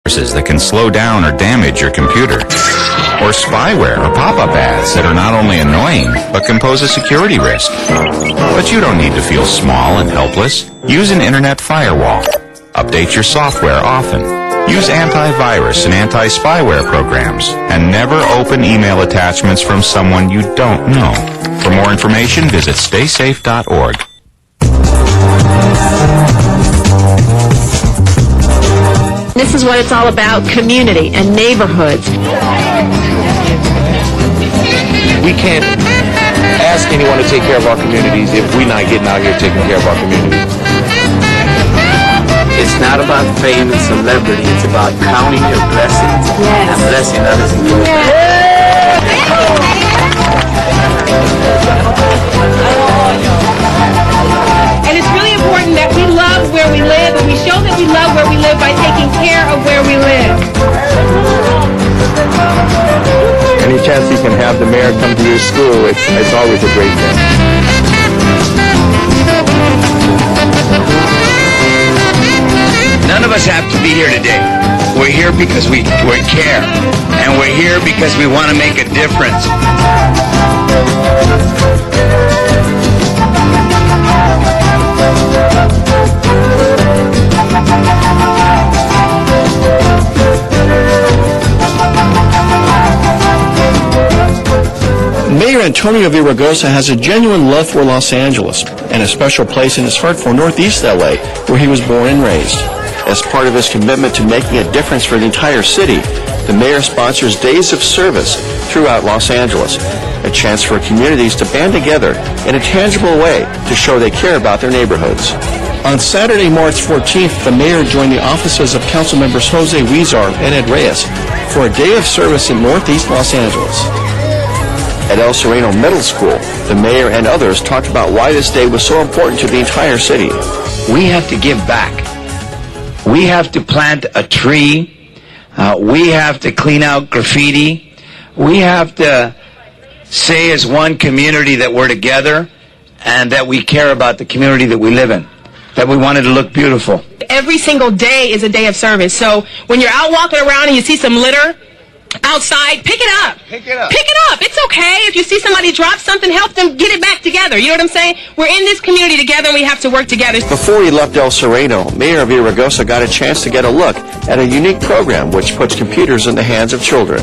that can slow down or damage your computer, or spyware or pop-up ads that are not only annoying but can pose a security risk. But you don't need to feel small and helpless. Use an internet firewall. Update your software often. Use antivirus and anti-spyware programs, and never open email attachments from someone you don't know. For more information, visit staysafe.org. This is what it's all about, community and neighborhoods. We can't ask anyone to take care of our communities if we're not getting out here taking care of our communities. It's not about fame and celebrity. It's about counting your blessings and blessing others in your life. And it's really important that we love where we live, and we show that we love where we live by taking care of where we live. Any chance you can have the mayor come to your school, it's always a great thing. None of us have to be here today. We're here because we care, and we're here because we want to make a difference. Mayor Antonio Villaraigosa has a genuine love for Los Angeles and a special place in his heart for Northeast LA, where he was born and raised. As part of his commitment to making a difference for the entire city, the mayor sponsors Days of Service throughout Los Angeles, a chance for communities to band together in a tangible way to show they care about their neighborhoods. On Saturday, March 14th, the mayor joined the offices of council members Jose Huizar and Ed Reyes for a day of service in Northeast Los Angeles. At El Sereno Middle School, the mayor and others talked about why this day was so important to the entire city. We have to give back. We have to plant a tree. We have to clean out graffiti. We have to say as one community that we're together and that we care about the community that we live in, that we want it to look beautiful. Every single day is a day of service. So when you're out walking around and you see some litter outside, pick it up. Pick it up. Pick it up. It's okay. If you see somebody drop something, help them get it back together. You know what I'm saying? We're in this community together, and we have to work together. Before he left El Sereno, Mayor Villaraigosa got a chance to get a look at a unique program which puts computers in the hands of children.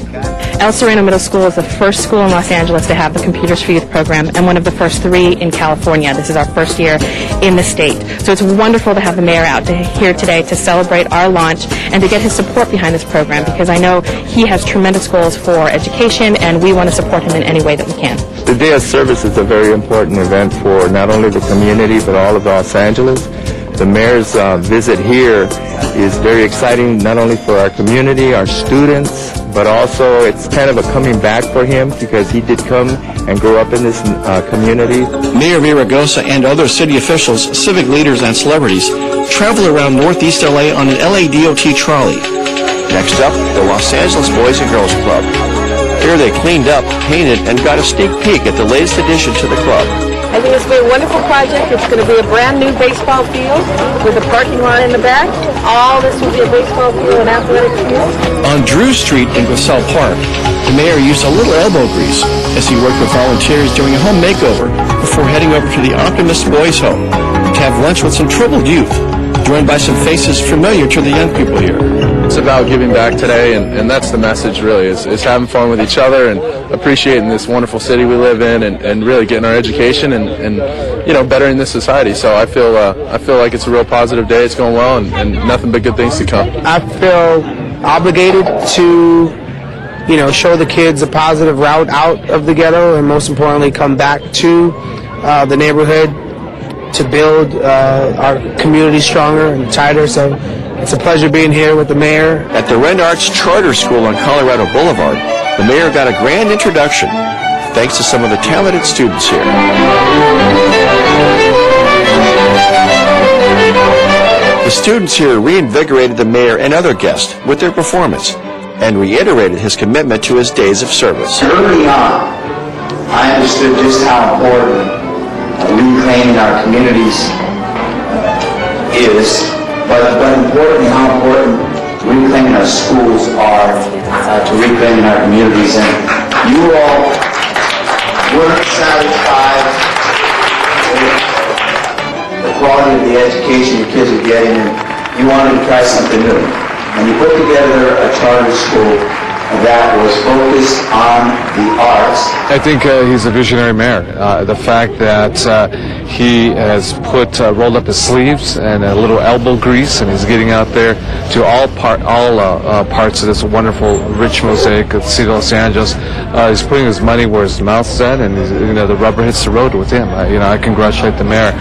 El Sereno Middle School is the first school in Los Angeles to have the Computers for Youth program, and one of the first 3 in California. This is our first year in the state. So it's wonderful to have the mayor out here today to celebrate our launch and to get his support behind this program, because I know he has tremendous goals for education, and we want to support him in any way that we can. The Day of Service is a very important event for not only the community but all of Los Angeles. The mayor's visit here is very exciting, not only for our community, our students, but also it's kind of a coming back for him because he did come and grow up in this community. Mayor Villaraigosa and other city officials, civic leaders, and celebrities travel around Northeast LA on an LADOT trolley. Next up, the Los Angeles Boys and Girls Club. Here they cleaned up, painted, and got a sneak peek at the latest addition to the club. I think it's been a wonderful project. It's going to be a brand new baseball field with a parking lot in the back. All this will be a baseball field and athletic field. On Drew Street in Griselle Park, the mayor used a little elbow grease as he worked with volunteers doing a home makeover before heading over to the Optimist Boys Home to have lunch with some troubled youth, joined by some faces familiar to the young people here. It's about giving back today, and that's the message really, is having fun with each other and appreciating this wonderful city we live in, and really getting our education and you know, bettering this society. So I feel like it's a real positive day. It's going well, and nothing but good things to come. I feel obligated to, you know, show the kids a positive route out of the ghetto, and most importantly come back to the neighborhood to build our community stronger and tighter. So it's a pleasure being here with the mayor. At the Ren Arts Charter School on Colorado Boulevard, the mayor got a grand introduction thanks to some of the talented students here. The students here reinvigorated the mayor and other guests with their performance and reiterated his commitment to his days of service. Early on, I understood just how important reclaiming our communities is, but importantly, how important reclaiming our schools are to reclaiming our communities. And you all weren't satisfied with the quality of the education your kids are getting, and you wanted to try something new. And you put together a charter school that was focused on the arts. I think he's a visionary mayor. The fact that he has rolled up his sleeves and a little elbow grease, and he's getting out there to all parts of this wonderful, rich mosaic of the city of Los Angeles. He's putting his money where his mouth's at, and the rubber hits the road with him. I congratulate the mayor.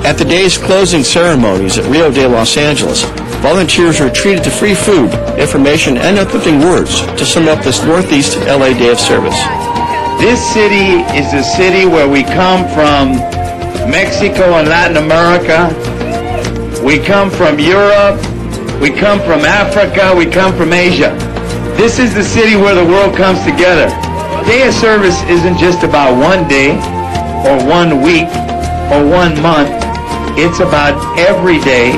At the day's closing ceremonies at Rio de Los Angeles, volunteers were treated to free food, information, and uplifting words to sum up this Northeast LA Day of Service. This city is the city where we come from Mexico and Latin America. We come from Europe. We come from Africa. We come from Asia. This is the city where the world comes together. Day of Service isn't just about one day or 1 week or 1 month. It's about every day,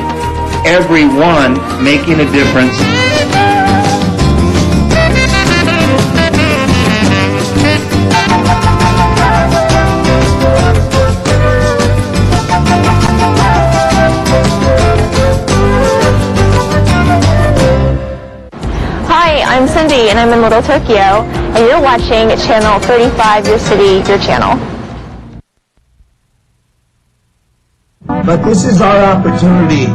everyone making a difference. Hi, I'm Cindy and I'm in Little Tokyo, and you're watching Channel 35, Your City, Your Channel. But this is our opportunity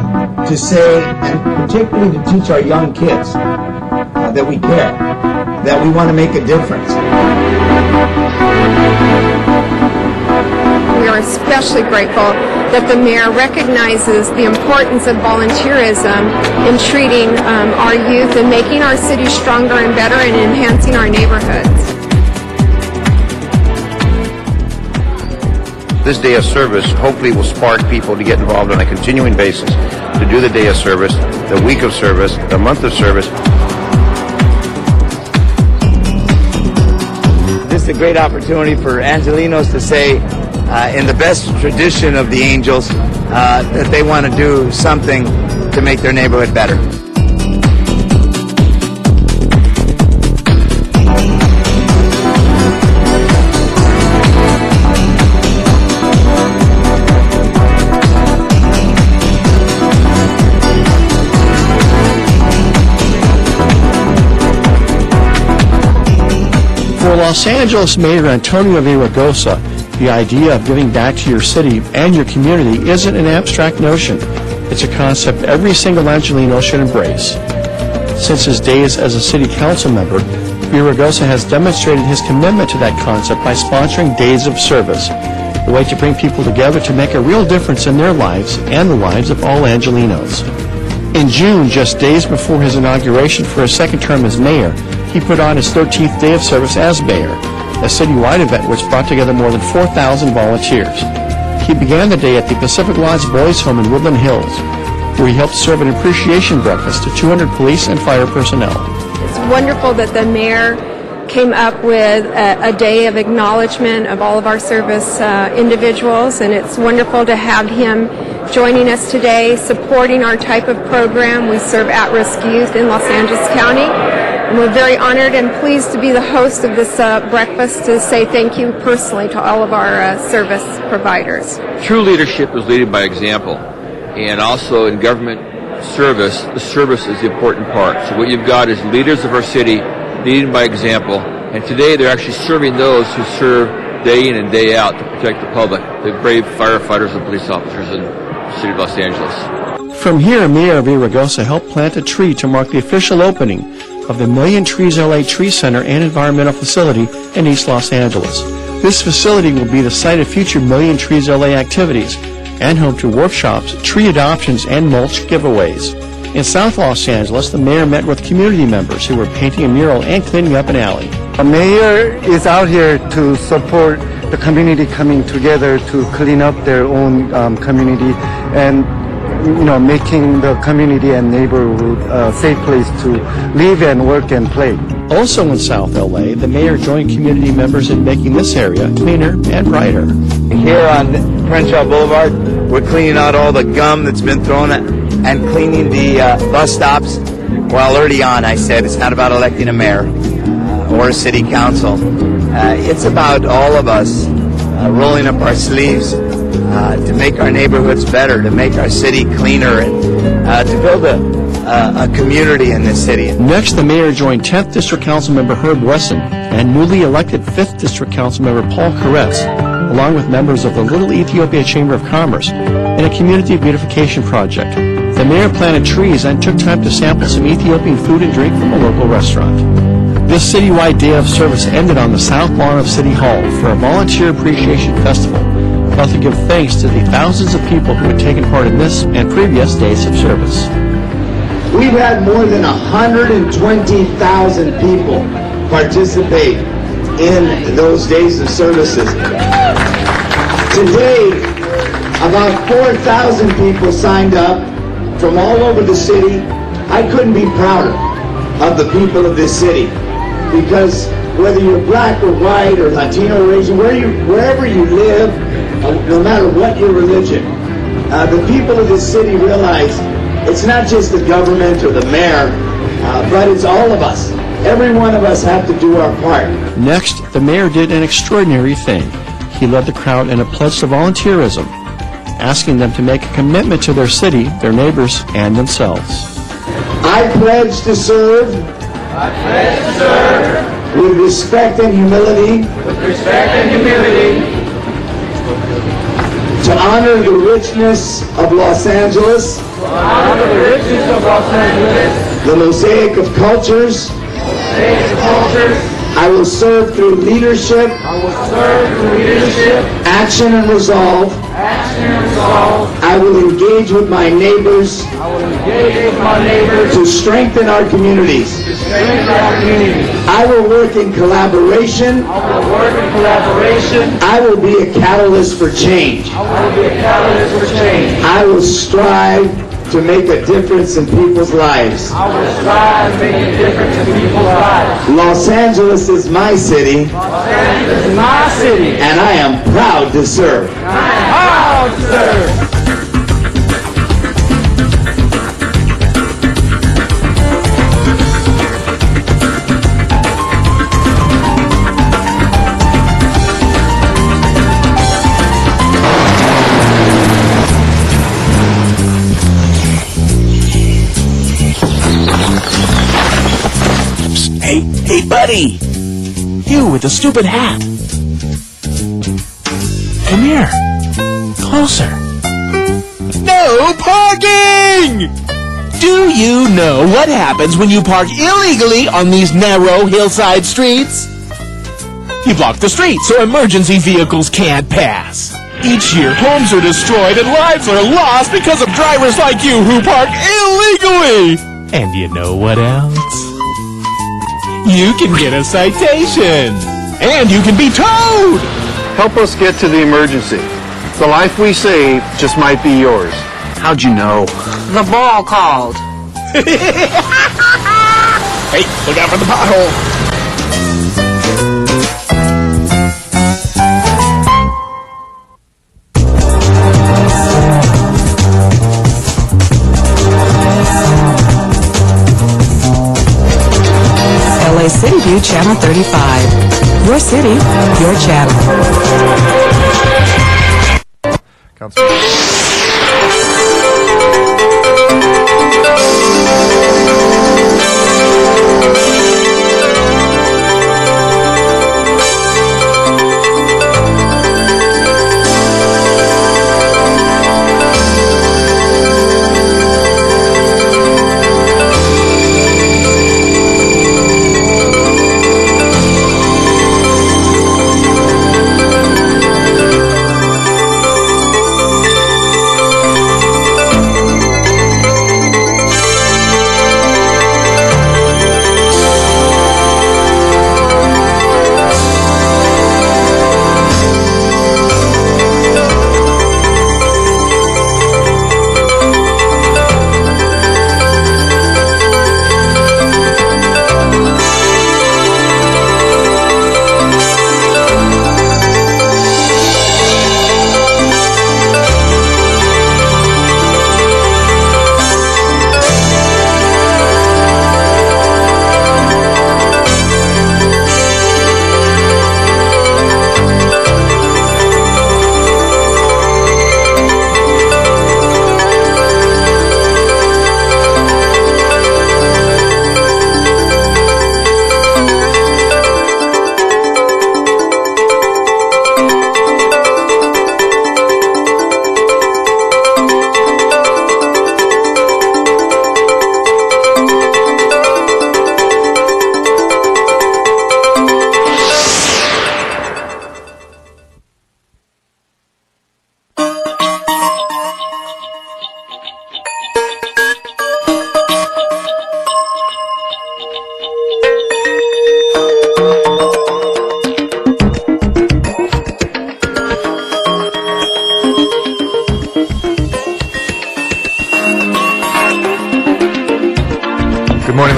to say, and particularly to teach our young kids, that we care, that we want to make a difference. We are especially grateful that the mayor recognizes the importance of volunteerism in treating our youth and making our city stronger and better and enhancing our neighborhoods. This day of service hopefully will spark people to get involved on a continuing basis to do the day of service, the week of service, the month of service. This is a great opportunity for Angelenos to say, in the best tradition of the Angels, that they want to do something to make their neighborhood better. For Los Angeles Mayor Antonio Villaraigosa, the idea of giving back to your city and your community isn't an abstract notion. It's a concept every single Angeleno should embrace. Since his days as a city council member, Villaraigosa has demonstrated his commitment to that concept by sponsoring Days of Service, a way to bring people together to make a real difference in their lives and the lives of all Angelenos. In June, just days before his inauguration for his second term as mayor, he put on his 13th Day of Service as mayor, a citywide event which brought together more than 4,000 volunteers. He began the day at the Pacific Lodge Boys Home in Woodland Hills, where he helped serve an appreciation breakfast to 200 police and fire personnel. It's wonderful that the mayor came up with a day of acknowledgement of all of our service individuals, and it's wonderful to have him joining us today, supporting our type of program. We serve at-risk youth in Los Angeles County, and we're very honored and pleased to be the host of this breakfast to say thank you personally to all of our service providers. True leadership is leading by example, and also in government service, the service is the important part. So what you've got is leaders of our city leading by example, and today they're actually serving those who serve day in and day out to protect the public, the brave firefighters and police officers in the city of Los Angeles. From here, Mayor Villaraigosa helped plant a tree to mark the official opening of the Million Trees LA Tree Center and Environmental Facility in East Los Angeles. This facility will be the site of future Million Trees LA activities and home to workshops, tree adoptions, and mulch giveaways. In South Los Angeles, the mayor met with community members who were painting a mural and cleaning up an alley. The mayor is out here to support the community coming together to clean up their own community and, making the community and neighborhood a safe place to live and work and play. Also in South LA, the mayor joined community members in making this area cleaner and brighter. Here on Crenshaw Boulevard, we're cleaning out all the gum that's been thrown and cleaning the bus stops. Well, early on I said it's not about electing a mayor or a city council. It's about all of us rolling up our sleeves to make our neighborhoods better, to make our city cleaner, and to build a community in this city. Next, the mayor joined 10th District Council member Herb Wesson and newly elected 5th District Council member Paul Koretz, along with members of the Little Ethiopia Chamber of Commerce, in a community beautification project. The mayor planted trees and took time to sample some Ethiopian food and drink from a local restaurant. This citywide day of service ended on the south lawn of City Hall for a volunteer appreciation festival, held to give thanks to the thousands of people who had taken part in this and previous days of service. We've had more than 120,000 people participate in those days of services. Today, about 4,000 people signed up from all over the city. I couldn't be prouder of the people of this city, because whether you're black or white or Latino or Asian, wherever you live, no matter what your religion, the people of this city realize it's not just the government or the mayor, but it's all of us. Every one of us have to do our part. Next, the mayor did an extraordinary thing. He led the crowd in a pledge to volunteerism, asking them to make a commitment to their city, their neighbors, and themselves. I pledge to serve. I pledge to serve. With respect and humility. With respect and humility. To honor the richness of Los Angeles. To honor the richness of Los Angeles. The mosaic of cultures. Mosaic of cultures. I will serve through leadership. I will serve through leadership. Action and resolve. Action and resolve. I will engage with my neighbors. I will engage with my neighbors. To strengthen our communities. To strengthen our communities. I will work in collaboration. I will work in collaboration. I will be a catalyst for change. I will be a catalyst for change. I will strive to make a difference in people's lives. I will strive to make a difference in people's lives. Los Angeles is my city. Los Angeles is my city. And I am proud to serve. I am proud to serve. Hey, buddy! You with the stupid hat! Come here! Closer! No parking! Do you know what happens when you park illegally on these narrow hillside streets? You block the street so emergency vehicles can't pass. Each year, homes are destroyed and lives are lost because of drivers like you who park illegally! And you know what else? You can get a citation! And you can be towed! Help us get to the emergency. The life we save just might be yours. How'd you know? The ball called. Hey, look out for the pothole! LA City View Channel 35. Your city, your channel.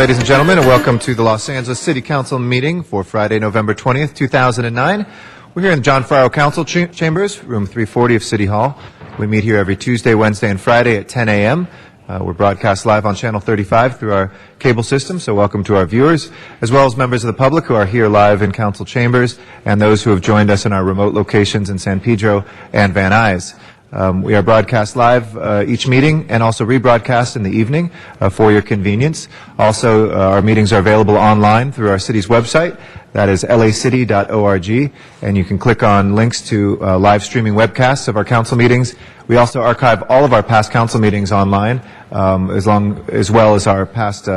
ladies and gentlemen, and welcome to the Los Angeles City Council meeting for Friday, November 20th, 2009. We're here in the John Farrow Council Chambers, room 340 of City Hall. We meet here every Tuesday, Wednesday, and Friday at 10 a.m. We're broadcast live on Channel 35 through our cable system, so welcome to our viewers, as well as members of the public who are here live in Council Chambers, and those who have joined us in our remote locations in San Pedro and Van Nuys. We are broadcast live each meeting and also rebroadcast in the evening for your convenience. Also, our meetings are available online through our city's website. That is lacity.org, and you can click on links to live streaming webcasts of our council meetings. We also archive all of our past council meetings online, as well as our past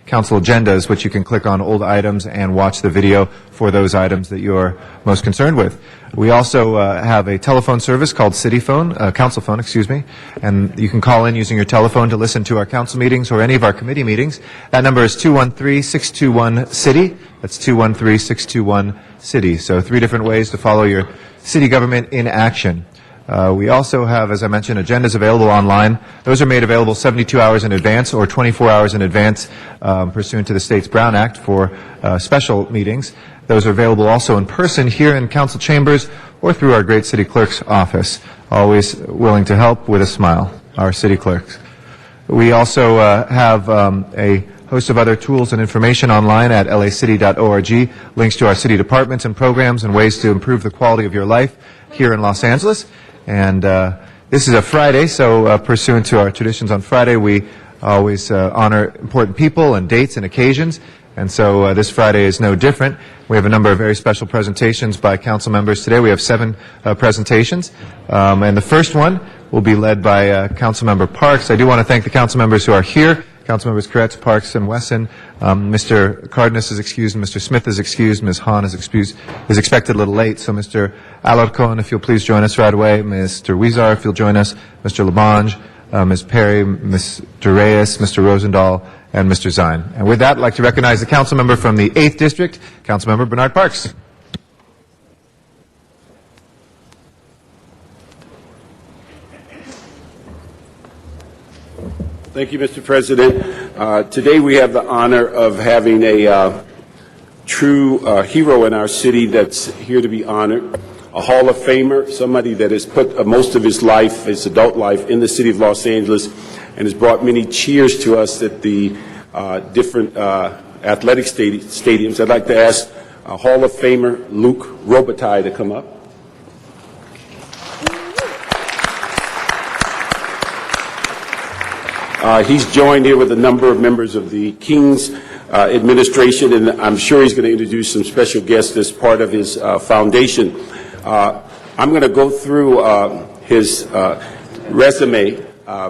council agendas, which you can click on old items and watch the video for those items that you're most concerned with. We also have a telephone service called City Phone, Council Phone, excuse me, and you can call in using your telephone to listen to our council meetings or any of our committee meetings. That number is 213-621-CITY. That's 213-621-CITY. So 3 different ways to follow your city government in action. We also have, as I mentioned, agendas available online. Those are made available 72 hours in advance or 24 hours in advance pursuant to the state's Brown Act for special meetings. Those are available also in person here in council chambers or through our great city clerk's office. Always willing to help with a smile, our city clerks. We also have a host of other tools and information online at lacity.org, links to our city departments and programs and ways to improve the quality of your life here in Los Angeles. And this is a Friday, so pursuant to our traditions on Friday, we always honor important people and dates and occasions. And so this Friday is no different. We have a number of very special presentations by council members today. We have 7 presentations. And the first one will be led by council member Parks. I do want to thank the council members who are here. Council members Koretz, Parks, and Wesson. Mr. Cardenas is excused, Mr. Smith is excused, Ms. Hahn is excused, is expected a little late. So Mr. Alarcon, if you'll please join us right away. Mr. Huizar, if you'll join us. Mr. Labange, Ms. Perry, Mr. Reyes, Mr. Rosendahl, and Mr. Zine. And with that, I'd like to recognize the council member from the 8th District, Council member Bernard Parks. Thank you, Mr. President. Today we have the honor of having a true hero in our city that's here to be honored, a Hall of Famer, somebody that has put most of his life, his adult life, in the city of Los Angeles and has brought many cheers to us at the different athletic stadiums. I'd like to ask Hall of Famer Luc Robitaille to come up. He's joined here with a number of members of the King's administration, and I'm sure he's going to introduce some special guests as part of his foundation. I'm going to go through his resume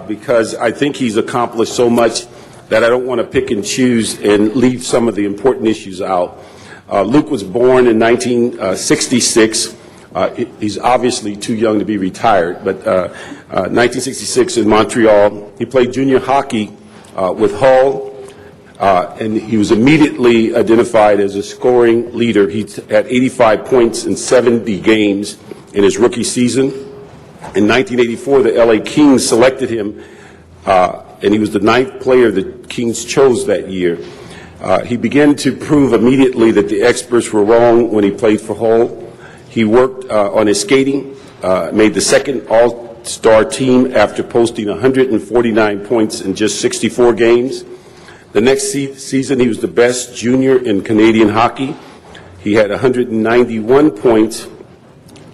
because I think he's accomplished so much that I don't want to pick and choose and leave some of the important issues out. Luc was born in 1966. He's obviously too young to be retired, but 1966 in Montreal. He played junior hockey with Hull, and he was immediately identified as a scoring leader. He had 85 points in 70 games in his rookie season. In 1984, the LA Kings selected him, and he was the 9th player the Kings chose that year. He began to prove immediately that the experts were wrong when he played for Hull. He worked on his skating, made the 2nd All-Star team after posting 149 points in just 64 games. The next season, he was the best junior in Canadian hockey. He had 191 points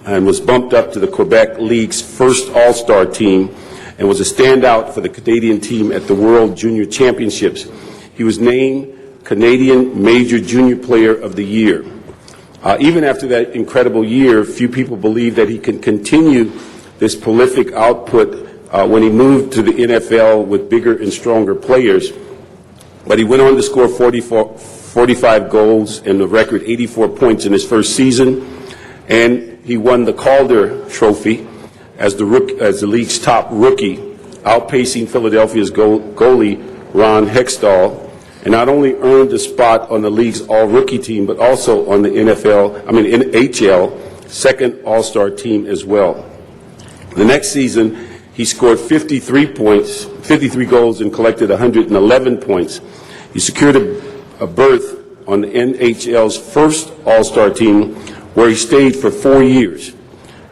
and was bumped up to the Quebec League's first All-Star team and was a standout for the Canadian team at the World Junior Championships. He was named Canadian Major Junior Player of the Year. Even after that incredible year, few people believe that he can continue this prolific output when he moved to the NFL with bigger and stronger players. But he went on to score 45 goals and a record 84 points in his first season, and he won the Calder Trophy as the league's top rookie, outpacing Philadelphia's goalie Ron Hextall, and not only earned a spot on the league's all-rookie team, but also on the NHL second All-Star team as well. The next season, he scored 53 goals and collected 111 points. He secured a berth on the NHL's first All-Star team, where he stayed for 4 years.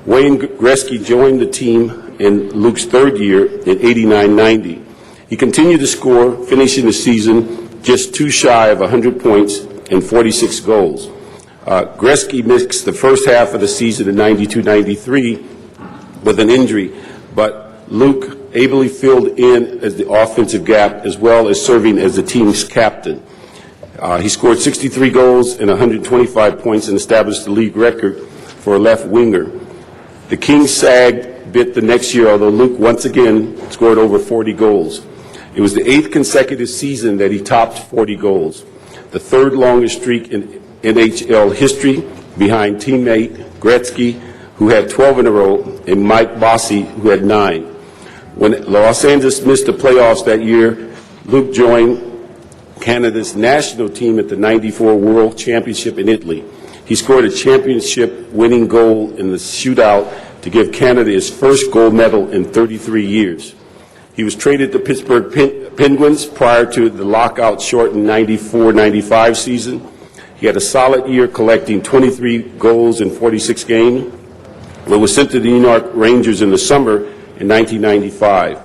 Wayne Gretzky joined the team in Luke's third year in 89-90. He continued to score, finishing the season just too shy of 100 points and 46 goals. Gretzky missed the first half of the season in 92-93 with an injury, but Luke ably filled in as the offensive gap as well as serving as the team's captain. He scored 63 goals and 125 points and established the league record for a left winger. The Kings sagged a bit the next year, although Luke once again scored over 40 goals. It was the 8th consecutive season that he topped 40 goals, the third longest streak in NHL history, behind teammate Gretzky, who had 12 in a row, and Mike Bossy, who had 9. When Los Angeles missed the playoffs that year, Luke joined Canada's national team at the '94 World Championship in Italy. He scored a championship-winning goal in the shootout to give Canada its first gold medal in 33 years. He was traded to Pittsburgh Penguins prior to the lockout-shortened 94-95 season. He had a solid year, collecting 23 goals in 46 games, but was sent to the New York Rangers in the summer in 1995.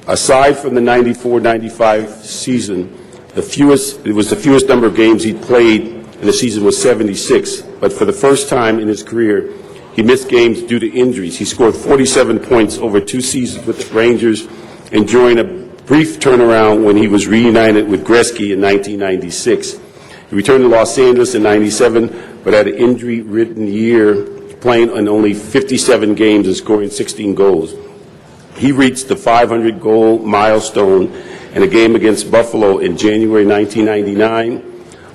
Aside from the 94-95 season, it was the fewest number of games he played, and the season was 76. But for the first time in his career, he missed games due to injuries. He scored 47 points over 2 seasons with the Rangers, enjoying a brief turnaround when he was reunited with Gretzky in 1996. He returned to Los Angeles in '97, but had an injury-ridden year, playing in only 57 games and scoring 16 goals. He reached the 500-goal milestone in a game against Buffalo in January 1999,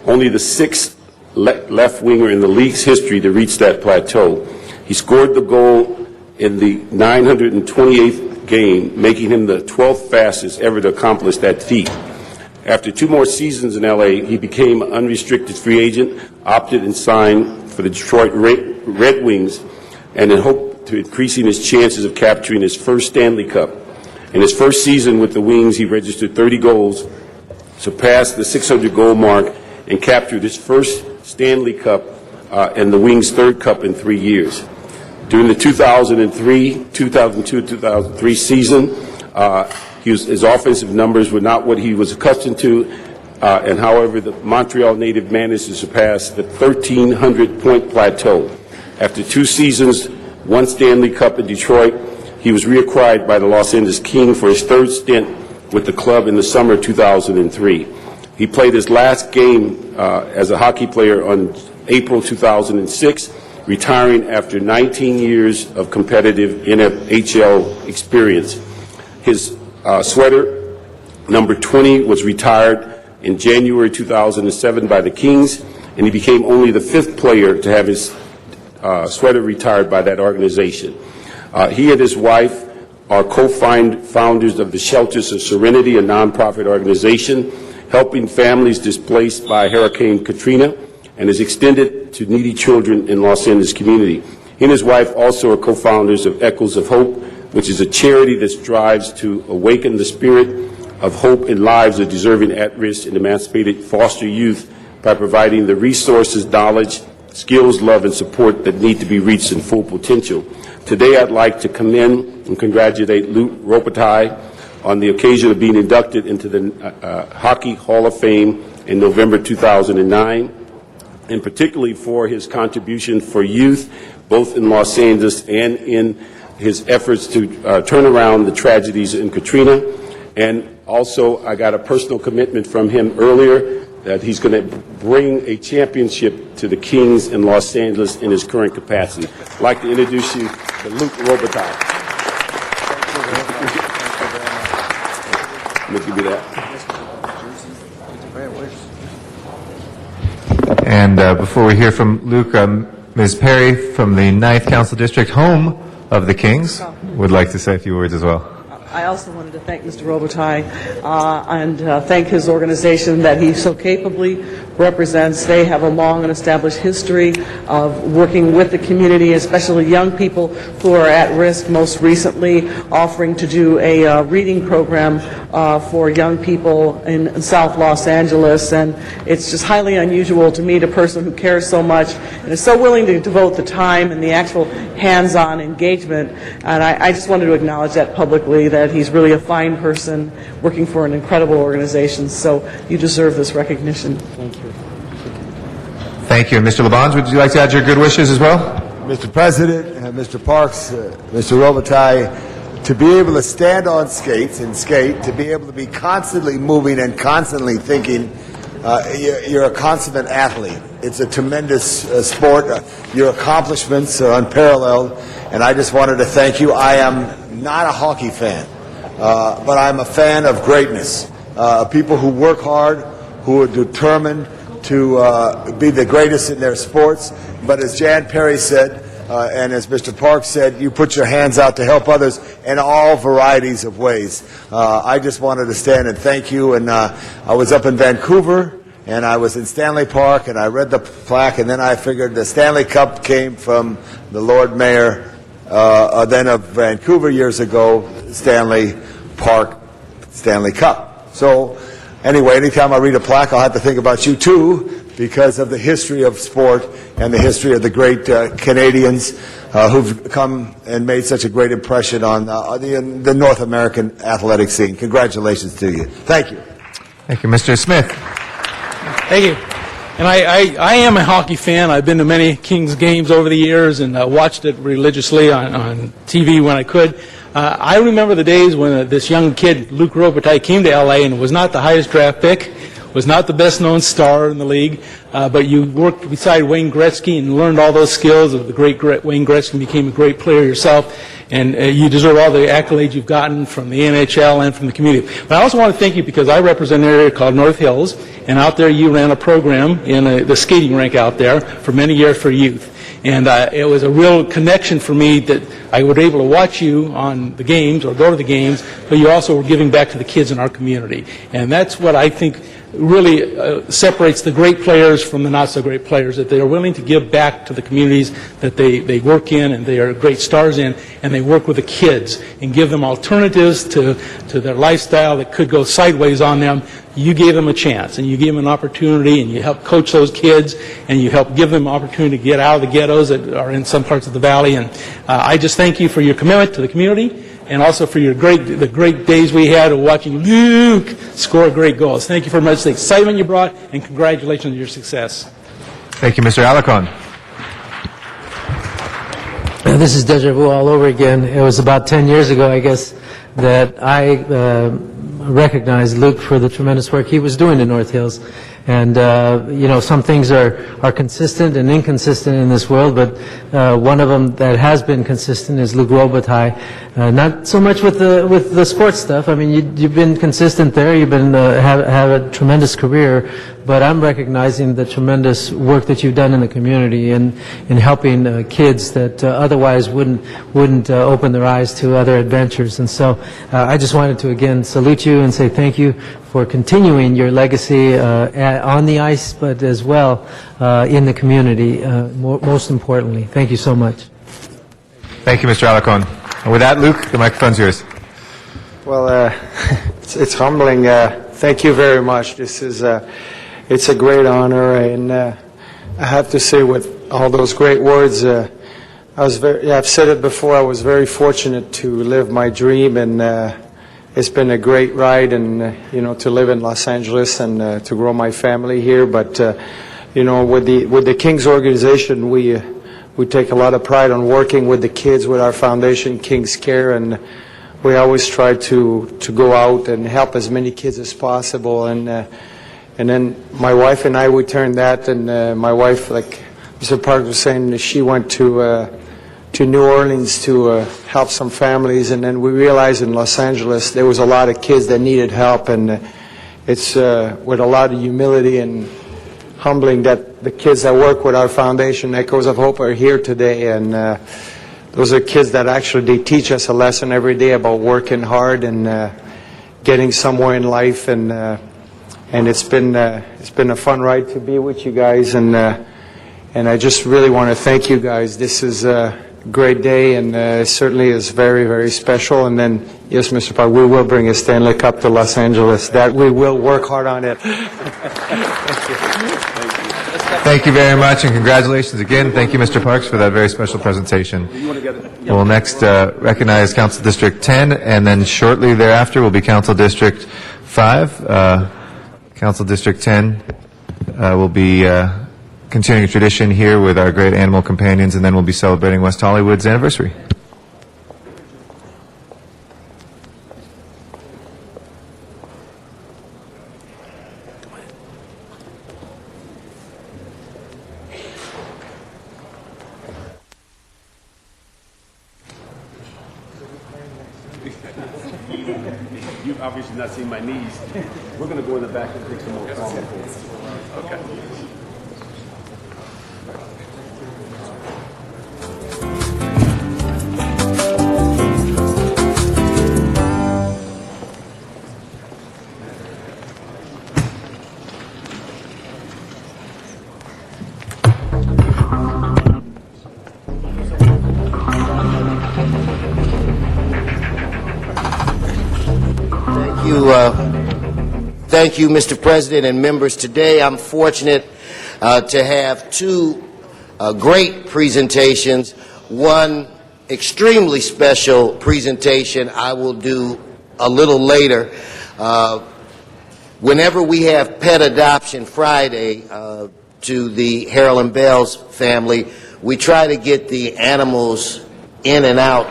only the 6th left winger in the league's history to reach that plateau. He scored the goal in the 928th game, making him the 12th fastest ever to accomplish that feat. After 2 more seasons in L.A., he became an unrestricted free agent, opted and signed for the Detroit Red Wings, and in hope to increasing his chances of capturing his first Stanley Cup. In his first season with the Wings, he registered 30 goals, surpassed the 600-goal mark, and captured his first Stanley Cup and the Wings' third cup in 3 years. During the 2002-2003 season, his offensive numbers were not what he was accustomed to, and however, the Montreal native managed to surpass the 1,300-point plateau. After 2 seasons, 1 Stanley Cup in Detroit, he was reacquired by the Los Angeles Kings for his 3rd stint with the club in the summer of 2003. He played his last game as a hockey player on April 2006, retiring after 19 years of competitive NHL experience. His sweater, number 20, was retired in January 2007 by the Kings, and he became only the 5th player to have his sweater retired by that organization. He and his wife are co-founders of the Shelters of Serenity, a nonprofit organization helping families displaced by Hurricane Katrina, and is extended to needy children in Los Angeles community. He and his wife also are co-founders of Echoes of Hope, which is a charity that strives to awaken the spirit of hope in lives of deserving at-risk and emancipated foster youth by providing the resources, knowledge, skills, love, and support that need to be reached in full potential. Today, I'd like to commend and congratulate Luke Robitaille on the occasion of being inducted into the Hockey Hall of Fame in November 2009, and particularly for his contribution for youth, both in Los Angeles and in his efforts to turn around the tragedies in Katrina. And also, I got a personal commitment from him earlier that he's going to bring a championship to the Kings in Los Angeles in his current capacity. I'd like to introduce you to Luke Robitaille. Let me give you that. And before we hear from Luke, Ms. Perry from the 9th Council District, home of the Kings, would like to say a few words as well. I also wanted to thank Mr. Robitaille and thank his organization that he so capably represents. They have a long and established history of working with the community, especially young people who are at risk, most recently offering to do a reading program for young people in South Los Angeles. And it's just highly unusual to meet a person who cares so much and is so willing to devote the time and the actual hands-on engagement. And I just wanted to acknowledge that publicly, that he's really a fine person working for an incredible organization. So you deserve this recognition. Thank you. Thank you. Mr. Labonge, would you like to add your good wishes as well? Mr. President, Mr. Parks, Mr. Robitaille, to be able to stand on skates and skate, to be able to be constantly moving and constantly thinking, you're a consummate athlete. It's a tremendous sport. Your accomplishments are unparalleled, and I just wanted to thank you. I am not a hockey fan, but I'm a fan of greatness. People who work hard, who are determined to be the greatest in their sports. But as Jan Perry said, and as Mr. Parks said, you put your hands out to help others in all varieties of ways. I just wanted to stand and thank you. And I was up in Vancouver, and I was in Stanley Park, and I read the plaque, and then I figured the Stanley Cup came from the Lord Mayor then of Vancouver years ago, Stanley Park, Stanley Cup. So anyway, anytime I read a plaque, I'll have to think about you too, because of the history of sport and the history of the great Canadians who've come and made such a great impression on the North American athletic scene. Congratulations to you. Thank you. Thank you. Mr. Smith. Thank you. And I am a hockey fan. I've been to many Kings games over the years and watched it religiously on TV when I could. I remember the days when this young kid, Luc Robitaille, came to L.A. and was not the highest draft pick, was not the best-known star in the league, but you worked beside Wayne Gretzky and learned all those skills of the great Wayne Gretzky and became a great player yourself, and you deserve all the accolades you've gotten from the NHL and from the community. But I also want to thank you because I represent an area called North Hills, and out there you ran a program in the skating rink out there for many years for youth. And it was a real connection for me that I was able to watch you on the games or go to the games, but you also were giving back to the kids in our community. And that's what I think really separates the great players from the not-so-great players, that they are willing to give back to the communities that they work in and they are great stars in, and they work with the kids and give them alternatives to their lifestyle that could go sideways on them. You gave them a chance, and you gave them an opportunity, and you help coach those kids, and you help give them an opportunity to get out of the ghettos that are in some parts of the valley. And I just thank you for your commitment to the community, and also for the great days we had of watching Luke score great goals. Thank you very much for the excitement you brought, and congratulations on your success. Thank you, Mr. Alarcon. This is deja vu all over again. It was about 10 years ago, I guess, that I recognized Luke for the tremendous work he was doing in North Hills. And, some things are consistent and inconsistent in this world, but one of them that has been consistent is Luc Robitaille. Not so much with the sports stuff. I mean, you've been consistent there. You've been have a tremendous career, but I'm recognizing the tremendous work that you've done in the community and in helping kids that otherwise wouldn't open their eyes to other adventures. And so I just wanted to again salute you and say thank you for continuing your legacy on the ice, but as well in the community, most importantly. Thank you so much. Thank you, Mr. Alarcon. And with that, Luke, the microphone's yours. Well, it's humbling. Thank you very much. This is it's a great honor, and I have to say, with all those great words, I've said it before. I was very fortunate to live my dream, and it's been a great ride, and to live in Los Angeles and to grow my family here. But with the Kings organization, we take a lot of pride on working with the kids with our foundation, Kings Care, and we always try to go out and help as many kids as possible. And then my wife and I, we turned that, and my wife, like Mr. Park was saying, she went to New Orleans to help some families, and then we realized in Los Angeles there was a lot of kids that needed help, and it's with a lot of humility and humbling that the kids that work with our foundation, Echoes of Hope, are here today, and those are kids that actually they teach us a lesson every day about working hard and getting somewhere in life, and and it's been a fun ride to be with you guys, and I just really want to thank you guys. This is a great day, and it certainly is very, very special. And then, yes, Mr. Park, we will bring a Stanley Cup to Los Angeles. That we will work hard on it. Thank you very much, and congratulations again. Thank you, Mr. Parks, for that very special presentation. We'll next recognize Council District 10, and then shortly thereafter will be Council District 5. Council District 10 will be continuing a tradition here with our great animal companions, and then we'll be celebrating West Hollywood's anniversary. You've obviously not seen my knees. We're going to go in the back and take some more comments. Okay. Thank you, Mr. President and members. Today I'm fortunate to have two great presentations. One extremely special presentation I will do a little later. Whenever we have Pet Adoption Friday to the Harold and Bells family, we try to get the animals in and out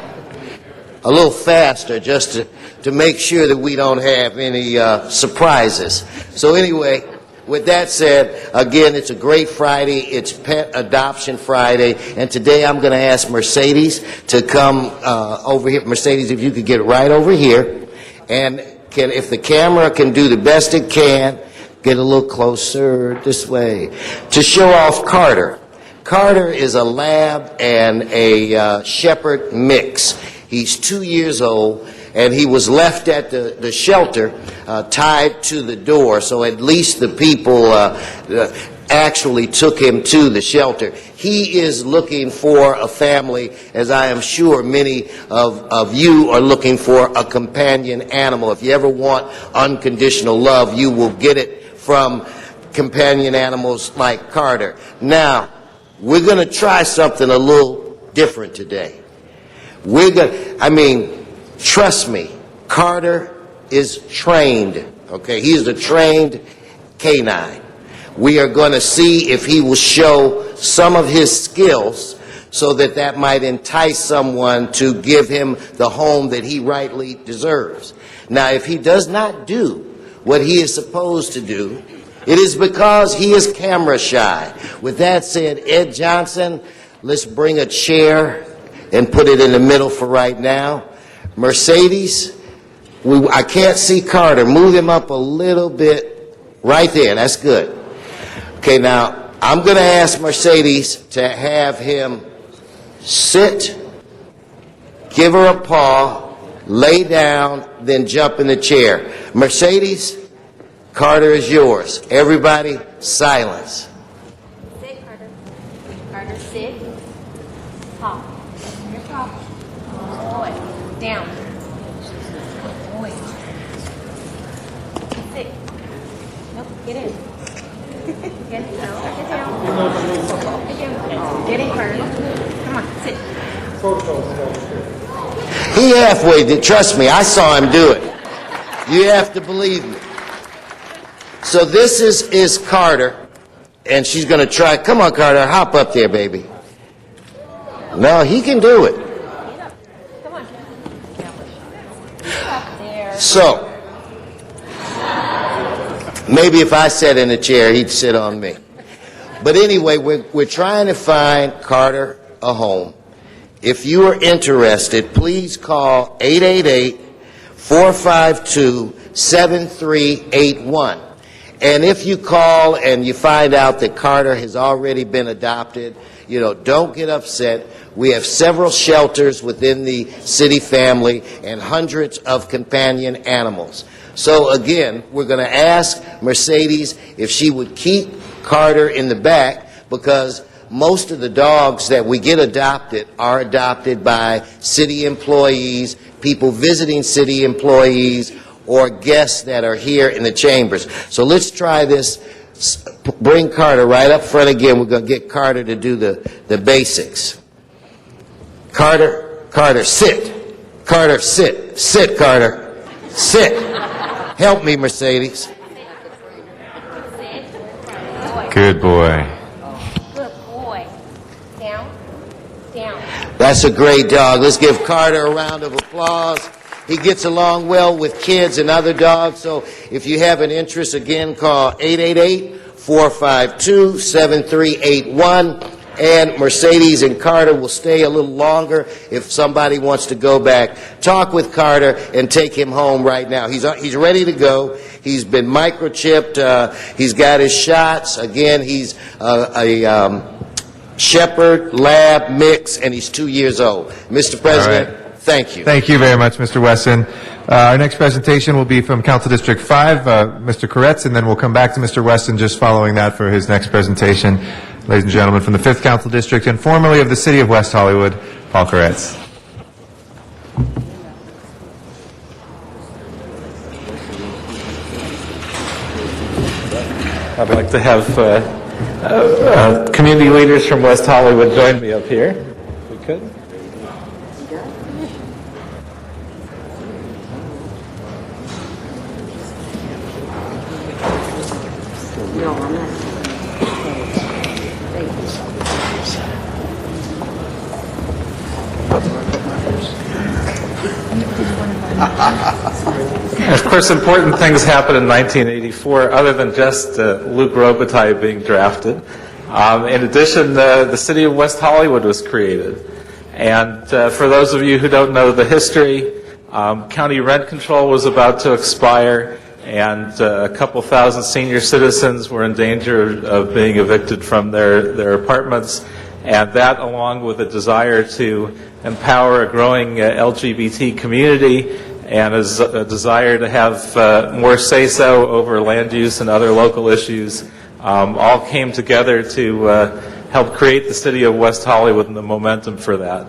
a little faster just to make sure that we don't have any surprises. So anyway, with that said, again, it's a great Friday. It's Pet Adoption Friday. And today I'm going to ask Mercedes to come over here. Mercedes, if you could get right over here. And if the camera can do the best it can, get a little closer this way, to show off Carter. Carter is a lab and a shepherd mix. He's 2 years old, and he was left at the shelter tied to the door, so at least the people actually took him to the shelter. He is looking for a family, as I am sure many of you are looking for a companion animal. If you ever want unconditional love, you will get it from companion animals like Carter. Now, we're going to try something a little different today. Trust me, Carter is trained, okay? He is a trained canine. We are going to see if he will show some of his skills so that might entice someone to give him the home that he rightly deserves. Now, if he does not do what he is supposed to do, it is because he is camera shy. With that said, Ed Johnson, let's bring a chair and put it in the middle for right now. Mercedes, I can't see Carter. Move him up a little bit. Right there. That's good. Okay, now, I'm going to ask Mercedes to have him sit, give her a paw, lay down, then jump in the chair. Mercedes, Carter is yours. Everybody, silence. Sit, Carter. Carter, sit. Paw. Your paw. Boy. Down. Boy. Sit. Nope, get in. Get down. Get down. Get down. Get in, Carter. Come on, sit. He halfway did. Trust me, I saw him do it. You have to believe me. So this is Carter, and she's going to try. Come on, Carter, hop up there, baby. No, he can do it. So, maybe if I sat in a chair, he'd sit on me. But anyway, we're trying to find Carter a home. If you are interested, please call 888-452-7381. And if you call and you find out that Carter has already been adopted, don't get upset. We have several shelters within the city family and hundreds of companion animals. So again, we're going to ask Mercedes if she would keep Carter in the back, because most of the dogs that we get adopted are adopted by city employees, people visiting city employees, or guests that are here in the chambers. So let's try this. Bring Carter right up front again. We're going to get Carter to do the basics. Carter, sit. Carter, sit. Sit, Carter. Sit. Help me, Mercedes. Good boy. Good boy. Down. Down. That's a great dog. Let's give Carter a round of applause. He gets along well with kids and other dogs, so if you have an interest, again, call 888-452-7381, and Mercedes and Carter will stay a little longer if somebody wants to go back. Talk with Carter and take him home right now. He's ready to go. He's been microchipped. He's got his shots. Again, he's a Shepherd Lab mix, and he's 2 years old. Mr. President, thank you. Thank you very much, Mr. Wesson. Our next presentation will be from Council District 5, Mr. Koretz, and then we'll come back to Mr. Wesson just following that for his next presentation. Ladies and gentlemen, from the 5th Council District and formerly of the City of West Hollywood, Paul Koretz. I'd like to have community leaders from West Hollywood join me up here, if we could. Of course, important things happened in 1984, other than just Luke Robitaille being drafted. In addition, the city of West Hollywood was created. And for those of you who don't know the history, county rent control was about to expire, and a couple thousand senior citizens were in danger of being evicted from their apartments. And that, along with a desire to empower a growing LGBT community and a desire to have more say-so over land use and other local issues, all came together to help create the city of West Hollywood and the momentum for that.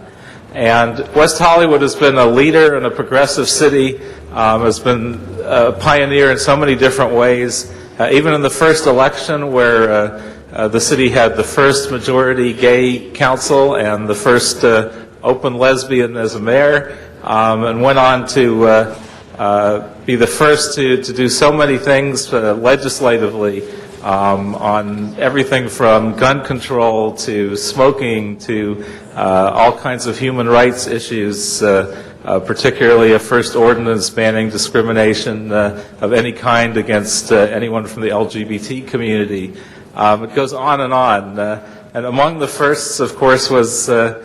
And West Hollywood has been a leader and a progressive city, has been a pioneer in so many different ways. Even in the first election, where the city had the first majority gay council and the first open lesbian as a mayor, and went on to be the first to do so many things legislatively on everything from gun control to smoking to all kinds of human rights issues, particularly a first ordinance banning discrimination of any kind against anyone from the LGBT community. It goes on. And among the firsts, of course, was a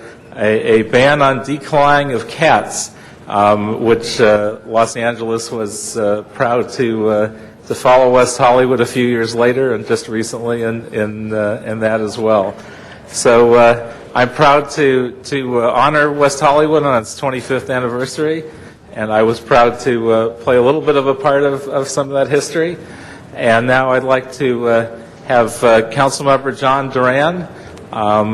ban on declawing of cats, which Los Angeles was proud to follow West Hollywood a few years later, and just recently in that as well. So I'm proud to honor West Hollywood on its 25th anniversary, and I was proud to play a little bit of a part of some of that history. And now I'd like to have Councilmember John Duran,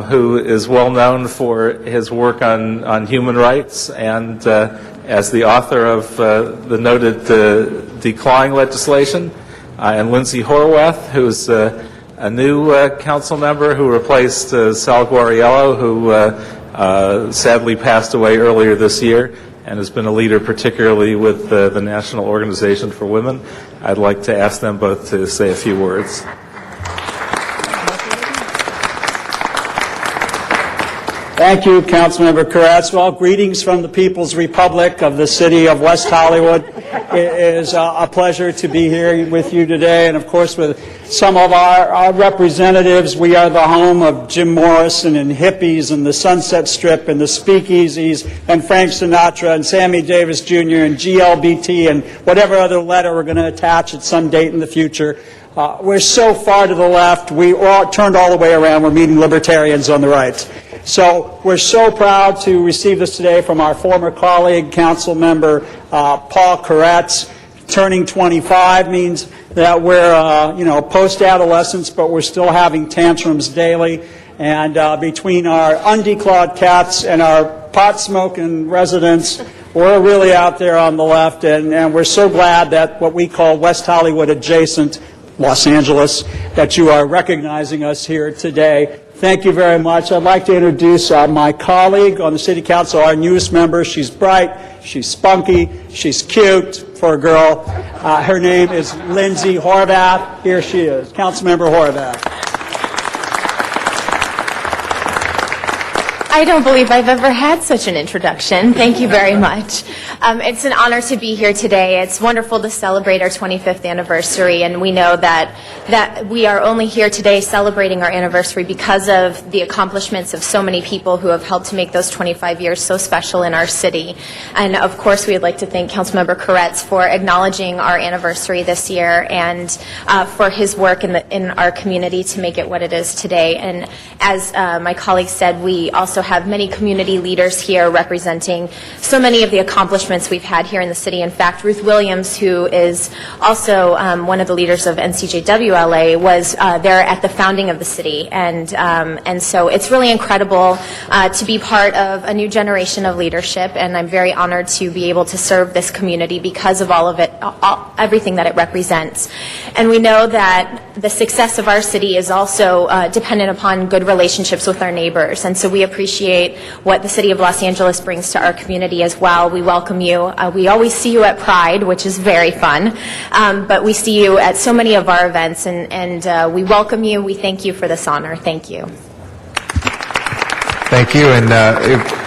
who is well known for his work on human rights and as the author of the noted declawing legislation, and Lindsay Horwath, who's a new council member who replaced Sal Guariello, who sadly passed away earlier this year and has been a leader particularly with the National Organization for Women. I'd like to ask them both to say a few words. Thank you, Councilmember Koretz. Well, greetings from the People's Republic of the city of West Hollywood. It is a pleasure to be here with you today, and of course with some of our representatives. We are the home of Jim Morrison and hippies and the Sunset Strip and the speakeasies and Frank Sinatra and Sammy Davis Jr. and GLBT and whatever other letter we're going to attach at some date in the future. We're so far to the left, we all turned all the way around. We're meeting libertarians on the right. So we're so proud to receive this today from our former colleague, Council Member Paul Koretz. turning 25 means that we're, post-adolescents, but we're still having tantrums daily. And between our undeclawed cats and our pot-smoking residents, we're really out there on the left, and we're so glad that what we call West Hollywood adjacent Los Angeles, that you are recognizing us here today. Thank you very much. I'd like to introduce my colleague on the City Council, our newest member. She's bright, she's spunky, she's cute for a girl. Her name is Lindsay Horvath. Here she is, Councilmember Horvath. I don't believe I've ever had such an introduction. Thank you very much. It's an honor to be here today. It's wonderful to celebrate our 25th anniversary, and we know that we are only here today celebrating our anniversary because of the accomplishments of so many people who have helped to make those 25 years so special in our city. And of course, we would like to thank Councilmember Koretz for acknowledging our anniversary this year and for his work in our community to make it what it is today. And as my colleague said, we also have many community leaders here representing so many of the accomplishments we've had here in the city. In fact, Ruth Williams, who is also one of the leaders of NCJWLA, was there at the founding of the city. And so it's really incredible to be part of a new generation of leadership, and I'm very honored to be able to serve this community because of all of it, everything that it represents. And we know that the success of our city is also dependent upon good relationships with our neighbors, and so we appreciate what the City of Los Angeles brings to our community as well. We welcome you. We always see you at Pride, which is very fun, but we see you at so many of our events, and we welcome you. We thank you for this honor. Thank you. Thank you. And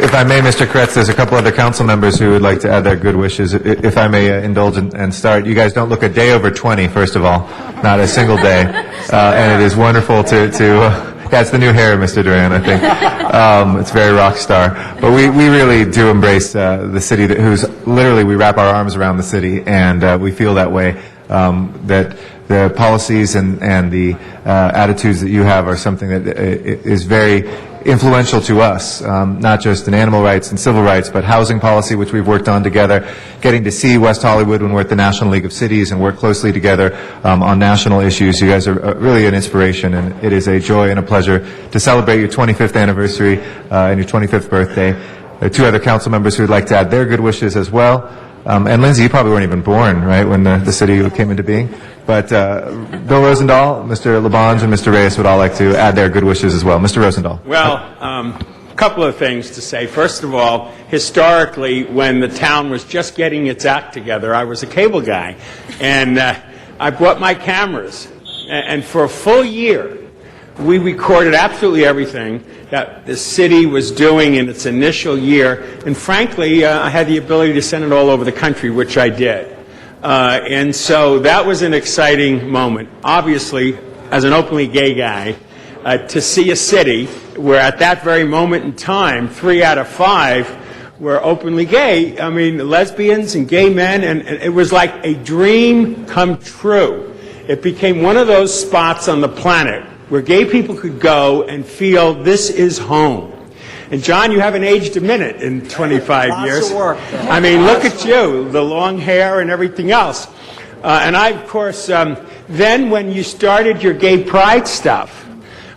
if I may, Mr. Koretz, there's a couple other council members who would like to add their good wishes. If I may indulge and start, you guys don't look a day over 20, first of all, not a single day. And it is wonderful to yeah, it's the new hair, Mr. Duran, I think. It's very rock star. But we really do embrace the city, who's literally, we wrap our arms around the city, and we feel that way, that the policies and the attitudes that you have are something that is very influential to us, not just in animal rights and civil rights, but housing policy, which we've worked on together, getting to see West Hollywood when we're at the National League of Cities and work closely together on national issues. You guys are really an inspiration, and it is a joy and a pleasure to celebrate your 25th anniversary and your 25th birthday. There are two other council members who would like to add their good wishes as well. And Lindsay, you probably weren't even born, right, when the city came into being. But Bill Rosendahl, Mr. Labange, and Mr. Reyes would all like to add their good wishes as well. Mr. Rosendahl. Well, a couple of things to say. First of all, historically, when the town was just getting its act together, I was a cable guy. And I brought my cameras. And for a full year, we recorded absolutely everything that the city was doing in its initial year. And frankly, I had the ability to send it all over the country, which I did. And so that was an exciting moment. Obviously, as an openly gay guy, to see a city where at that very moment in time, 3 out of 5 were openly gay. I mean, lesbians and gay men, and it was like a dream come true. It became one of those spots on the planet where gay people could go and feel this is home. And John, you haven't aged a minute in 25 years. Lots of work. I mean, look at you, the long hair and everything else. And I, of course, then when you started your gay pride stuff,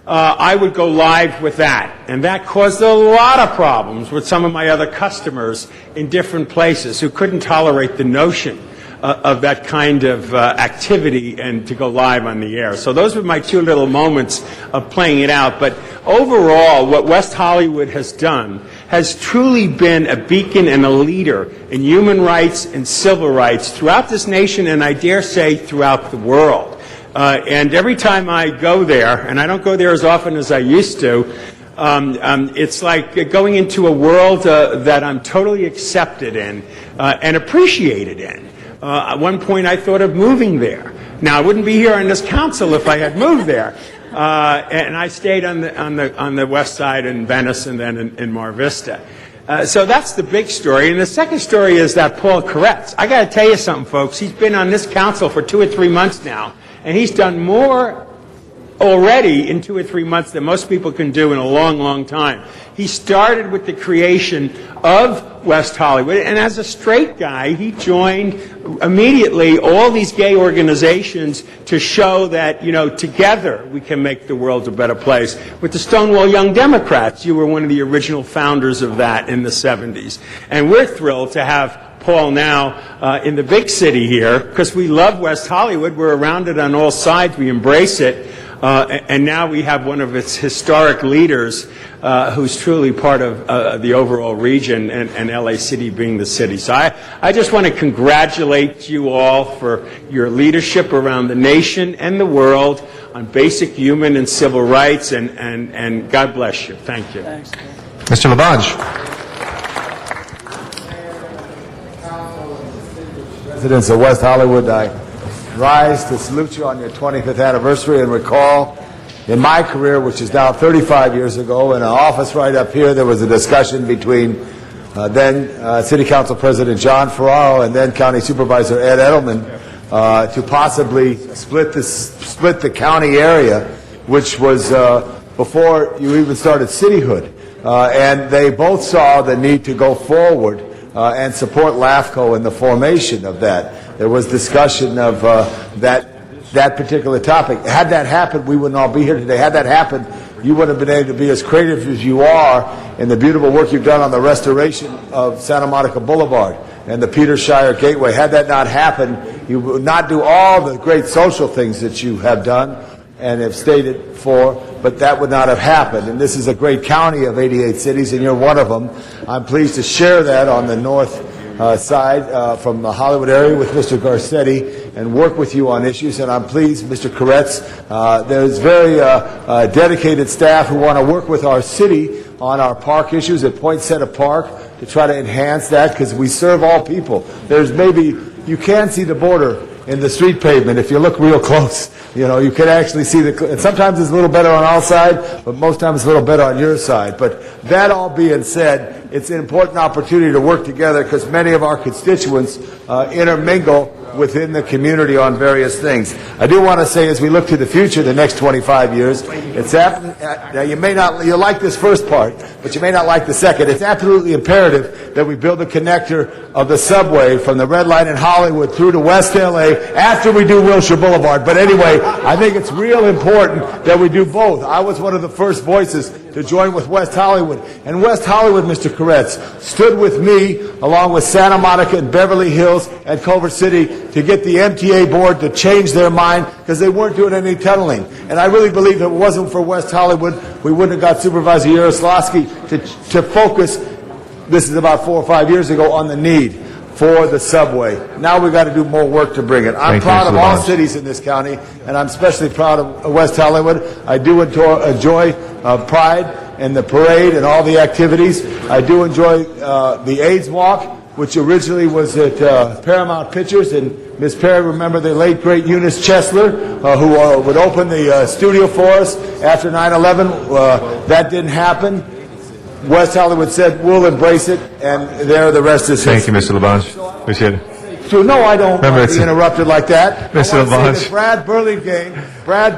I would go live with that. And that caused a lot of problems with some of my other customers in different places who couldn't tolerate the notion of that kind of activity and to go live on the air. So those were my two little moments of playing it out. But overall, what West Hollywood has done has truly been a beacon and a leader in human rights and civil rights throughout this nation, and I dare say throughout the world. And every time I go there, and I don't go there as often as I used to, it's like going into a world that I'm totally accepted in and appreciated in. At one point, I thought of moving there. Now, I wouldn't be here on this council if I had moved there. And I stayed on the west side in Venice and then in Mar Vista. So that's the big story. And the second story is that Paul Koretz. I got to tell you something, folks. He's been on this council for 2 or 3 months now, and he's done more already in 2 or 3 months that most people can do in a long, long time. He started with the creation of West Hollywood, and as a straight guy, he joined immediately all these gay organizations to show that, together we can make the world a better place. With the Stonewall Young Democrats, you were one of the original founders of that in the 70s. And we're thrilled to have Paul now in the big city here, because we love West Hollywood. We're around it on all sides. We embrace it. And now we have one of its historic leaders who's truly part of the overall region, and LA City being the city. So I just want to congratulate you all for your leadership around the nation and the world on basic human and civil rights, and God bless you. Thank you. Thanks. Mr. Labange. Residents of West Hollywood, I rise to salute you on your 25th anniversary and recall in my career, which is now 35 years ago, in an office right up here, there was a discussion between then City Council President John Ferraro and then County Supervisor Ed Edelman to possibly split the county area, which was before you even started cityhood. And they both saw the need to go forward and support LAFCO in the formation of that. There was discussion of that particular topic. Had that happened, we wouldn't all be here today. Had that happened, you wouldn't have been able to be as creative as you are in the beautiful work you've done on the restoration of Santa Monica Boulevard and the Peter Shire Gateway. Had that not happened, you would not do all the great social things that you have done and have stated for, but that would not have happened. And this is a great county of 88 cities, and you're one of them. I'm pleased to share that on the north side from the Hollywood area with Mr. Garcetti and work with you on issues. And I'm pleased, Mr. Koretz, there's very dedicated staff who want to work with our city on our park issues at Poinsettia Park to try to enhance that, because we serve all people. There's maybe, you can see the border in the street pavement if you look real close. You can actually see and sometimes it's a little better on our side, but most times it's a little better on your side. But that all being said, it's an important opportunity to work together because many of our constituents intermingle within the community on various things. I do want to say, as we look to the future, the next 25 years, it's now you'll like this first part, but you may not like the second. It's absolutely imperative that we build a connector of the subway from the Red Line in Hollywood through to West LA after we do Wilshire Boulevard. But anyway, I think it's real important that we do both. I was one of the first voices to join with West Hollywood. And West Hollywood, Mr. Koretz, stood with me along with Santa Monica and Beverly Hills and Culver City to get the MTA board to change their mind because they weren't doing any tunneling. And I really believe if it wasn't for West Hollywood, we wouldn't have got Supervisor Yaroslavsky to focus, this is about 4 or 5 years ago, on the need for the subway. Now we've got to do more work to bring it. I'm proud of all cities in this county, and I'm especially proud of West Hollywood. I do enjoy Pride and the parade and all the activities. I do enjoy the AIDS Walk, which originally was at Paramount Pictures, and Ms. Perry, remember the late, great Eunice Chesler, who would open the studio for us after 9/11. That didn't happen. West Hollywood said, we'll embrace it, and there the rest is history. Thank you, Mr. Labange. Appreciate it. So, no, I don't want to be interrupted like that. Mr. Labange. Brad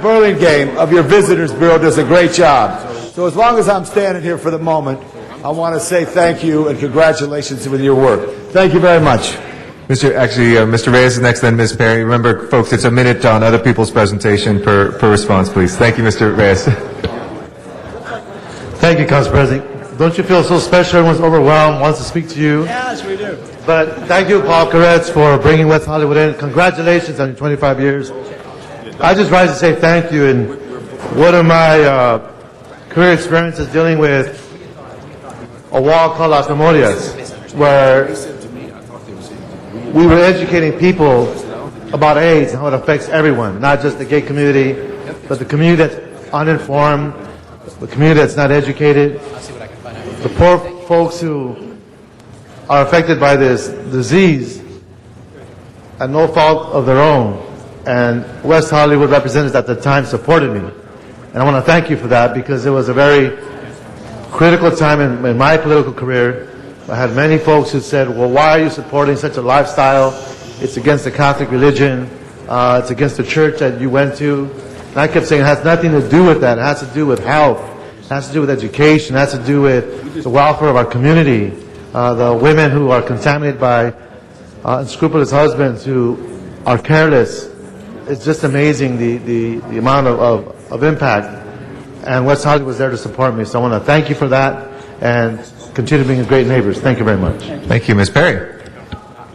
Burlingame of your Visitors Bureau does a great job. So as long as I'm standing here for the moment, I want to say thank you and congratulations with your work. Thank you very much. Mr. Reyes is next, then Ms. Perry. Remember, folks, it's a minute on other people's presentation per response, please. Thank you, Mr. Reyes. Thank you, Council President. Don't you feel so special? Everyone's overwhelmed, wants to speak to you. Yes, we do. But thank you, Paul Koretz, for bringing West Hollywood in. Congratulations on your 25 years. I just rise to say thank you. And one of my career experiences dealing with a wall called Las Memorias, where we were educating people about AIDS and how it affects everyone, not just the gay community, but the community that's uninformed, the community that's not educated, the poor folks who are affected by this disease at no fault of their own. And West Hollywood representatives at the time supported me. And I want to thank you for that, because it was a very critical time in my political career. I had many folks who said, well, why are you supporting such a lifestyle? It's against the Catholic religion. It's against the church that you went to. And I kept saying it has nothing to do with that. It has to do with health. It has to do with education. It has to do with the welfare of our community. The women who are contaminated by unscrupulous husbands who are careless. It's just amazing the amount of impact. And West Hollywood was there to support me. So I want to thank you for that and continue being great neighbors. Thank you very much. Thank you, Ms. Perry.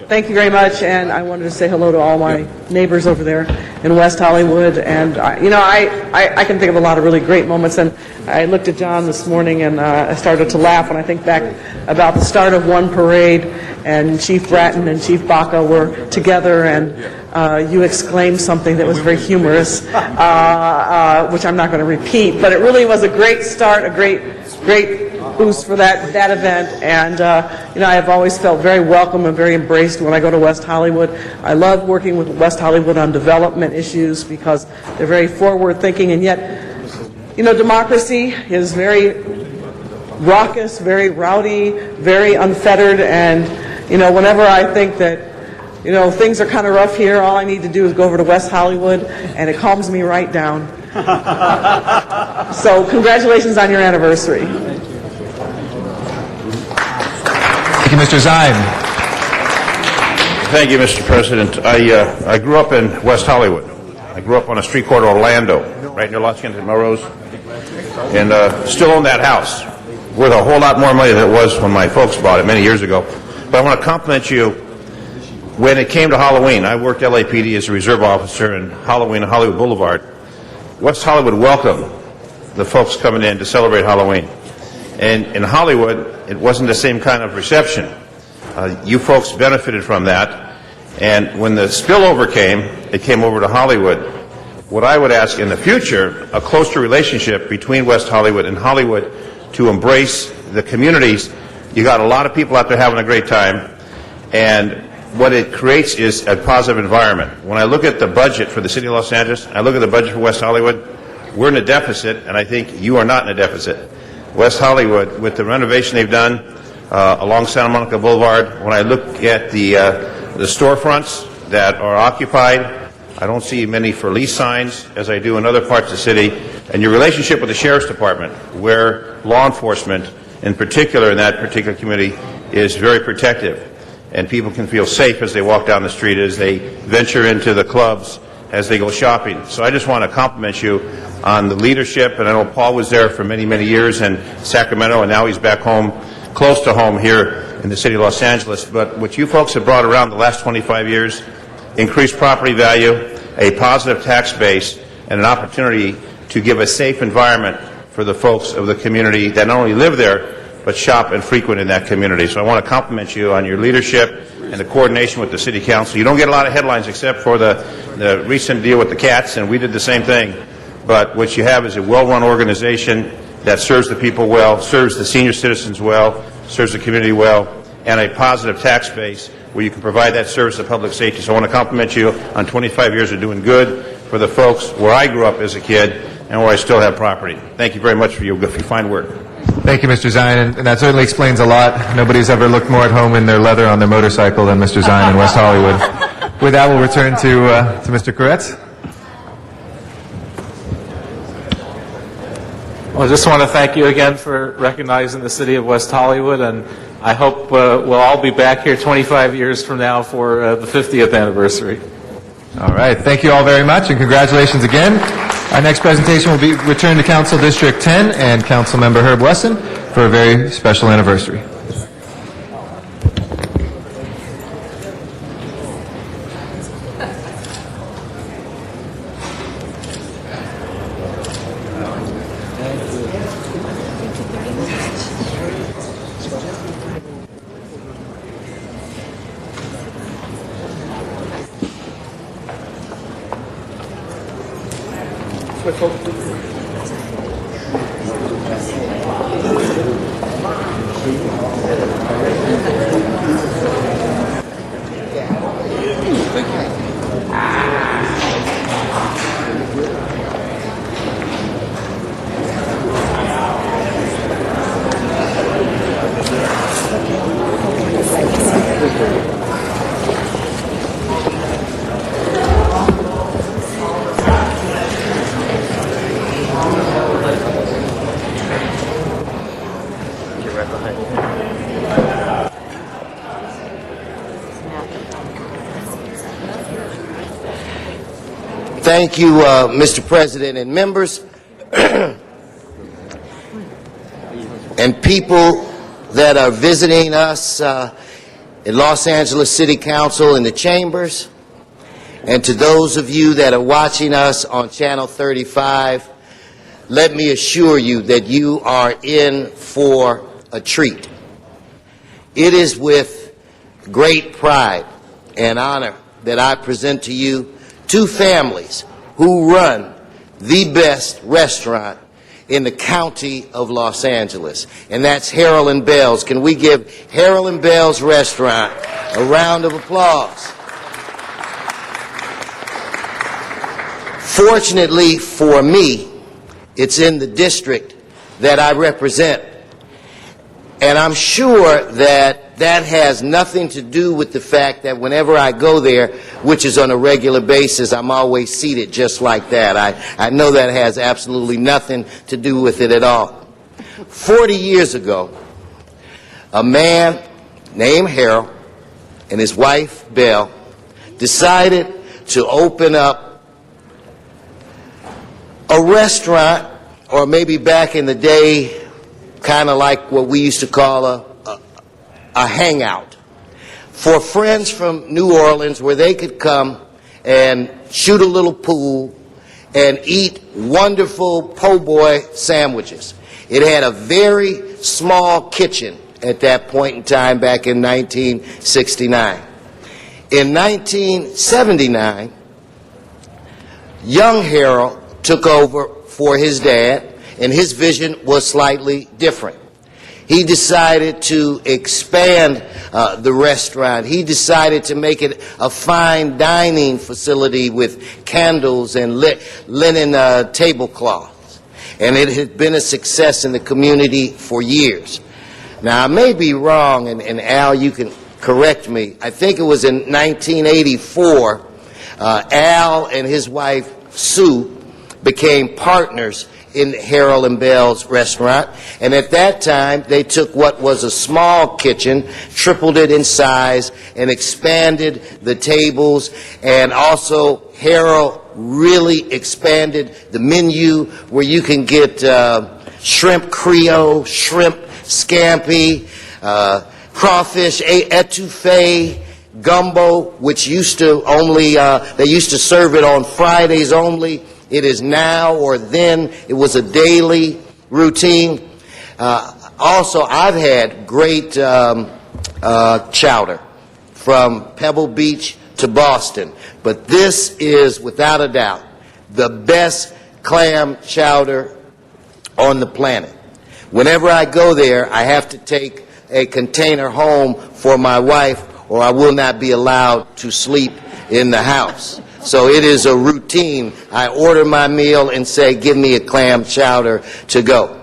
Thank you very much, and I wanted to say hello to all my neighbors over there in West Hollywood. And I can think of a lot of really great moments. And I looked at John this morning, and I started to laugh when I think back about the start of one parade, and Chief Bratton and Chief Baca were together, and you exclaimed something that was very humorous, which I'm not going to repeat. But it really was a great start, a great boost for that event, and I have always felt very welcome and very embraced when I go to West Hollywood. I love working with West Hollywood on development issues because they're very forward thinking, and yet democracy is very raucous, very rowdy, very unfettered, and whenever I think that things are kind of rough here, all I need to do is go over to West Hollywood and it calms me right down. So congratulations on your anniversary. Thank you, Mr. Zine. Thank you, Mr. President. I grew up in West Hollywood. I grew up on a street called Orlando, right near Los Angeles Melrose, and still own that house. Worth a whole lot more money than it was when my folks bought it many years ago. But I want to compliment you. When it came to Halloween, I worked LAPD as a reserve officer in Halloween on Hollywood Boulevard. West Hollywood welcomed the folks coming in to celebrate Halloween. And in Hollywood, it wasn't the same kind of reception. You folks benefited from that. And when the spillover came, it came over to Hollywood. What I would ask in the future, a closer relationship between West Hollywood and Hollywood to embrace the communities. You got a lot of people out there having a great time. And what it creates is a positive environment. When I look at the budget for the city of Los Angeles, I look at the budget for West Hollywood, we're in a deficit, and I think you are not in a deficit. West Hollywood, with the renovation they've done along Santa Monica Boulevard, when I look at the storefronts that are occupied, I don't see many for lease signs as I do in other parts of the city. And your relationship with the Sheriff's Department, where law enforcement, in particular in that particular community, is very protective. And people can feel safe as they walk down the street, as they venture into the clubs, as they go shopping. So I just want to compliment you on the leadership, and I know Paul was there for many, many years in Sacramento, and now he's back home, close to home here in the city of Los Angeles. But what you folks have brought around the last 25 years, increased property value, a positive tax base, and an opportunity to give a safe environment for the folks of the community that not only live there, but shop and frequent in that community. So I want to compliment you on your leadership and the coordination with the City Council. You don't get a lot of headlines except for the recent deal with the cats, and we did the same thing. But what you have is a well-run organization that serves the people well, serves the senior citizens well, serves the community well, and a positive tax base where you can provide that service to public safety. So I want to compliment you on 25 years of doing good for the folks where I grew up as a kid and where I still have property. Thank you very much for your fine work. Thank you, Mr. Zine, and that certainly explains a lot. Nobody's ever looked more at home in their leather on their motorcycle than Mr. Zine in West Hollywood. With that, we'll return to Mr. Koretz. Well, I just want to thank you again for recognizing the city of West Hollywood, and I hope we'll all be back here 25 years from now for the 50th anniversary. All right. Thank you all very much, and congratulations again. Our next presentation will be returned to Council District 10 and Councilmember Herb Wesson for a very special anniversary. thank you, Mr. President and members, and people that are visiting us at Los Angeles City Council in the chambers, and to those of you that are watching us on Channel 35, let me assure you that you are in for a treat. It is with great pride and honor that I present to you two families who run the best restaurant in the county of Los Angeles, and that's Harold and Bells. Can we give Harold and Bells Restaurant a round of applause? Fortunately for me, it's in the district that I represent, and I'm sure that that has nothing to do with the fact that whenever I go there, which is on a regular basis, I'm always seated just like that. I know that has absolutely nothing to do with it at all. 40 years ago, a man named Harold and his wife, Belle, decided to open up a restaurant, or maybe back in the day, kind of like what we used to call a hangout, for friends from New Orleans where they could come and shoot a little pool and eat wonderful po' boy sandwiches. It had a very small kitchen at that point in time back in 1969. In 1979, young Harold took over for his dad, and his vision was slightly different. He decided to expand the restaurant. He decided to make it a fine dining facility with candles and linen tablecloths. And it has been a success in the community for years. Now, I may be wrong, and Al, you can correct me. I think it was in 1984, Al and his wife, Sue, became partners in Harold and Bells Restaurant, and at that time they took what was a small kitchen, tripled it in size, and expanded the tables, and also Harold really expanded the menu where you can get shrimp Creole, shrimp scampi, crawfish etouffee, gumbo, which used to only, they used to serve it on Fridays only. It is now, or then, it was a daily routine. Also, I've had great chowder from Pebble Beach to Boston, but this is, without a doubt, the best clam chowder on the planet. Whenever I go there, I have to take a container home for my wife, or I will not be allowed to sleep in the house. So it is a routine. I order my meal and say, give me a clam chowder to go.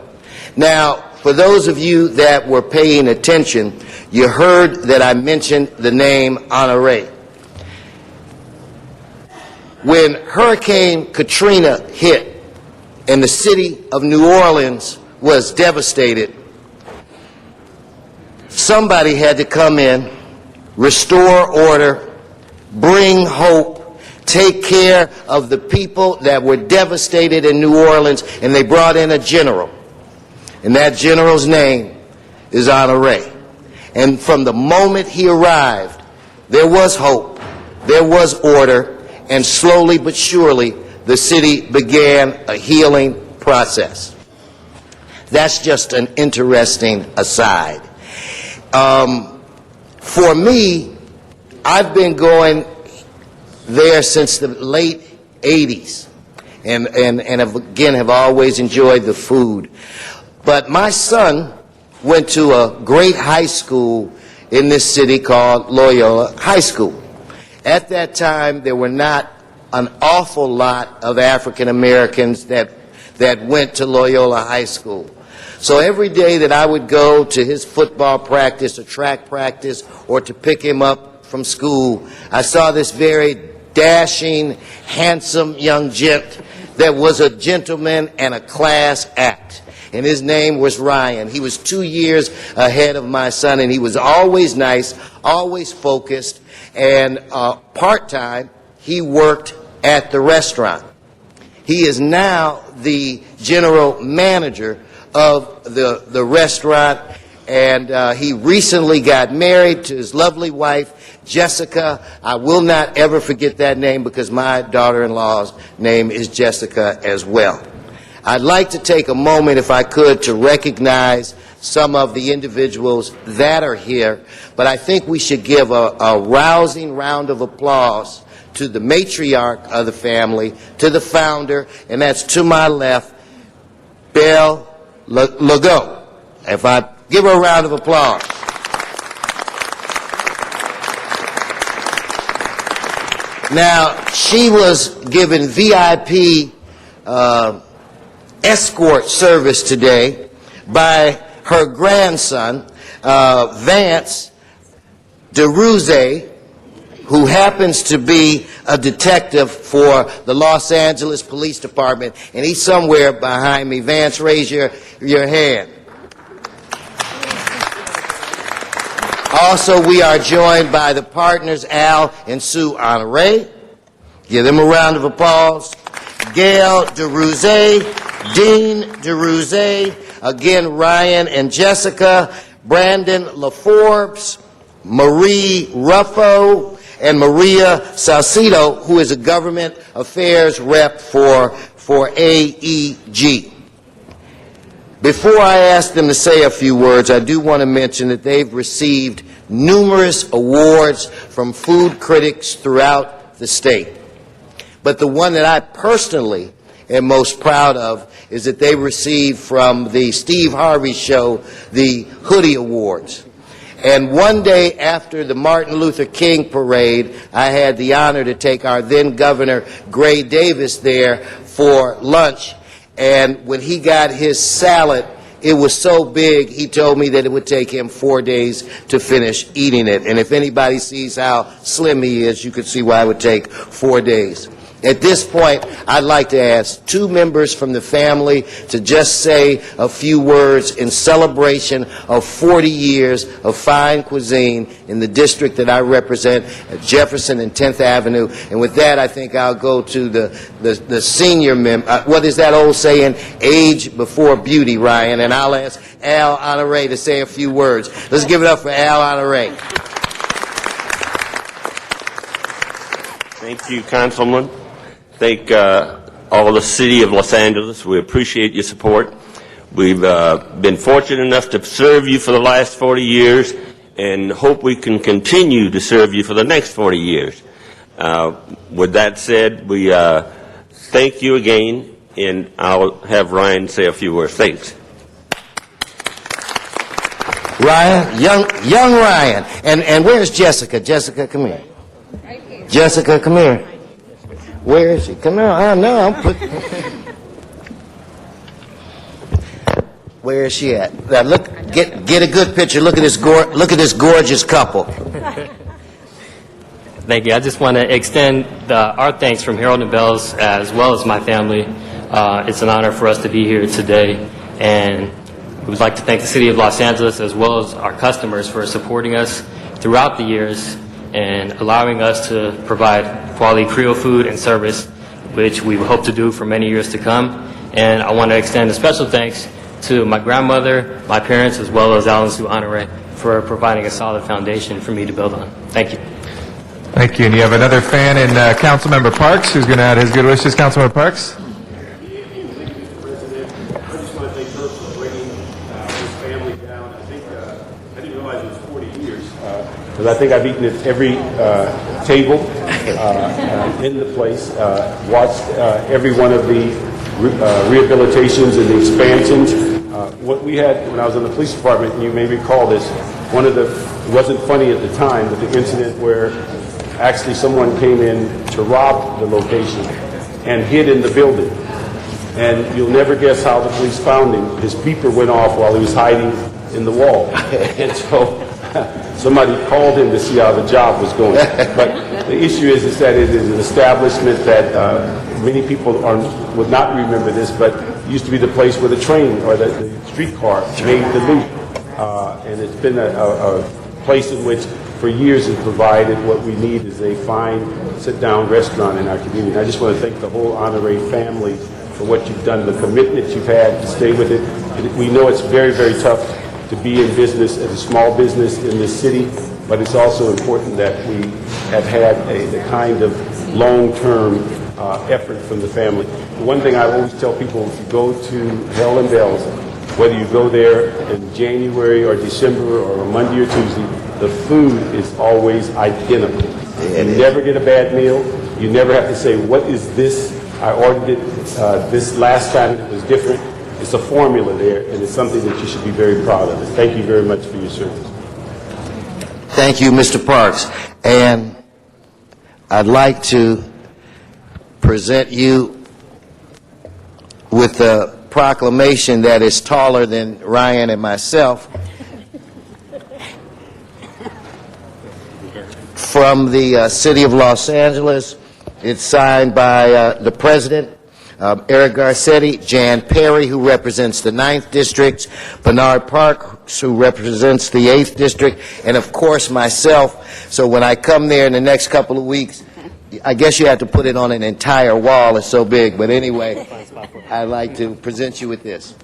Now, for those of you that were paying attention, you heard that I mentioned the name Honore. When Hurricane Katrina hit and the city of New Orleans was devastated, somebody had to come in, restore order, bring hope, take care of the people that were devastated in New Orleans, and they brought in a general. And that general's name is Honore. And from the moment he arrived, there was hope, there was order, and slowly but surely the city began a healing process. That's just an interesting aside. For me, I've been going there since the late 80s, and have always enjoyed the food. But my son went to a great high school in this city called Loyola High School. At that time, there were not an awful lot of African Americans that went to Loyola High School. So every day that I would go to his football practice or track practice or to pick him up from school, I saw this very dashing, handsome young gent that was a gentleman and a class act. And his name was Ryan. He was 2 years ahead of my son, and he was always nice, always focused, and part-time, he worked at the restaurant. He is now the general manager of the restaurant, and he recently got married to his lovely wife, Jessica. I will not ever forget that name because my daughter-in-law's name is Jessica as well. I'd like to take a moment, if I could, to recognize some of the individuals that are here, but I think we should give a rousing round of applause to the matriarch of the family, to the founder, and that's to my left, Belle Legault. If I give her a round of applause. Now, she was given VIP escort service today by her grandson, Vance DeRouze, who happens to be a detective for the Los Angeles Police Department, and he's somewhere behind me. Vance, raise your hand. Also, we are joined by the partners, Al and Sue Honore. Give them a round of applause. Gail DeRouze, Dean DeRouze, again, Ryan and Jessica, Brandon LaForbes, Marie Ruffo, and Maria Salcido, who is a government affairs rep for AEG. Before I ask them to say a few words, I do want to mention that they've received numerous awards from food critics throughout the state. But the one that I personally am most proud of is that they received from the Steve Harvey Show the Hoodie Awards. And one day after the Martin Luther King parade, I had the honor to take our then Governor Gray Davis there for lunch. And when he got his salad, it was so big, he told me that it would take him 4 days to finish eating it. And if anybody sees how slim he is, you could see why it would take 4 days. At this point, I'd like to ask two members from the family to just say a few words in celebration of 40 years of fine cuisine in the district that I represent at Jefferson and 10th Avenue. And with that, I think I'll go to the senior member. What is that old saying? Age before beauty, Ryan. And I'll ask Al Honore to say a few words. Let's give it up for Al Honore. Thank you, Councilman. Thank all the city of Los Angeles. We appreciate your support. We've been fortunate enough to serve you for the last 40 years and hope we can continue to serve you for the next 40 years. With that said, we thank you again, and I'll have Ryan say a few words. Thanks. Ryan, young Ryan. And where's Jessica? Jessica, come here. Right here. Jessica, come here. Where is she? Come on. I know. Where is she at? Now look, get a good picture. Look at this gorgeous couple. Thank you. I just want to extend our thanks from Harold and Bells as well as my family. It's an honor for us to be here today, and we would like to thank the City of Los Angeles as well as our customers for supporting us throughout the years and allowing us to provide quality Creole food and service, which we hope to do for many years to come. And I want to extend a special thanks to my grandmother, my parents, as well as Al and Sue Honore for providing a solid foundation for me to build on. Thank you. Thank you. And you have another fan in Councilmember Parks who's going to add his good wishes. Councilmember Parks. Because I think I've eaten at every table in the place, watched every one of the rehabilitations and the expansions. What we had when I was in the police department, and you may recall this, it wasn't funny at the time, but the incident where actually someone came in to rob the location and hid in the building. And you'll never guess how the police found him. His beeper went off while he was hiding in the wall. And so somebody called him to see how the job was going. But the issue is that it is an establishment that many people would not remember this, but it used to be the place where the train or the streetcar made the loop. And it's been a place in which, for years has provided what we need is a fine sit-down restaurant in our community. And I just want to thank the whole Honore family for what you've done, the commitment you've had to stay with it. We know it's very, very tough to be in business as a small business in this city, but it's also important that we have had the kind of long-term effort from the family. The one thing I always tell people, if you go to Harold and Bells, whether you go there in January or December or a Monday or Tuesday, the food is always identical. You never get a bad meal. You never have to say, what is this? I ordered it this last time, it was different. It's a formula there, and it's something that you should be very proud of. Thank you very much for your service. Thank you, Mr. Parks. And I'd like to present you with a proclamation that is taller than Ryan and myself from the City of Los Angeles. It's signed by the President, Eric Garcetti, Jan Perry, who represents the 9th District, Bernard Parks, who represents the 8th District, and of course myself. So when I come there in the next couple of weeks, I guess you have to put it on an entire wall, it's so big. But anyway, I'd like to present you with this.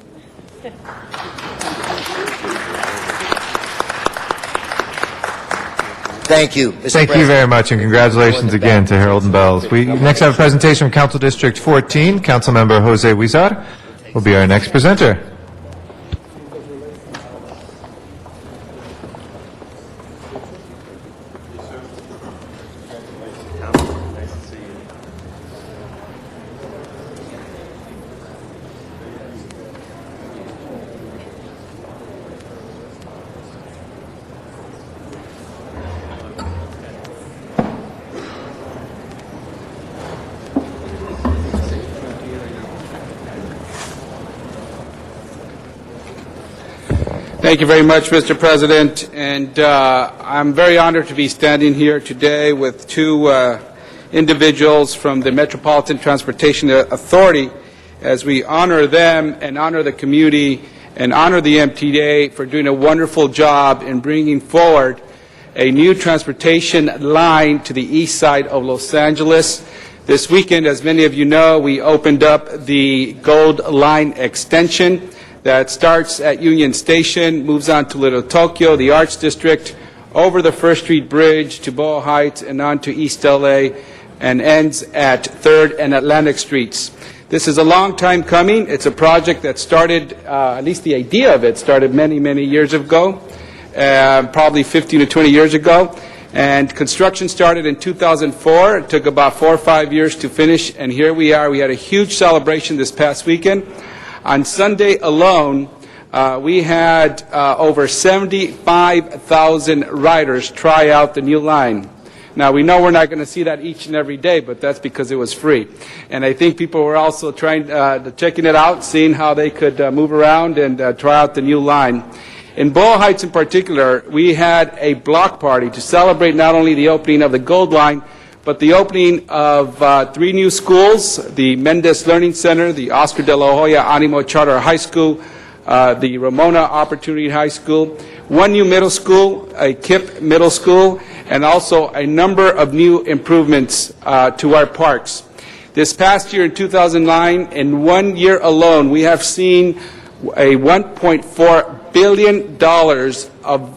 Thank you, Mr. Thank you very much, and congratulations again to Harold and Bells. We next have a presentation from Council District 14. Councilmember Jose Huizar will be our next presenter. Thank you very much, Mr. President, and I'm very honored to be standing here today with two individuals from the Metropolitan Transportation Authority as we honor them and honor the community and honor the MTA for doing a wonderful job in bringing forward a new transportation line to the east side of Los Angeles. This weekend, as many of you know, we opened up the Gold Line extension that starts at Union Station, moves on to Little Tokyo, the Arts District, over the First Street Bridge to Boyle Heights and on to East LA, and ends at 3rd and Atlantic Streets. This is a long time coming. It's a project that started, at least the idea of it started many, many years ago, probably 15 to 20 years ago. And construction started in 2004. It took about 4 or 5 years to finish, and here we are. We had a huge celebration this past weekend. On Sunday alone, we had over 75,000 riders try out the new line. Now, we know we're not going to see that each and every day, but that's because it was free. And I think people were also checking it out, seeing how they could move around and try out the new line. In Boyle Heights in particular, we had a block party to celebrate not only the opening of the Gold Line, but the opening of 3 new schools, the Mendez Learning Center, the Oscar de la Hoya Animo Charter High School, the Ramona Opportunity High School, 1 new middle school, a KIPP middle school, and also a number of new improvements to our parks. This past year in 2009, in 1 year alone, we have seen a $1.4 billion of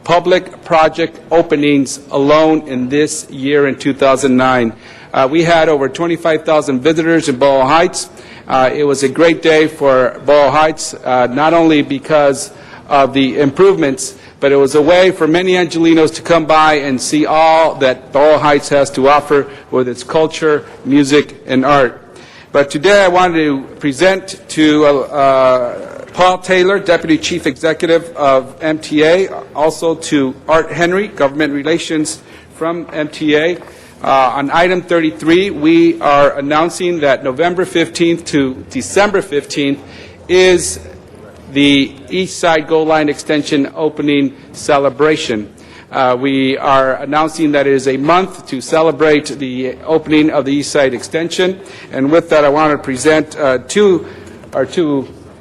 public project openings alone in this year in 2009. We had over 25,000 visitors in Boyle Heights. It was a great day for Boyle Heights, not only because of the improvements, but it was a way for many Angelenos to come by and see all that Boyle Heights has to offer with its culture, music, and art. But today I wanted to present to Paul Taylor, Deputy Chief Executive of MTA, also to Art Henry, Government Relations from MTA. On item 33, we are announcing that November 15th to December 15th is the East Side Gold Line Extension opening celebration. We are announcing that it is a month to celebrate the opening of the East Side Extension. And with that, I want to present our two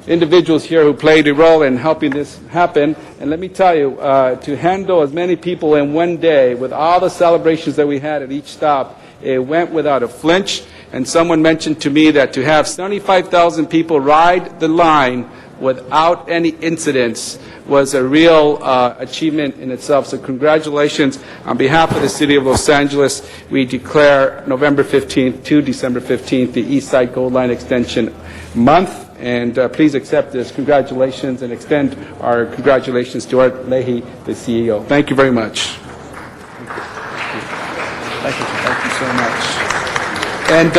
individuals here who played a role in helping this happen. And let me tell you, to handle as many people in one day with all the celebrations that we had at each stop, it went without a flinch. And someone mentioned to me that to have 75,000 people ride the line without any incidents was a real achievement in itself. So congratulations. On behalf of the City of Los Angeles, we declare November 15th to December 15th the East Side Gold Line Extension Month. And please accept this. Congratulations, and extend our congratulations to Art Leahy, the CEO. Thank you very much. Thank you so much. And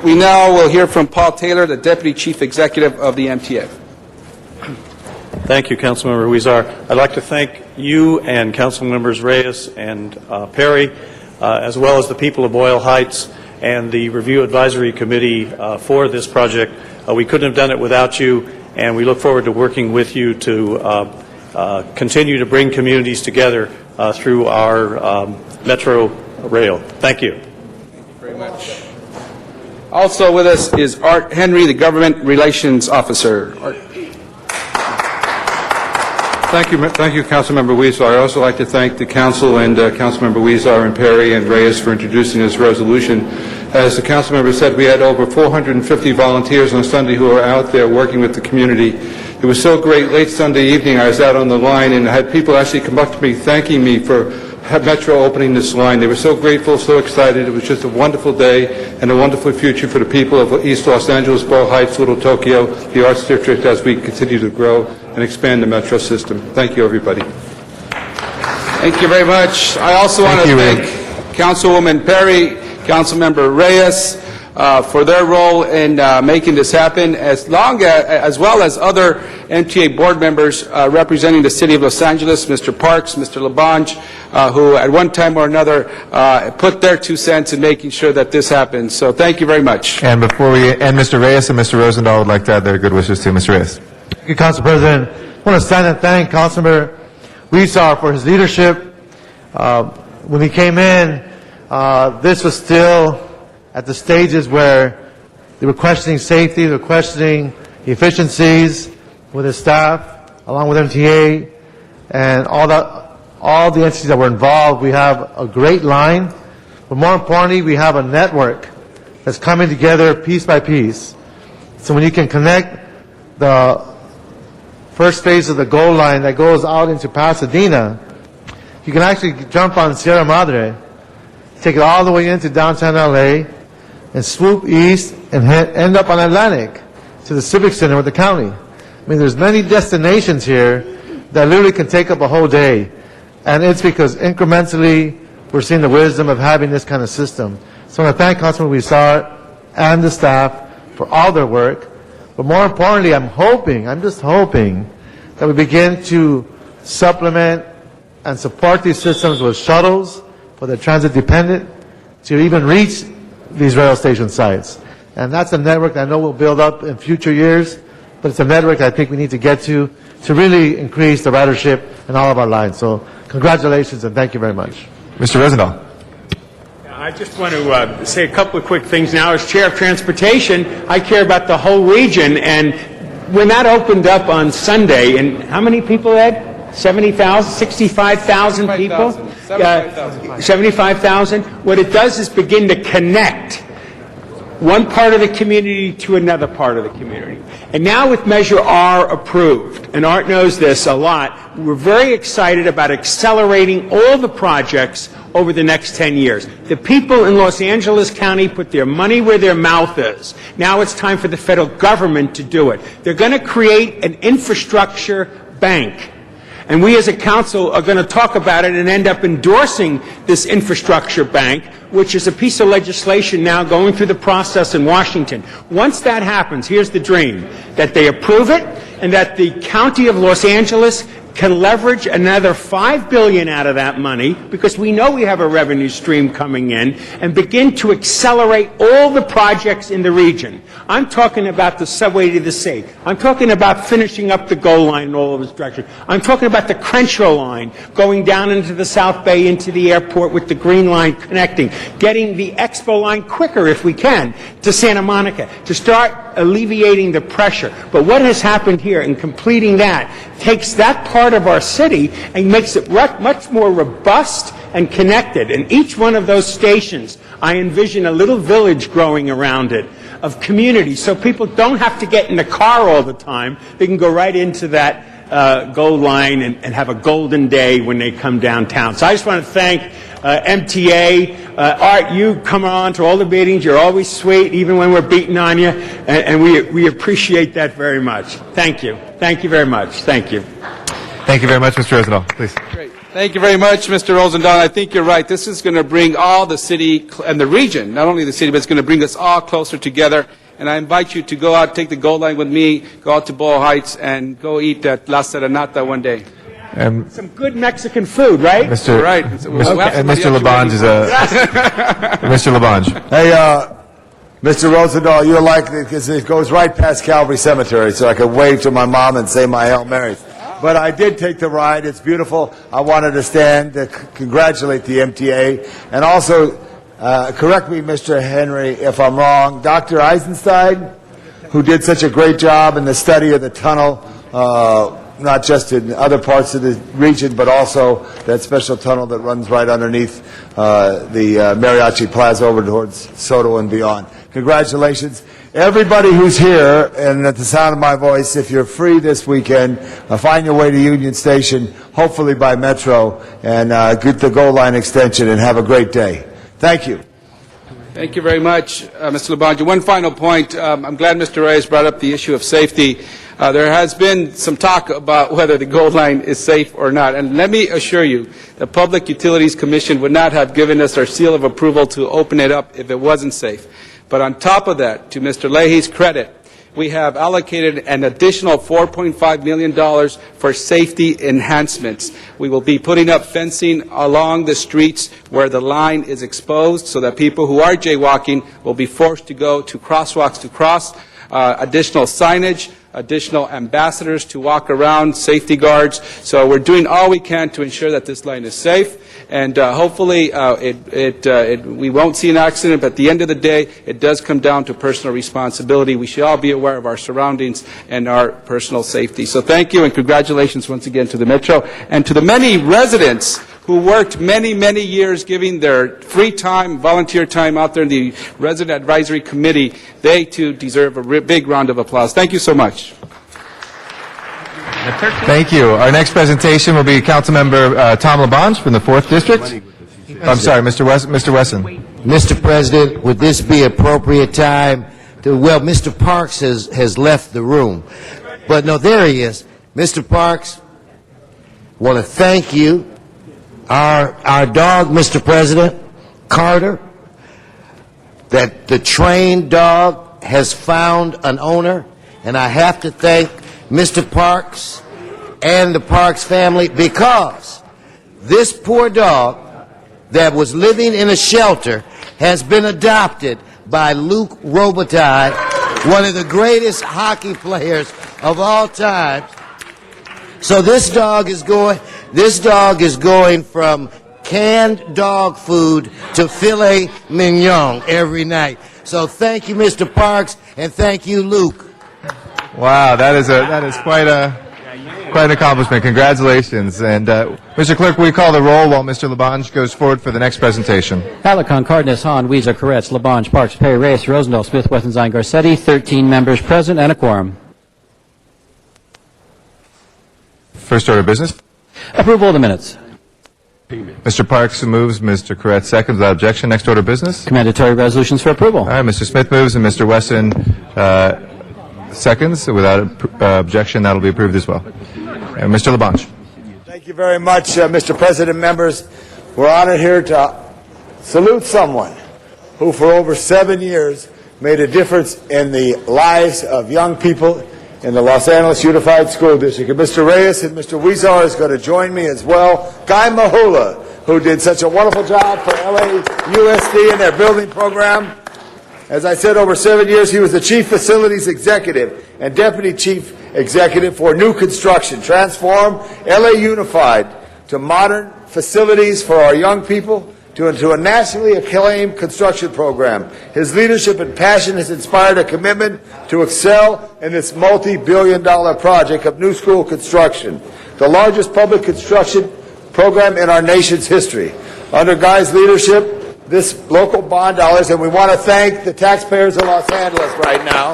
we now will hear from Paul Taylor, the Deputy Chief Executive of the MTA. Thank you, Councilmember Huizar. I'd like to thank you and Councilmembers Reyes and Perry, as well as the people of Boyle Heights and the Review Advisory Committee for this project. We couldn't have done it without you, and we look forward to working with you to continue to bring communities together through our Metro Rail. Thank you. Thank you very much. Also with us is Art Henry, the Government Relations Officer. Art. Thank you, Councilmember Huizar. I'd also like to thank the Council and Councilmember Huizar and Perry and Reyes for introducing this resolution. As the Councilmember said, we had over 450 volunteers on Sunday who were out there working with the community. It was so great. Late Sunday evening, I was out on the line and I had people actually come up to me thanking me for Metro opening this line. They were so grateful, so excited. It was just a wonderful day and a wonderful future for the people of East Los Angeles, Boyle Heights, Little Tokyo, the Arts District, as we continue to grow and expand the Metro system. Thank you, everybody. Thank you very much. I also want to thank Councilwoman Perry, Councilmember Reyes, for their role in making this happen, as well as other MTA board members representing the City of Los Angeles, Mr. Parks, Mr. LaBonge, who at one time or another put their 2 cents in making sure that this happens. So thank you very much. And before we end, Mr. Reyes and Mr. Rosendahl would like to add their good wishes to Mr. Reyes. Thank you, Council President. I want to stand and thank Councilmember Huizar for his leadership. When he came in, this was still at the stages where they were questioning safety, they were questioning efficiencies with his staff, along with MTA, and all the entities that were involved. We have a great line, but more importantly, we have a network that's coming together piece by piece. So when you can connect the first phase of the gold line that goes out into Pasadena, you can actually jump on Sierra Madre, take it all the way into downtown LA, and swoop east and end up on Atlantic to the Civic Center with the county. I mean, there's many destinations here that literally can take up a whole day. And it's because incrementally we're seeing the wisdom of having this kind of system. So I want to thank Councilman Huizar and the staff for all their work. But more importantly, I'm just hoping that we begin to supplement and support these systems with shuttles for the transit dependent to even reach these rail station sites. And that's a network that I know will build up in future years, but it's a network I think we need to get to really increase the ridership in all of our lines. So congratulations and thank you very much. Mr. Rosendahl. I just want to say a couple of quick things now. As Chair of Transportation, I care about the whole region, and when that opened up on Sunday, and how many people, Ed? 70,000, 65,000 people? 75,000. What it does is begin to connect one part of the community to another part of the community. And now with Measure R approved, and Art knows this a lot, we're very excited about accelerating all the projects over the next 10 years. The people in Los Angeles County put their money where their mouth is. Now it's time for the federal government to do it. They're going to create an infrastructure bank. And we as a council are going to talk about it and end up endorsing this infrastructure bank, which is a piece of legislation now going through the process in Washington. Once that happens, here's the dream, that they approve it and that the County of Los Angeles can leverage another $5 billion out of that money, because we know we have a revenue stream coming in, and begin to accelerate all the projects in the region. I'm talking about the subway to the sea. I'm talking about finishing up the Gold Line in all of its directions. I'm talking about the Crenshaw line going down into the South Bay, into the airport with the Green Line connecting, getting the Expo line quicker, if we can, to Santa Monica, to start alleviating the pressure. But what has happened here in completing that takes that part of our city and makes it much more robust and connected. And each one of those stations, I envision a little village growing around it of community, so people don't have to get in the car all the time. They can go right into that Gold Line and have a golden day when they come downtown. So I just want to thank MTA. Art, you come on to all the meetings. You're always sweet, even when we're beating on you, and we appreciate that very much. Thank you. Thank you very much. Thank you. Thank you very much, Mr. Rosendahl. Please. Great. Thank you very much, Mr. Rosendahl. I think you're right. This is going to bring all the city and the region, not only the city, but it's going to bring us all closer together. And I invite you to go out, take the Gold Line with me, go out to Boyle Heights, and go eat at La Serenata one day. Some good Mexican food, right? Mr. Right. And Mr. Labange is Mr. Labange. Hey, Mr. Rosendahl, you're likely, because it goes right past Calvary Cemetery, so I could wave to my mom and say my Hail Marys. But I did take the ride. It's beautiful. I wanted to stand to congratulate the MTA. And also, correct me, Mr. Henry, if I'm wrong, Dr. Eisenstein, who did such a great job in the study of the tunnel, not just in other parts of the region, but also that special tunnel that runs right underneath the Mariachi Plaza over towards Soto and beyond. Congratulations. Everybody who's here, and at the sound of my voice, if you're free this weekend, find your way to Union Station, hopefully by Metro, and get the Gold Line extension, and have a great day. Thank you. Thank you very much, Mr. Labange. One final point. I'm glad Mr. Reyes brought up the issue of safety. There has been some talk about whether the Gold Line is safe or not. And let me assure you, the Public Utilities Commission would not have given us our seal of approval to open it up if it wasn't safe. But on top of that, to Mr. Leahy's credit, we have allocated an additional $4.5 million for safety enhancements. We will be putting up fencing along the streets where the line is exposed so that people who are jaywalking will be forced to go to crosswalks to cross, additional signage, additional ambassadors to walk around, safety guards. So we're doing all we can to ensure that this line is safe. And hopefully we won't see an accident, but at the end of the day, it does come down to personal responsibility. We should all be aware of our surroundings and our personal safety. So thank you, and congratulations once again to the Metro and to the many residents who worked many, many years giving their free time, volunteer time out there in the Resident Advisory Committee. They, too, deserve a big round of applause. Thank you so much. Thank you. Our next presentation will be Councilmember Tom Labange from the 4th District. I'm sorry, Mr. Wesson. Mr. President, would this be appropriate time to, well, Mr. Parks has left the room. But no, there he is. Mr. Parks, want to thank you. Our dog, Mr. President, Carter, that the trained dog has found an owner, and I have to thank Mr. Parks and the Parks family, because this poor dog that was living in a shelter has been adopted by Luc Robitaille, one of the greatest hockey players of all time. So this dog is going from canned dog food to filet mignon every night. So thank you, Mr. Parks, and thank you, Luke. Wow, that is quite an accomplishment. Congratulations. And Mr. Clerk, will you call the roll while Mr. Labange goes forward for the next presentation? Alarcon, Cardenas, Hahn, Weezer, Koretz, Labange, Parks, Perry, Reyes, Rosendahl, Smith, Wesson, Garcetti, 13 members present and a quorum. First order of business. Approval of the minutes. Mr. Parks moves, Mr. Koretz seconds, without objection. Next order of business. Commendatory resolutions for approval. All right, Mr. Smith moves and Mr. Wesson seconds. Without objection, that will be approved as well. Mr. Labange. Thank you very much, Mr. President, members. We're honored here to salute someone who for over 7 years made a difference in the lives of young people in the Los Angeles Unified School District. And Mr. Reyes and Mr. Weezar is going to join me as well. Guy Mahula, who did such a wonderful job for LAUSD in their building program. As I said, over 7 years, he was the Chief Facilities Executive and Deputy Chief Executive for new construction, transform LA Unified to modern facilities for our young people, to a nationally acclaimed construction program. His leadership and passion has inspired a commitment to excel in this multi-billion-dollar project of new school construction, the largest public construction program in our nation's history. Under Guy's leadership, this local bond dollars, and we want to thank the taxpayers of Los Angeles right now,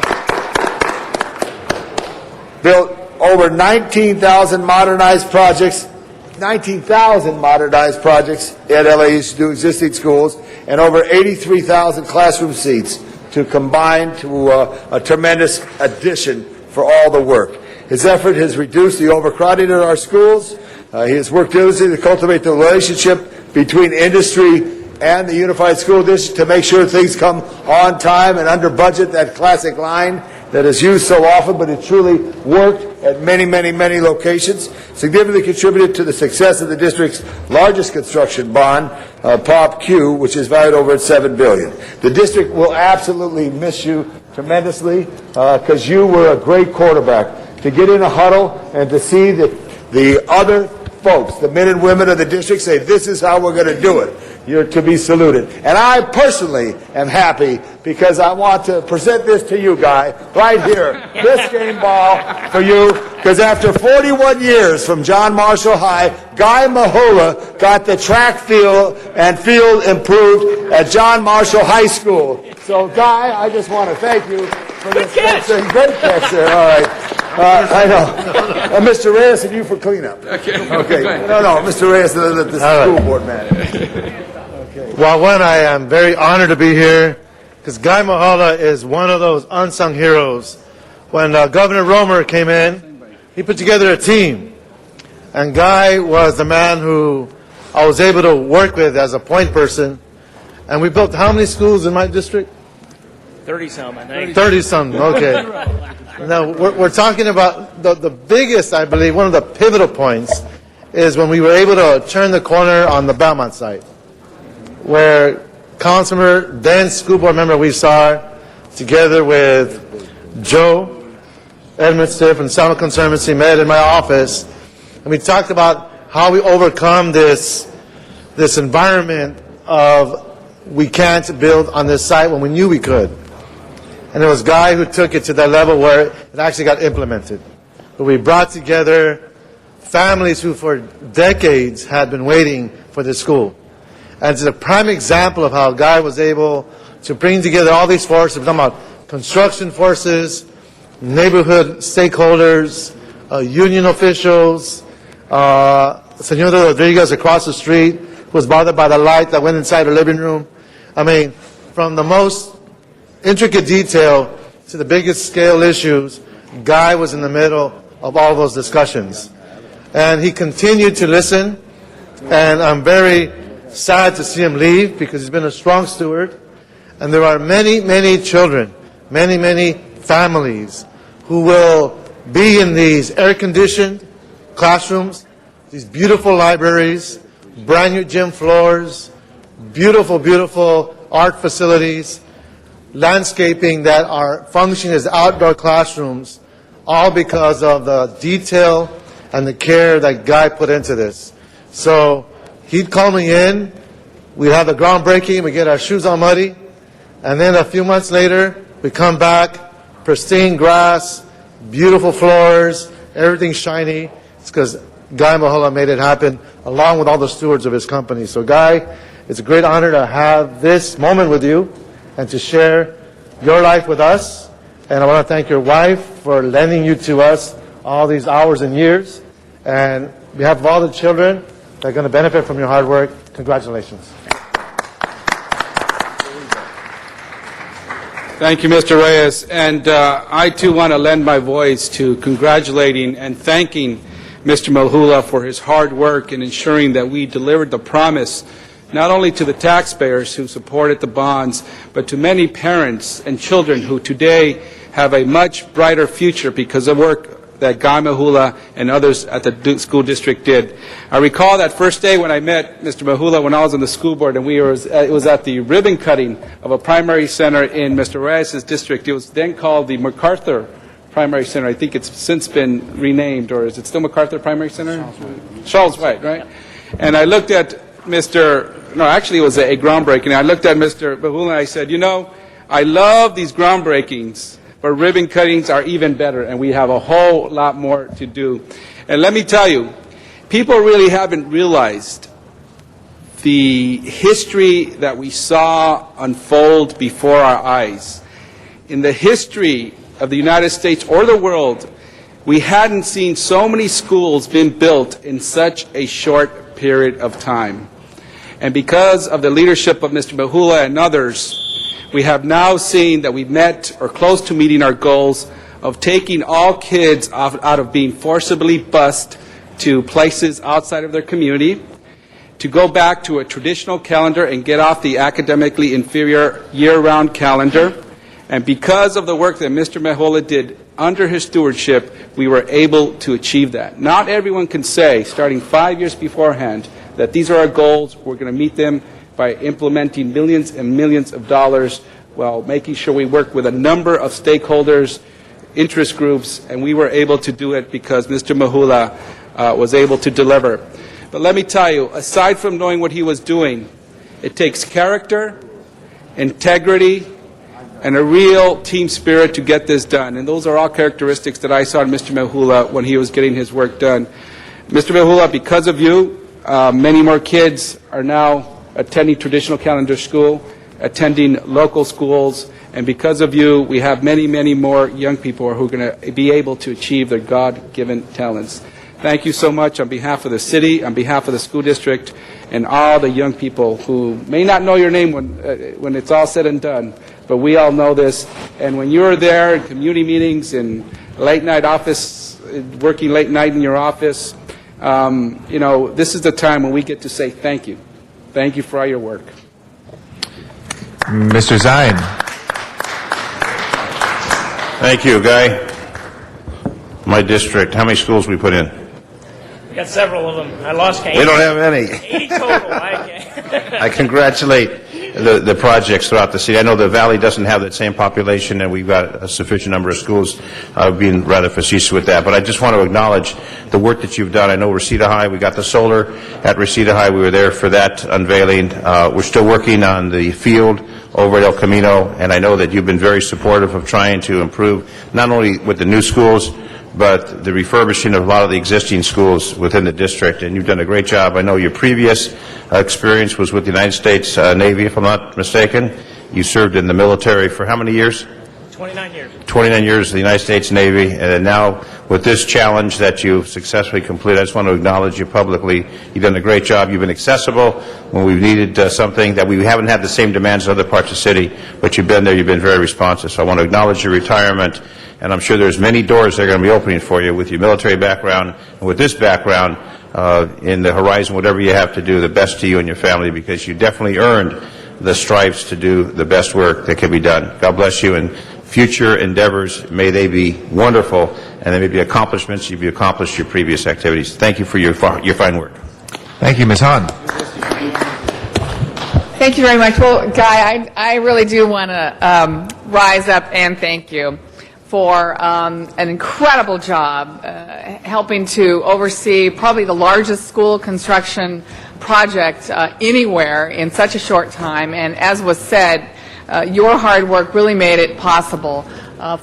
built over 19,000 modernized projects at LA's new existing schools, and over 83,000 classroom seats to combine to a tremendous addition for all the work. His effort has reduced the overcrowding in our schools. He has worked diligently to cultivate the relationship between industry and the Unified School District to make sure things come on time and under budget, that classic line that is used so often, but it truly worked at many, many, many locations. Significantly contributed to the success of the district's largest construction bond, POP Q, which is valued over at $7 billion. The district will absolutely miss you tremendously because you were a great quarterback. To get in a huddle and to see the other folks, the men and women of the district, say, this is how we're going to do it. You're to be saluted. And I personally am happy because I want to present this to you, Guy, right here. This game ball for you, because after 41 years from John Marshall High, Guy Mahula got the track field and field improved at John Marshall High School. So, Guy, I just want to thank you for this. Great catch there. All right. I know. Mr. Reyes and you for cleanup. Okay. No, Mr. Reyes, the school board man. Well, one, I am very honored to be here because Guy Mahula is one of those unsung heroes. When Governor Romer came in, he put together a team. And Guy was the man who I was able to work with as a point person. And we built how many schools in my district? 30-some, I think. 30-some, okay. Now, we're talking about the biggest, I believe, one of the pivotal points is when we were able to turn the corner on the Belmont site, where Councilor, then school board member Weezar, together with Joe Edmondson from Selma Conservancy, met in my office, and we talked about how we overcome this environment of we can't build on this site when we knew we could. And it was Guy who took it to that level where it actually got implemented. But we brought together families who for decades had been waiting for this school. And it's a prime example of how Guy was able to bring together all these forces. We're talking about construction forces, neighborhood stakeholders, union officials, Senor Rodriguez across the street who was bothered by the light that went inside her living room. I mean, from the most intricate detail to the biggest scale issues, Guy was in the middle of all those discussions. And he continued to listen, and I'm very sad to see him leave because he's been a strong steward. And there are many, many children, many, many families who will be in these air-conditioned classrooms, these beautiful libraries, brand new gym floors, beautiful, beautiful art facilities, landscaping that are functioning as outdoor classrooms, all because of the detail and the care that Guy put into this. So he'd call me in, we'd have the groundbreaking, we get our shoes all muddy, and then a few months later, we come back, pristine grass, beautiful floors, everything shiny. It's because Guy Mahula made it happen, along with all the stewards of his company. So Guy, it's a great honor to have this moment with you and to share your life with us. And I want to thank your wife for lending you to us all these hours and years. And on behalf of all the children that are going to benefit from your hard work, congratulations. Thank you, Mr. Reyes. And I, too, want to lend my voice to congratulating and thanking Mr. Mahula for his hard work in ensuring that we delivered the promise not only to the taxpayers who supported the bonds, but to many parents and children who today have a much brighter future because of work that Guy Mahula and others at the school district did. I recall that first day when I met Mr. Mahula when I was on the school board, and it was at the ribbon cutting of a primary center in Mr. Reyes' district. It was then called the MacArthur Primary Center. I think it's since been renamed, or is it still MacArthur Primary Center? Charles White, right? And I looked at actually it was a groundbreaking. I looked at Mr. Mahula and I said, I love these groundbreakings, but ribbon cuttings are even better, and we have a whole lot more to do. And let me tell you, people really haven't realized the history that we saw unfold before our eyes. In the history of the United States or the world, we hadn't seen so many schools being built in such a short period of time. And because of the leadership of Mr. Mahula and others, we have now seen that we've met or close to meeting our goals of taking all kids out of being forcibly bused to places outside of their community, to go back to a traditional calendar and get off the academically inferior year-round calendar. And because of the work that Mr. Mahula did under his stewardship, we were able to achieve that. Not everyone can say, starting 5 years beforehand, that these are our goals, we're going to meet them by implementing millions and millions of dollars while making sure we work with a number of stakeholders, interest groups, and we were able to do it because Mr. Mahula was able to deliver. But let me tell you, aside from knowing what he was doing, it takes character, integrity, and a real team spirit to get this done. And those are all characteristics that I saw in Mr. Mahula when he was getting his work done. Mr. Mahula, because of you, many more kids are now attending traditional calendar school, attending local schools, and because of you, we have many, many more young people who are going to be able to achieve their God-given talents. Thank you so much on behalf of the city, on behalf of the school district, and all the young people who may not know your name when it's all said and done, but we all know this. And when you're there in community meetings, in late night office, working late night in your office, this is the time when we get to say thank you. Thank you for all your work. Mr. Zine. Thank you, Guy. My district, how many schools we put in? We got several of them. I lost count. We don't have any. 80 total. I congratulate the projects throughout the city. I know the Valley doesn't have that same population, and we've got a sufficient number of schools being rather facetious with that. But I just want to acknowledge the work that you've done. I know Reseda High, we got the solar at Reseda High. We were there for that unveiling. We're still working on the field over at El Camino, and I know that you've been very supportive of trying to improve not only with the new schools, but the refurbishing of a lot of the existing schools within the district, and you've done a great job. I know your previous experience was with the United States Navy, if I'm not mistaken. You served in the military for how many years? 29 years. 29 years in the United States Navy, and then now with this challenge that you've successfully completed, I just want to acknowledge you publicly. You've done a great job. You've been accessible when we've needed something that we haven't had the same demands as other parts of the city, but you've been there. You've been very responsive. So I want to acknowledge your retirement, and I'm sure there's many doors that are going to be opening for you with your military background and with this background in the horizon, whatever you have to do, the best to you and your family, because you definitely earned the stripes to do the best work that can be done. God bless you, and future endeavors, may they be wonderful, and they may be accomplishments you've accomplished your previous activities. Thank you for your fine work. Thank you, Ms. Hahn. Thank you very much. Well, Guy, I really do want to rise up and thank you for an incredible job helping to oversee probably the largest school construction project anywhere in such a short time. And as was said, your hard work really made it possible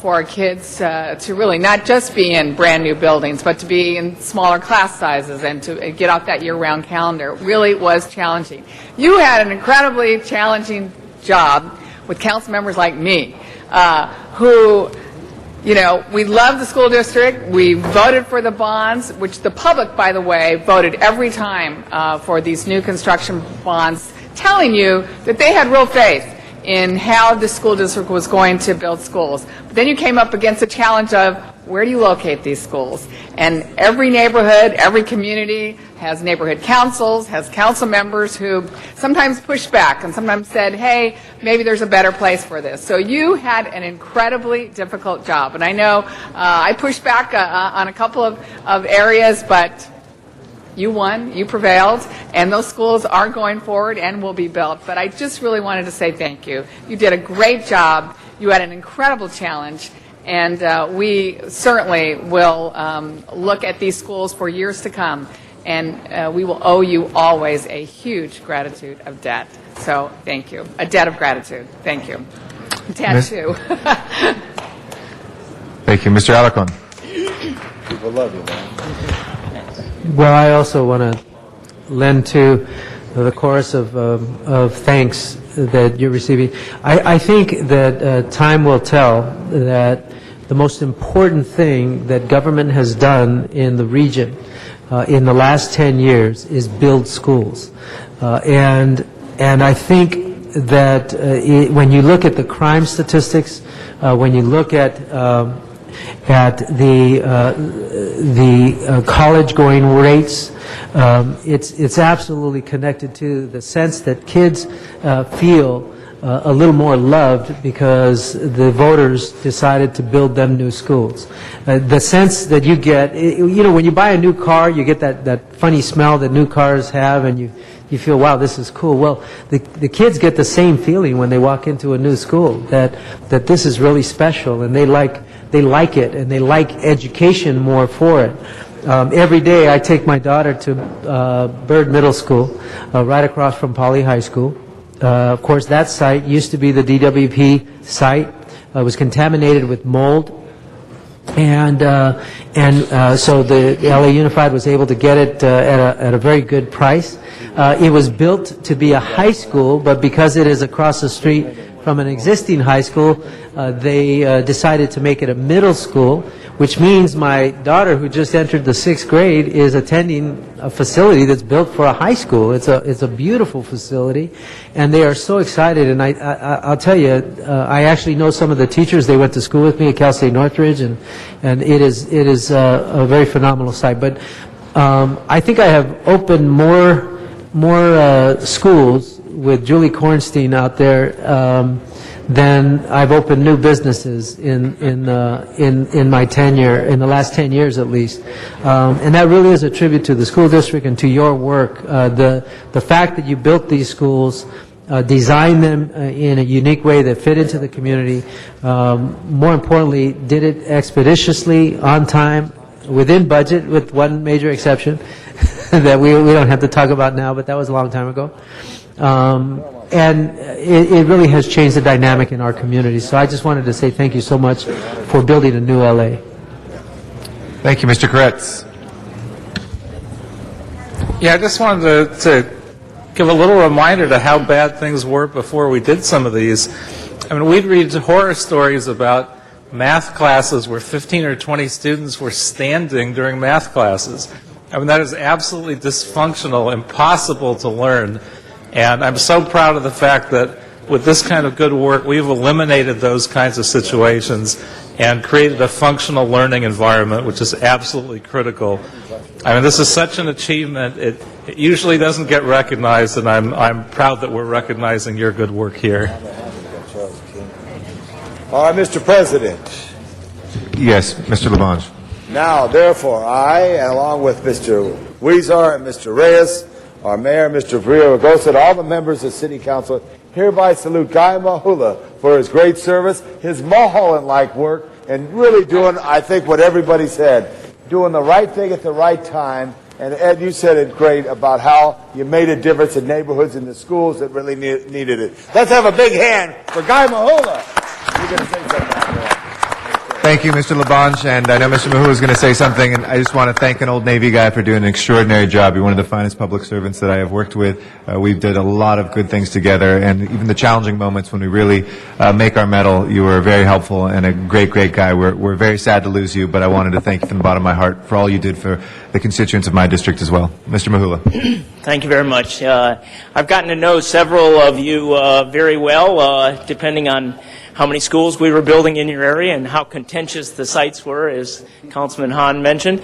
for our kids to really not just be in brand new buildings, but to be in smaller class sizes and to get off that year-round calendar. It really was challenging. You had an incredibly challenging job with council members like me, who, we love the school district. We voted for the bonds, which the public, by the way, voted every time for these new construction bonds, telling you that they had real faith in how the school district was going to build schools. But then you came up against the challenge of, where do you locate these schools? And every neighborhood, every community has neighborhood councils, has council members who sometimes pushed back and sometimes said, hey, maybe there's a better place for this. So you had an incredibly difficult job. And I know I pushed back on a couple of areas, but you won, you prevailed, and those schools are going forward and will be built. But I just really wanted to say thank you. You did a great job. You had an incredible challenge. And we certainly will look at these schools for years to come, and we will owe you always a huge gratitude of debt. So thank you. A debt of gratitude. Thank you. Tattoo. Thank you. Mr. Alarcon. People love you, man. Well, I also want to lend to the chorus of thanks that you're receiving. I think that time will tell that the most important thing that government has done in the region in the last 10 years is build schools. And I think that when you look at the crime statistics, when you look at the college-going rates, it's absolutely connected to the sense that kids feel a little more loved because the voters decided to build them new schools. The sense that you get, when you buy a new car, you get that funny smell that new cars have, and you feel, wow, this is cool. Well, the kids get the same feeling when they walk into a new school, that this is really special, and they like it, and they like education more for it. Every day I take my daughter to Byrd Middle School, right across from Poly High School. Of course, that site used to be the DWP site. It was contaminated with mold, and so the LA Unified was able to get it at a very good price. It was built to be a high school, but because it is across the street from an existing high school, they decided to make it a middle school, which means my daughter, who just entered the 6th grade, is attending a facility that's built for a high school. It's a beautiful facility, and they are so excited. And I'll tell you, I actually know some of the teachers. They went to school with me at Cal State Northridge, and it is a very phenomenal site. But I think I have opened more schools with Julie Kornstein out there than I've opened new businesses in my tenure, in the last 10 years at least. And that really is a tribute to the school district and to your work. The fact that you built these schools, designed them in a unique way that fit into the community, more importantly, did it expeditiously, on time, within budget, with one major exception that we don't have to talk about now, but that was a long time ago. And it really has changed the dynamic in our community. So I just wanted to say thank you so much for building a new LA. Thank you, Mr. Koretz. Yeah, I just wanted to give a little reminder to how bad things were before we did some of these. I mean, we'd read horror stories about math classes where 15 or 20 students were standing during math classes. I mean, that is absolutely dysfunctional, impossible to learn. And I'm so proud of the fact that with this kind of good work, we've eliminated those kinds of situations and created a functional learning environment, which is absolutely critical. I mean, this is such an achievement. It usually doesn't get recognized, and I'm proud that we're recognizing your good work here. All right, Mr. President. Yes, Mr. Labange. Now, therefore, I, along with Mr. Huizar and Mr. Reyes, our mayor, Mr. Villaraigosa, and all the members of City Council, hereby salute Guy Mahula for his great service, his Mulholland-like work, and really doing, I think, what everybody said, doing the right thing at the right time. And Ed, you said it great about how you made a difference in neighborhoods and the schools that really needed it. Let's have a big hand for Guy Mahula. You're going to say something. Thank you, Mr. Labange, and I know Mr. Mahula is going to say something, and I just want to thank an old Navy guy for doing an extraordinary job. You're one of the finest public servants that I have worked with. We've did a lot of good things together, and even the challenging moments when we really make our medal, you were very helpful and a great, great guy. We're very sad to lose you, but I wanted to thank you from the bottom of my heart for all you did for the constituents of my district as well. Mr. Mahula. Thank you very much. I've gotten to know several of you very well, depending on how many schools we were building in your area and how contentious the sites were, as Councilman Hahn mentioned.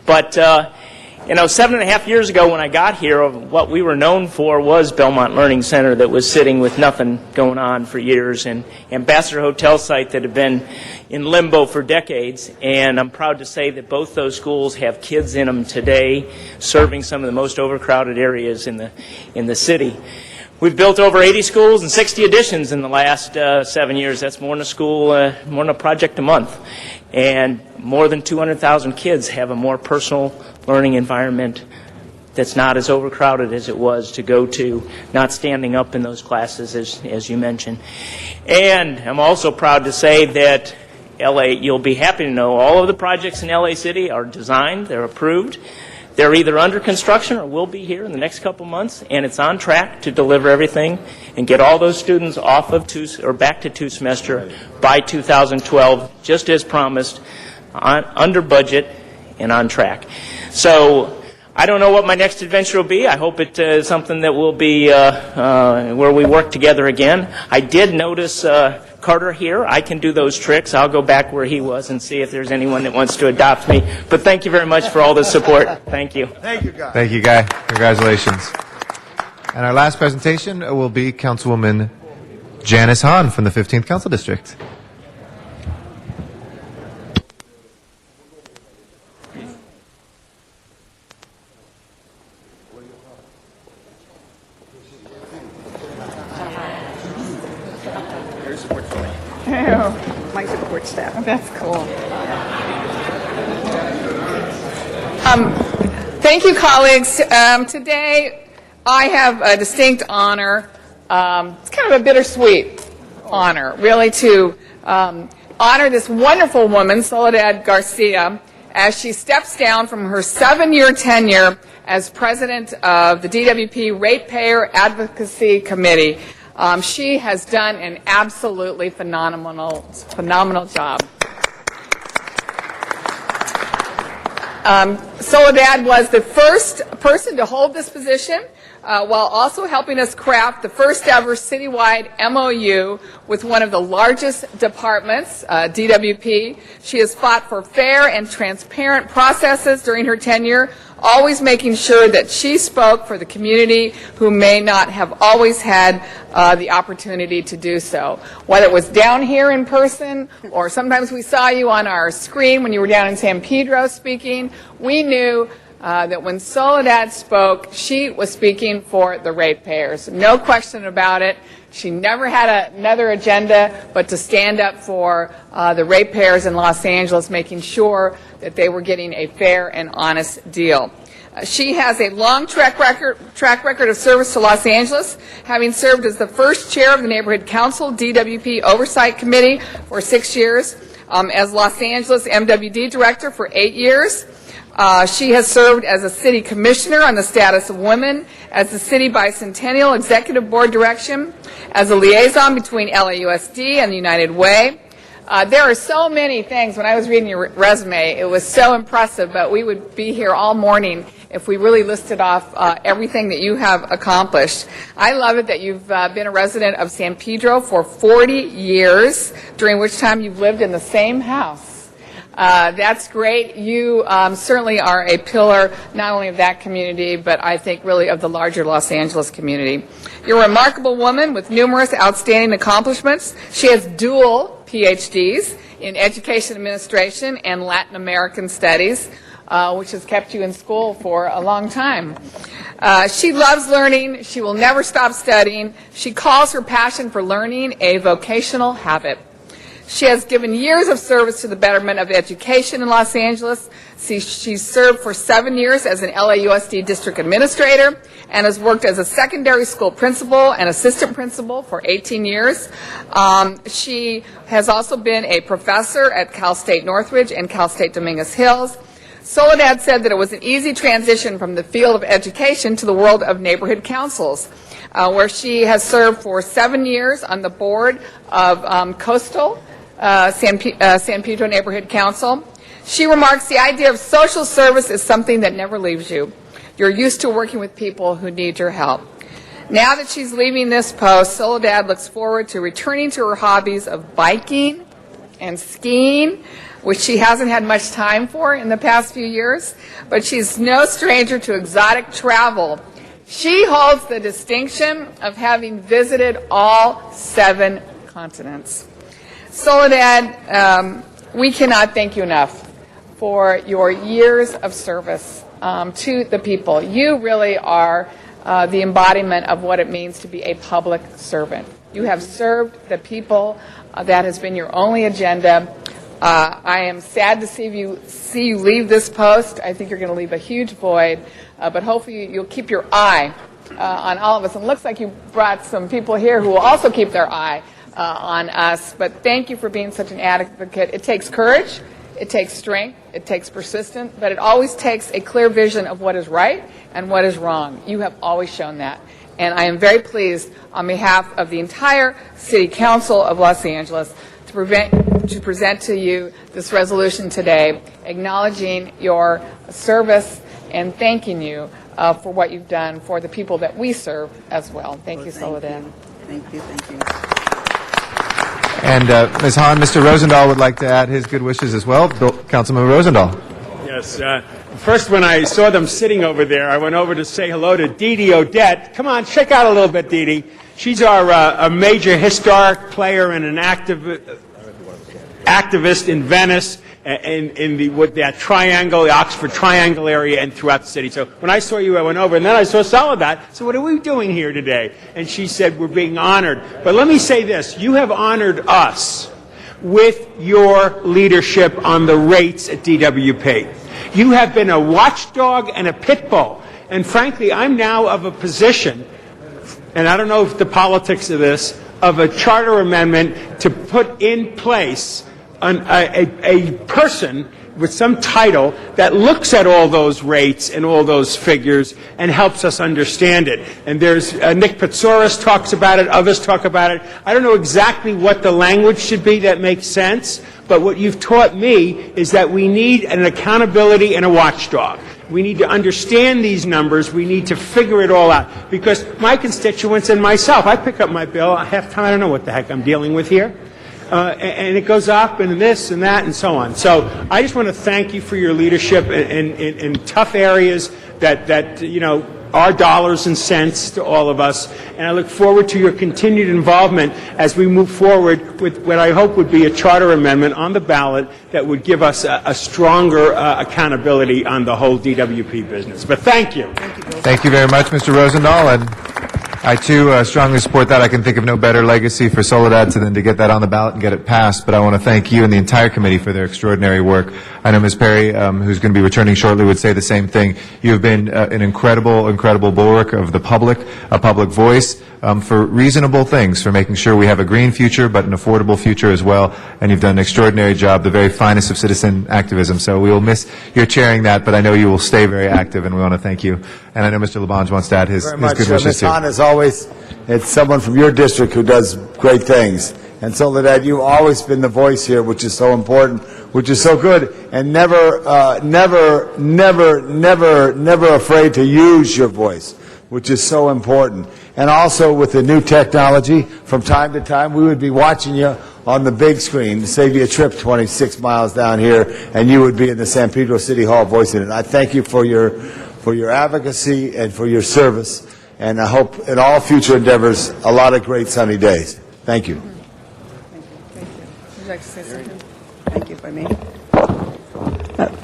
But 7.5 years ago when I got here, what we were known for was Belmont Learning Center that was sitting with nothing going on for years, and Ambassador Hotel site that had been in limbo for decades. And I'm proud to say that both those schools have kids in them today, serving some of the most overcrowded areas in the city. We've built over 80 schools and 60 additions in the last 7 years. That's more than a school, more than a project a month. And more than 200,000 kids have a more personal learning environment that's not as overcrowded as it was to go to, not standing up in those classes, as you mentioned. And I'm also proud to say that you'll be happy to know all of the projects in LA City are designed, they're approved. They're either under construction or will be here in the next couple months, and it's on track to deliver everything and get all those students off of back to 2 semester by 2012, just as promised, under budget and on track. So I don't know what my next adventure will be. I hope it is something that will be where we work together again. I did notice Carter here. I can do those tricks. I'll go back where he was and see if there's anyone that wants to adopt me. But thank you very much for all the support. Thank you. Thank you, Guy. Thank you, Guy. Congratulations. And our last presentation will be Councilwoman Janice Hahn from the 15th Council District. My support staff. That's cool. Thank you, colleagues. Today, I have a distinct honor. It's kind of a bittersweet honor, really, to honor this wonderful woman, Soledad Garcia, as she steps down from her 7-year tenure as president of the DWP Ratepayer Advocacy Committee. She has done an absolutely phenomenal job. Soledad was the first person to hold this position, while also helping us craft the first ever citywide MOU with one of the largest departments, DWP. She has fought for fair and transparent processes during her tenure, always making sure that she spoke for the community who may not have always had the opportunity to do so. Whether it was down here in person or sometimes we saw you on our screen when you were down in San Pedro speaking, we knew that when Soledad spoke, she was speaking for the ratepayers. No question about it. She never had another agenda but to stand up for the ratepayers in Los Angeles, making sure that they were getting a fair and honest deal. She has a long track record of service to Los Angeles, having served as the first chair of the Neighborhood Council DWP Oversight Committee for 6 years, as Los Angeles MWD Director for 8 years. She has served as a city commissioner on the status of women, as the City Bicentennial Executive Board Direction, as a liaison between LAUSD and the United Way. There are so many things. When I was reading your resume, it was so impressive, but we would be here all morning if we really listed off everything that you have accomplished. I love it that you've been a resident of San Pedro for 40 years, during which time you've lived in the same house. That's great. You certainly are a pillar not only of that community, but I think really of the larger Los Angeles community. You're a remarkable woman with numerous outstanding accomplishments. She has dual PhDs in Education Administration and Latin American Studies, which has kept you in school for a long time. She loves learning. She will never stop studying. She calls her passion for learning a vocational habit. She has given years of service to the betterment of education in Los Angeles. She's served for 7 years as an LAUSD district administrator and has worked as a secondary school principal and assistant principal for 18 years. She has also been a professor at Cal State Northridge and Cal State Dominguez Hills. Soledad said that it was an easy transition from the field of education to the world of neighborhood councils, where she has served for 7 years on the board of Coastal San Pedro Neighborhood Council. She remarks, the idea of social service is something that never leaves you. You're used to working with people who need your help. Now that she's leaving this post, Soledad looks forward to returning to her hobbies of biking and skiing, which she hasn't had much time for in the past few years, but she's no stranger to exotic travel. She holds the distinction of having visited all 7 continents. Soledad, we cannot thank you enough for your years of service to the people. You really are the embodiment of what it means to be a public servant. You have served the people. That has been your only agenda. I am sad to see you leave this post. I think you're going to leave a huge void, but hopefully you'll keep your eye on all of us. And it looks like you brought some people here who will also keep their eye on us. But thank you for being such an advocate. It takes courage. It takes strength, it takes persistence, but it always takes a clear vision of what is right and what is wrong. You have always shown that. And I am very pleased on behalf of the entire City Council of Los Angeles to present to you this resolution today, acknowledging your service and thanking you for what you've done for the people that we serve as well. Thank you, Soledad. Thank you, thank you. And Ms. Hahn, Mr. Rosendahl would like to add his good wishes as well. Councilman Rosendahl. Yes. First, when I saw them sitting over there, I went over to say hello to Dee Dee Odette. Come on, check out a little bit, Dee Dee. She's our a major historic player and an activist in Venice, in that triangle, the Oxford Triangle area, and throughout the city. So when I saw you, I went over, and then I saw Soledad. So what are we doing here today? And she said, we're being honored. But let me say this. You have honored us with your leadership on the rates at DWP. You have been a watchdog and a pit bull. And frankly, I'm now of a position, and I don't know if the politics of this, of a charter amendment to put in place a person with some title that looks at all those rates and all those figures and helps us understand it. And there's Nick Patsouris talks about it, others talk about it. I don't know exactly what the language should be that makes sense, but what you've taught me is that we need an accountability and a watchdog. We need to understand these numbers. We need to figure it all out. Because my constituents and myself, I pick up my bill, half the time I don't know what the heck I'm dealing with here. And it goes up and this and that and so on. So I just want to thank you for your leadership in tough areas that you know, are dollars and cents to all of us. And I look forward to your continued involvement as we move forward with what I hope would be a charter amendment on the ballot that would give us a stronger accountability on the whole DWP business. But thank you. Thank you very much, Mr. Rosendahl. And I, too, strongly support that. I can think of no better legacy for Soledad than to get that on the ballot and get it passed. But I want to thank you and the entire committee for their extraordinary work. I know Ms. Perry, who's going to be returning shortly, would say the same thing. You have been an incredible bulwark of the public, a public voice for reasonable things, for making sure we have a green future but an affordable future as well. And you've done an extraordinary job, the very finest of citizen activism. So we will miss your chairing that, but I know you will stay very active, and we want to thank you. And I know Mr. Labange wants to add his good wishes Ms. too. Hahn, as always, it's someone from your district who does great things. And Soledad, you've always been the voice here, which is so important, which is so good, and never afraid to use your voice, which is so important. And also with the new technology, from time to time, we would be watching you on the big screen, save you a trip 26 miles down here, and you would be in the San Pedro City Hall voicing it. I thank you for your advocacy and for your service, and I hope in all future endeavors a lot of great sunny days. Thank you. Would you like to say something? Thank you, if I may.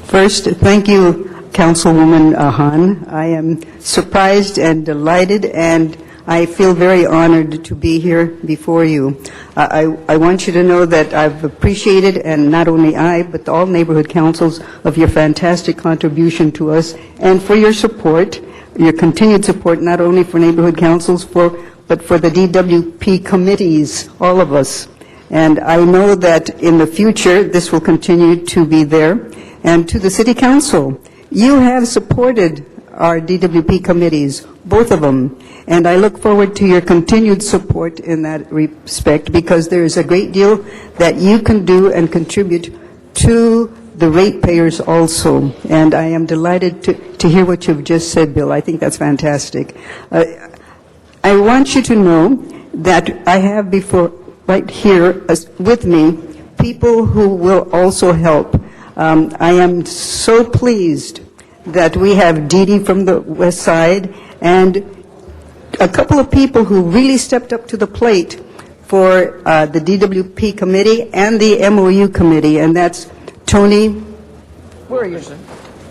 First, thank you, Councilwoman Hahn. I am surprised and delighted, and I feel very honored to be here before you. I want you to know that I've appreciated, and not only I, but all neighborhood councils, of your fantastic contribution to us and for your support, your continued support, not only for neighborhood councils, but for the DWP committees, all of us. And I know that in the future, this will continue to be there. And to the City Council, you have supported our DWP committees, both of them, and I look forward to your continued support in that respect, because there is a great deal that you can do and contribute to the ratepayers also. And I am delighted to hear what you've just said, Bill. I think that's fantastic. I want you to know that I have right here with me people who will also help. I am so pleased that we have Dee Dee from the West Side and a couple of people who really stepped up to the plate for the DWP committee and the MOU committee, and that's Tony, where are you?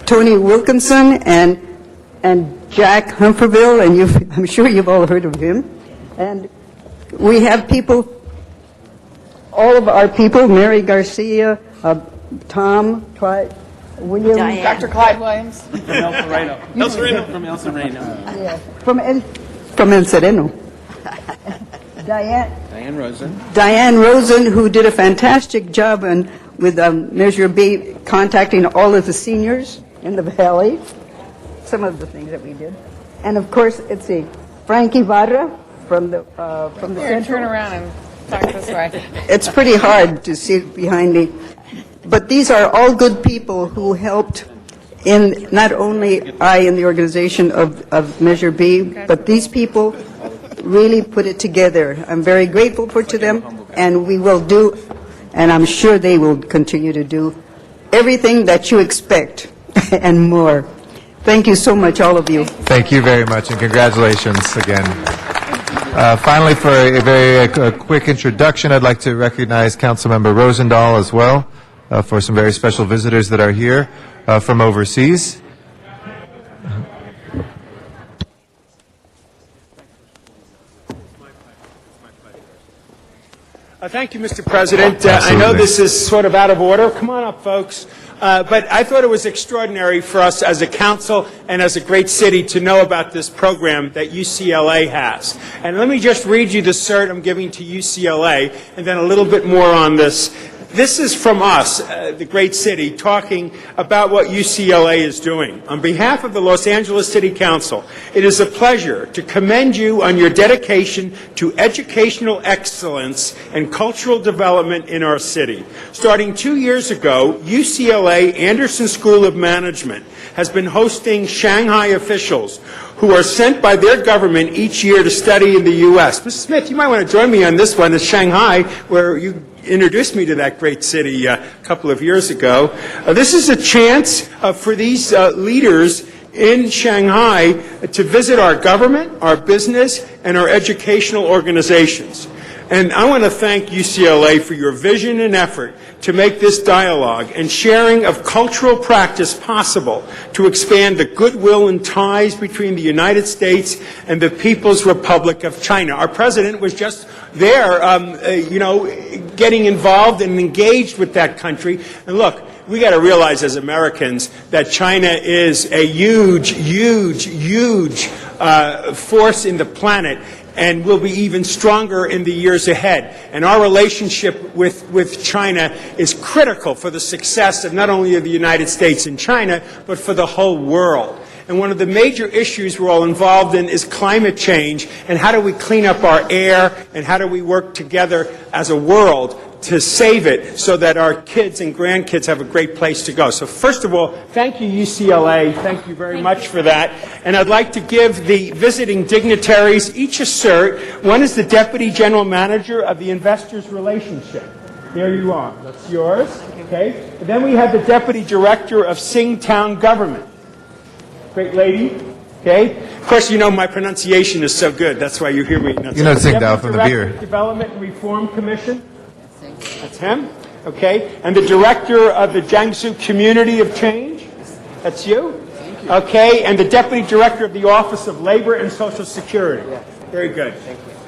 Tony Wilkinson and Jack Humperville, and I'm sure you've all heard of him. And we have people, all of our people, Mary Garcia, Tom, William, Dr. Clyde Williams. Elsa Reno. From Elsa Reno. Yeah, from El Sereno. Diane Rosen, who did a fantastic job with Measure B, contacting all of the seniors in the Valley, some of the things that we did. And of course, let's see, Frankie Varra from the Here, turn around and talk this way. It's pretty hard to see behind me. But these are all good people who helped in not only I in the organization of Measure B, but these people really put it together. I'm very grateful to them, and we will do, and I'm sure they will continue to do, everything that you expect and more. Thank you so much, all of you. Thank you very much, and congratulations again. Finally, for a very quick introduction, I'd like to recognize Councilmember Rosendahl as well for some very special visitors that are here from overseas. Thank you, Mr. President. I know this is sort of out of order. Come on up, folks. But I thought it was extraordinary for us as a council and as a great city to know about this program that UCLA has. And let me just read you the cert I'm giving to UCLA, and then a little bit more on this. This is from us, the great city, talking about what UCLA is doing. On behalf of the Los Angeles City Council, it is a pleasure to commend you on your dedication to educational excellence and cultural development in our city. Starting 2 years ago, UCLA Anderson School of Management has been hosting Shanghai officials who are sent by their government each year to study in the U.S. Mr. Smith, you might want to join me on this one. It's Shanghai, where you introduced me to that great city a couple of years ago. This is a chance for these leaders in Shanghai to visit our government, our business, and our educational organizations. And I want to thank UCLA for your vision and effort to make this dialogue and sharing of cultural practice possible to expand the goodwill and ties between the United States and the People's Republic of China. Our president was just there, getting involved and engaged with that country. And look, we got to realize as Americans that China is a huge, huge, huge force in the planet, and will be even stronger in the years ahead. And our relationship with China is critical for the success of not only of the United States and China, but for the whole world. And one of the major issues we're all involved in is climate change, and how do we clean up our air, and how do we work together as a world to save it so that our kids and grandkids have a great place to go. So first of all, thank you, UCLA. Thank you very much for that. And I'd like to give the visiting dignitaries each a cert. One is the Deputy General Manager of the Investors Relationship. There you are. That's yours. Okay. And then we have the Deputy Director of Singtown Government. Great lady. Okay. Of course, you know my pronunciation is so good. That's why you hear me. You know Tsingtao from the beer. Development and Reform Commission. That's him. Okay. And the Director of the Jiangsu Community of Change. That's you. Okay. And the Deputy Director of the Office of Labor and Social Security. Very good.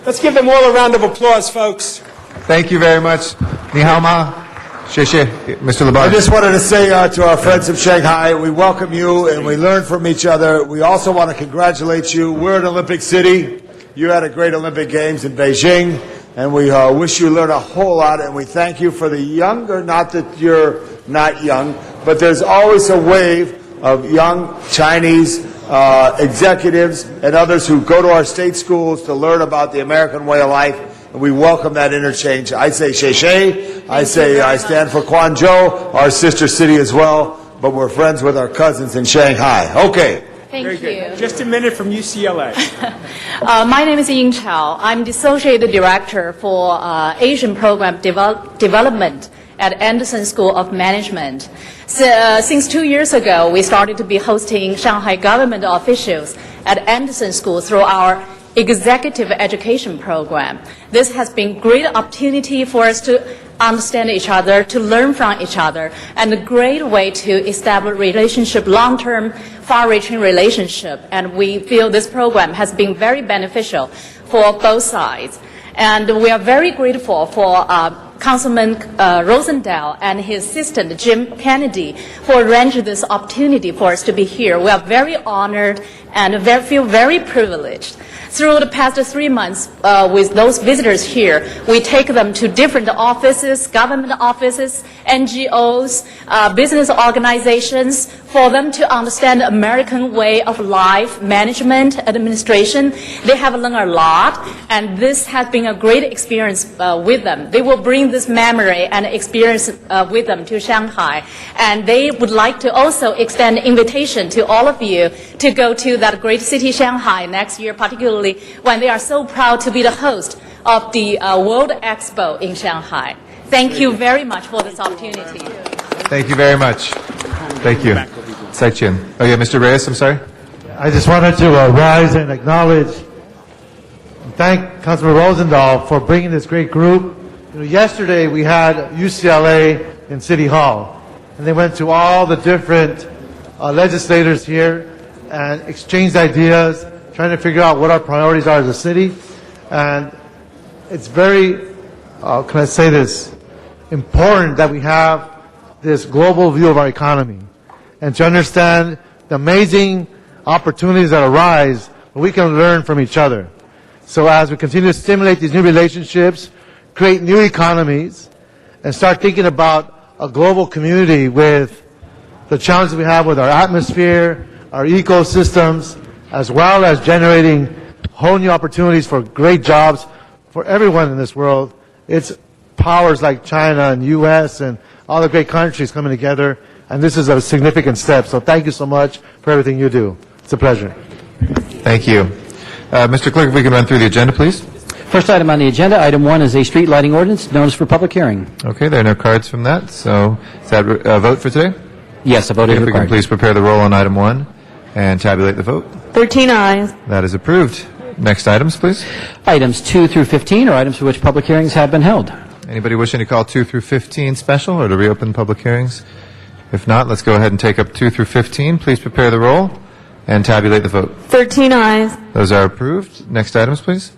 Let's give them all a round of applause, folks. Thank you very much. Ni hao ma. Mr. Labarge. I just wanted to say to our friends of Shanghai, we welcome you and we learn from each other. We also want to congratulate you. We're an Olympic city. You had a great Olympic Games in Beijing, and we wish you learned a whole lot, and we thank you for the younger, not that you're not young, but there's always a wave of young Chinese executives and others who go to our state schools to learn about the American way of life. We welcome that interchange. I say Sheishe. I say I stand for Guangzhou, our sister city as well, but we're friends with our cousins in Shanghai. Okay. Thank Very good. you. Just a minute from UCLA. My name is Ying Chao. I'm the Associate Director for Asian Program Development at Anderson School of Management. Since 2 years ago, we started to be hosting Shanghai government officials at Anderson School through our executive education program. This has been a great opportunity for us to understand each other, to learn from each other, and a great way to establish relationship, long-term, far-reaching relationship. And we feel this program has been very beneficial for both sides. And we are very grateful for Councilman Rosendale and his assistant, Jim Kennedy, for arranging this opportunity for us to be here. We are very honored and feel very privileged. Through the past 3 months with those visitors here, we take them to different offices, government offices, NGOs, business organizations, for them to understand the American way of life, management, administration. They have learned a lot, and this has been a great experience with them. They will bring this memory and experience with them to Shanghai, and they would like to also extend an invitation to all of you to go to that great city, Shanghai, next year, particularly when they are so proud to be the host of the World Expo in Shanghai. Thank you very much for this opportunity. Thank you very much. Thank you. Sai Chin. Oh, yeah, Mr. Reyes, I'm sorry. I just wanted to rise and acknowledge and thank Councilman Rosendahl for bringing this great group. You know, yesterday we had UCLA in City Hall, and they went to all the different legislators here and exchanged ideas, trying to figure out what our priorities are as a city. And it's very, can I say this, important that we have this global view of our economy and to understand the amazing opportunities that arise where we can learn from each other. So as we continue to stimulate these new relationships, create new economies, and start thinking about a global community with the challenges we have with our atmosphere, our ecosystems, as well as generating whole new opportunities for great jobs for everyone in this world. It's powers like China and U.S. and all the great countries coming together, and this is a significant step. So thank you so much for everything you do. It's a pleasure. Thank you. Mr. Clerk, if we can run through the agenda, please. First item on the agenda, item 1 is a street lighting ordinance, notice for public hearing. Okay, there are no cards from that. So is that a vote for today? Yes, a vote is If we can required. please prepare the roll on item 1 and tabulate the vote. 13 ayes. That is approved. Next items, please. Items 2 through 15 are items for which public hearings have been held. Anybody wishing to call 2 through 15 special or to reopen public hearings? If not, let's go ahead and take up 2 through 15. Please prepare the roll and tabulate the vote. 13 ayes. Those are approved. Next items, please.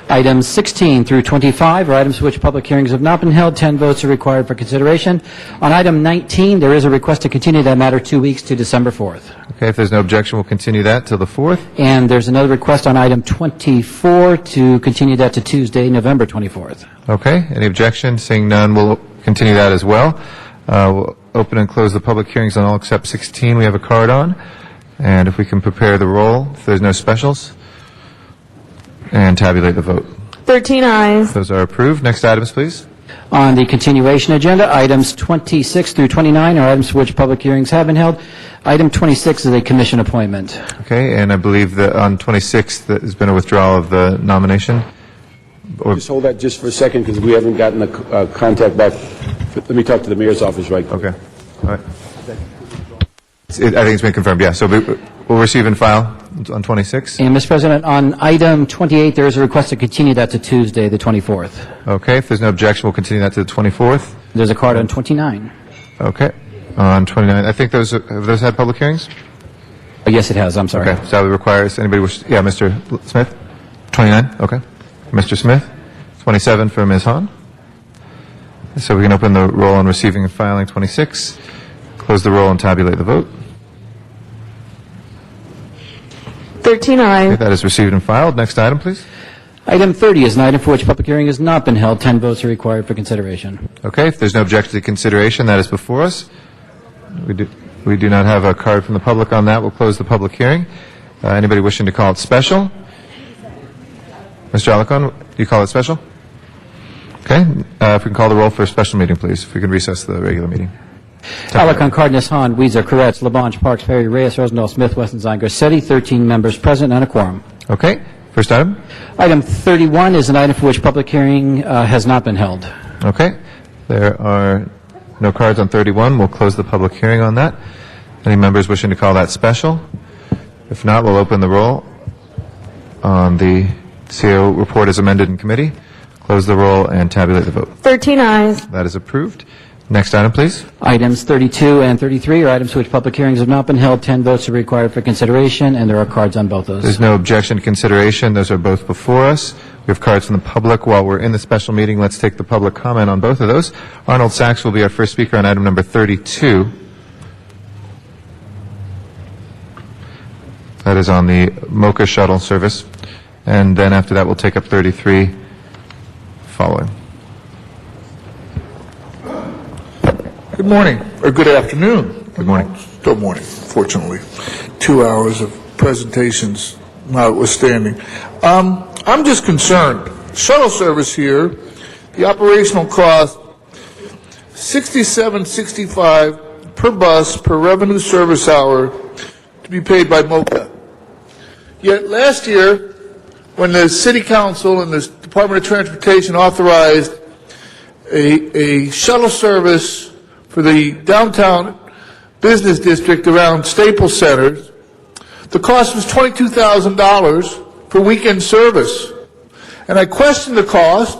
Items 16 through 25 are items for which public hearings have not been held. 10 votes are required for consideration. On item 19, there is a request to continue that matter 2 weeks to December 4th. Okay, if there's no objection, we'll continue that till the 4th. And there's another request on item 24 to continue that to Tuesday, November 24th. Okay, any objection? Seeing none, we'll continue that as well. We'll open and close the public hearings on all except 16 we have a card on. And if we can prepare the roll, if there's no specials, and tabulate the vote. 13 ayes. Those are approved. Next items, please. On the continuation agenda, items 26 through 29 are items for which public hearings have been held. Item 26 is a commission appointment. Okay, and I believe that on 26th there's been a withdrawal of the nomination. Just hold that just for a second because we haven't gotten a contact back. Let me talk to the mayor's office right quick. Okay. All right. I think it's been confirmed, yeah. So we'll receive and file on 26. And, Mr. President, on item 28, there is a request to continue that to Tuesday, the 24th. Okay, if there's no objection, we'll continue that to the 24th. There's a card on 29. Okay. On 29, I think have those had public hearings? Yes, it has. I'm sorry. Okay, so that requires, anybody wish, yeah, Mr. Smith? 29, okay. Mr. Smith? 27 for Ms. Hahn. So we can open the roll on receiving and filing 26, close the roll and tabulate the vote. 13 ayes. Okay, that is received and filed. Next item, please. Item 30 is an item for which public hearing has not been held. 10 votes are required for consideration. Okay, if there's no objection to consideration, that is before us. We do not have a card from the public on that. We'll close the public hearing. Anybody wishing to call it special? Mr. Alarcon, you call it special? Okay, if we can call the roll for a special meeting, please. If we can recess the regular meeting. Alarcon, Cardenas, Hahn, Weezer, Koretz, Labange, Parks, Perry, Reyes, Rosendahl, Smith, Wesson, Zine, Garcetti, 13 members present and a quorum. Okay. First item? Item 31 is an item for which public hearing has not been held. Okay. There are no cards on 31. We'll close the public hearing on that. Any members wishing to call that special? If not, we'll open the roll on the CO report as amended in committee, close the roll, and tabulate the vote. 13 ayes. That is approved. Next item, please. Items 32 and 33 are items for which public hearings have not been held. 10 votes are required for consideration, and there are cards on both those. There's no objection to consideration. Those are both before us. We have cards from the public. While we're in the special meeting, let's take the public comment on both of those. Arnold Sachs will be our first speaker on item number 32. That is on the Mocha shuttle service. And then after that, we'll take up 33 following. Good morning, or good afternoon. Good morning. Still morning, fortunately. 2 hours of presentations notwithstanding. I'm just concerned. Shuttle service here, the operational cost, $67.65 per bus per revenue service hour to be paid by MoCA. Yet last year, when the City Council and the Department of Transportation authorized a shuttle service for the downtown business district around Staples Centers, the cost was $22,000 for weekend service. And I questioned the cost.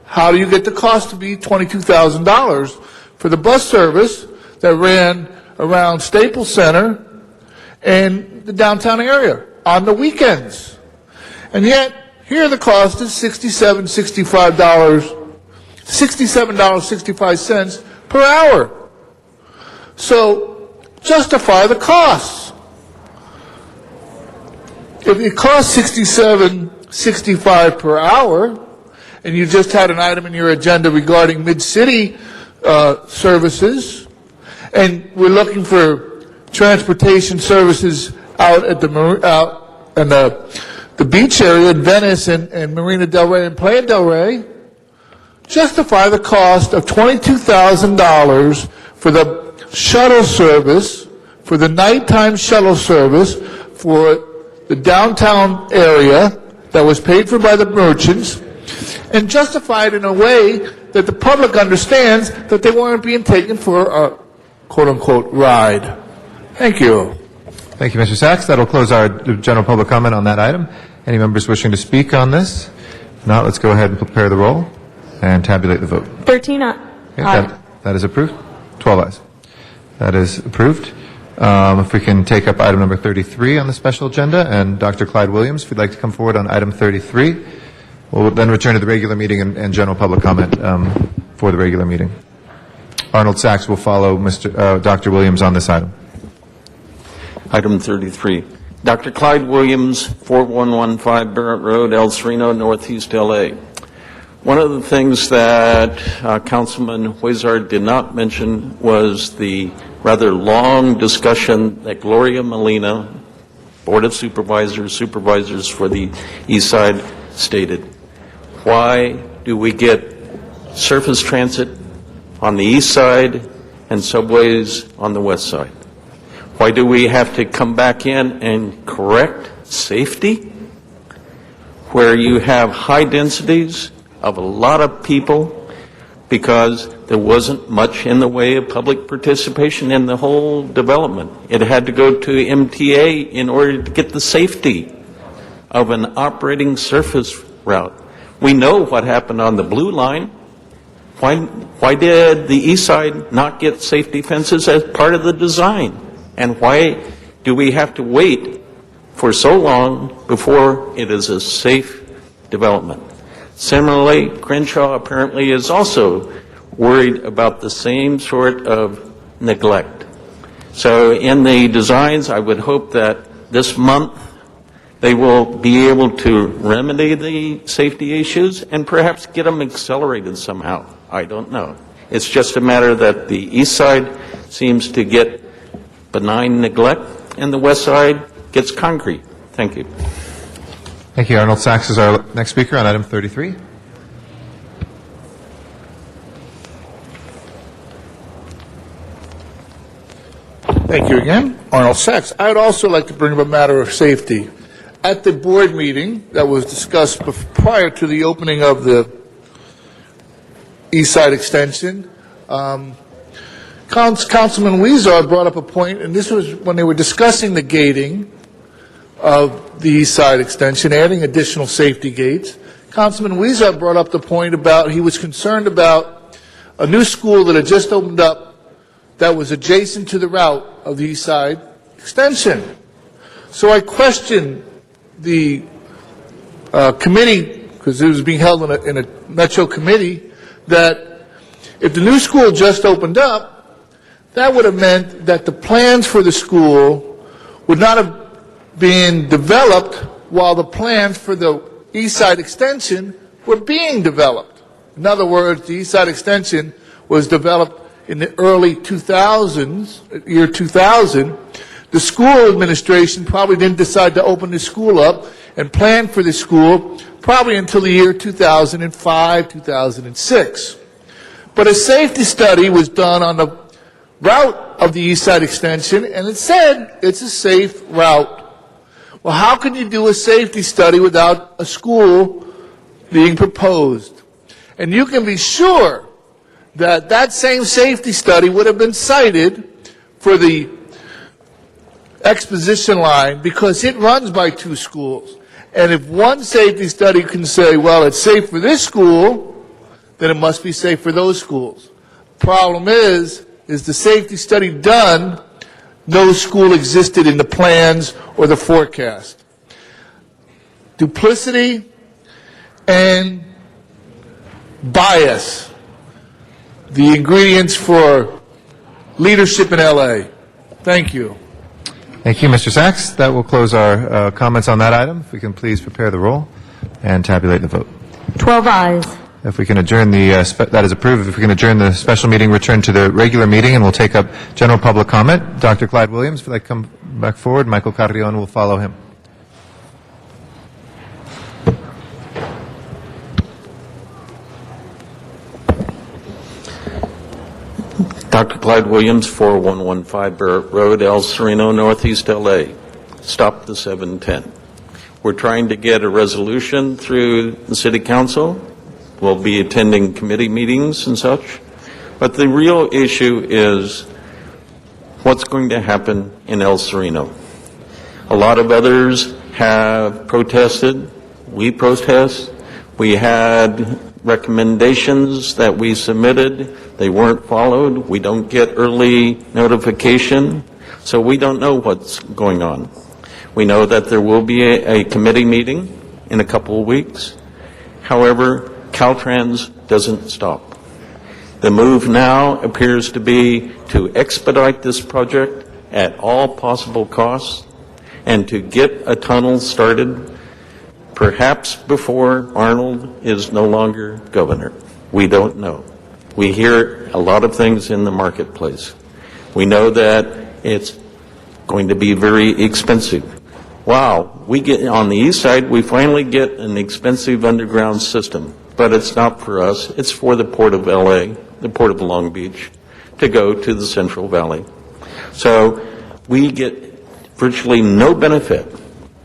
How do you get the cost to be $22,000 for the bus service that ran around Staples Center and the downtown area on the weekends? And yet, here the cost is $67.65 per hour. So, justify the costs. If it costs $67.65 per hour, and you just had an item in your agenda regarding mid-city services, and we're looking for transportation services out at the beach area in Venice and Marina Del Rey and Playa Del Rey, justify the cost of $22,000 for the shuttle service, for the nighttime shuttle service for the downtown area that was paid for by the merchants, and justify it in a way that the public understands that they weren't being taken for a quote-unquote ride. Thank you. Thank you, Mr. Sachs. That'll close our general public comment on that item. Any members wishing to speak on this? If not, let's go ahead and prepare the roll and tabulate the vote. 13 ayes. Okay, that is approved. 12 ayes. That is approved. If we can take up item number 33 on the special agenda, and Dr. Clyde Williams, if you'd like to come forward on item 33. We'll then return to the regular meeting and general public comment for the regular meeting. Arnold Sachs will follow Dr. Williams on this item. Item 33. Dr. Clyde Williams, 4115 Barrett Road, El Sereno, Northeast LA. One of the things that Councilman Huizar did not mention was the rather long discussion that Gloria Molina, Board of Supervisors for the East Side, stated. Why do we get surface transit on the east side and subways on the west side? Why do we have to come back in and correct safety where you have high densities of a lot of people because there wasn't much in the way of public participation in the whole development? It had to go to MTA in order to get the safety of an operating surface route. We know what happened on the Blue Line. Why did the east side not get safety fences as part of the design? And why do we have to wait for so long before it is a safe development? Similarly, Crenshaw apparently is also worried about the same sort of neglect. So in the designs, I would hope that this month they will be able to remedy the safety issues and perhaps get them accelerated somehow. I don't know. It's just a matter that the east side seems to get benign neglect and the west side gets concrete. Thank you. Thank you. Arnold Sachs is our next speaker on item 33. Thank you again. Arnold Sachs. I'd also like to bring up a matter of safety. At the board meeting that was discussed prior to the opening of the East Side Extension, Councilman Weezer brought up a point, and this was when they were discussing the gating of the East Side Extension, adding additional safety gates. Councilman Weezer brought up the point about he was concerned about a new school that had just opened up that was adjacent to the route of the East Side Extension. So I questioned the committee, because it was being held in a Metro committee, that if the new school just opened up, that would have meant that the plans for the school would not have been developed while the plans for the East Side Extension were being developed. In other words, the East Side Extension was developed in the early 2000s, year 2000. The school administration probably didn't decide to open the school up and plan for the school probably until the year 2005, 2006. But a safety study was done on the route of the East Side Extension, and it said it's a safe route. Well, how can you do a safety study without a school being proposed? And you can be sure that that same safety study would have been cited for the exposition line because it runs by two schools. And if one safety study can say, well, it's safe for this school, then it must be safe for those schools. Problem is the safety study done, no school existed in the plans or the forecast. Duplicity and bias, the ingredients for leadership in LA. Thank you. Thank you, Mr. Sachs. That will close our comments on that item. If we can please prepare the roll and tabulate the vote. 12 ayes. If we can adjourn that is approved. If we can adjourn the special meeting, return to the regular meeting, and we'll take up general public comment. Dr. Clyde Williams, if you'd like to come back forward. Michael Carrion will follow him. Dr. Clyde Williams, 4115 Barrett Road, El Sereno, Northeast LA. Stop the 710. We're trying to get a resolution through the City Council. We'll be attending committee meetings and such. But the real issue is what's going to happen in El Sereno. A lot of others have protested. We protest. We had recommendations that we submitted. They weren't followed. We don't get early notification. So we don't know what's going on. We know that there will be a committee meeting in a couple of weeks. However, Caltrans doesn't stop. The move now appears to be to expedite this project at all possible costs and to get a tunnel started perhaps before Arnold is no longer governor. We don't know. We hear a lot of things in the marketplace. We know that it's going to be very expensive. Wow, we get on the east side, we finally get an expensive underground system. But it's not for us. It's for the Port of LA, the Port of Long Beach, to go to the Central Valley. So we get virtually no benefit.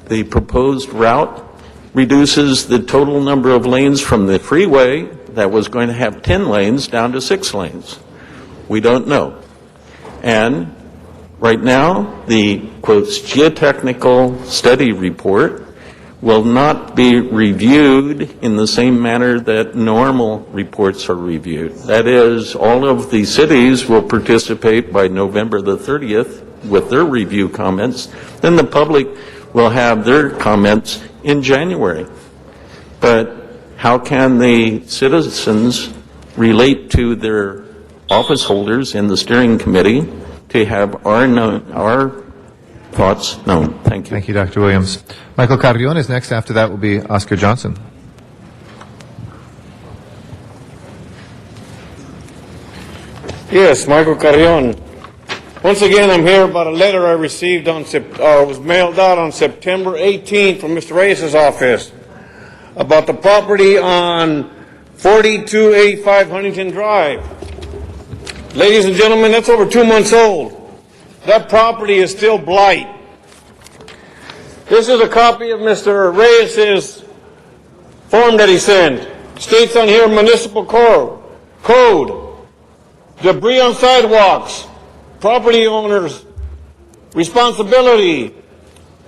The proposed route reduces the total number of lanes from the freeway that was going to have 10 lanes down to 6 lanes. We don't know. And right now, the, quotes, geotechnical study report will not be reviewed in the same manner that normal reports are reviewed. That is, all of the cities will participate by November the 30th with their review comments. Then the public will have their comments in January. But how can the citizens relate to their office holders in the steering committee to have our thoughts known? Thank you. Thank you, Dr. Williams. Michael Carrion is next. After that will be Oscar Johnson. Yes, Michael Carrion. Once again, I'm here about a letter I received was mailed out on September 18th from Mr. Reyes' office about the property on 4285 Huntington Drive. Ladies and gentlemen, that's over 2 months old. that property is still blight. This is a copy of Mr. Reyes's form that he sent. States on here municipal code, debris on sidewalks, property owners' responsibility,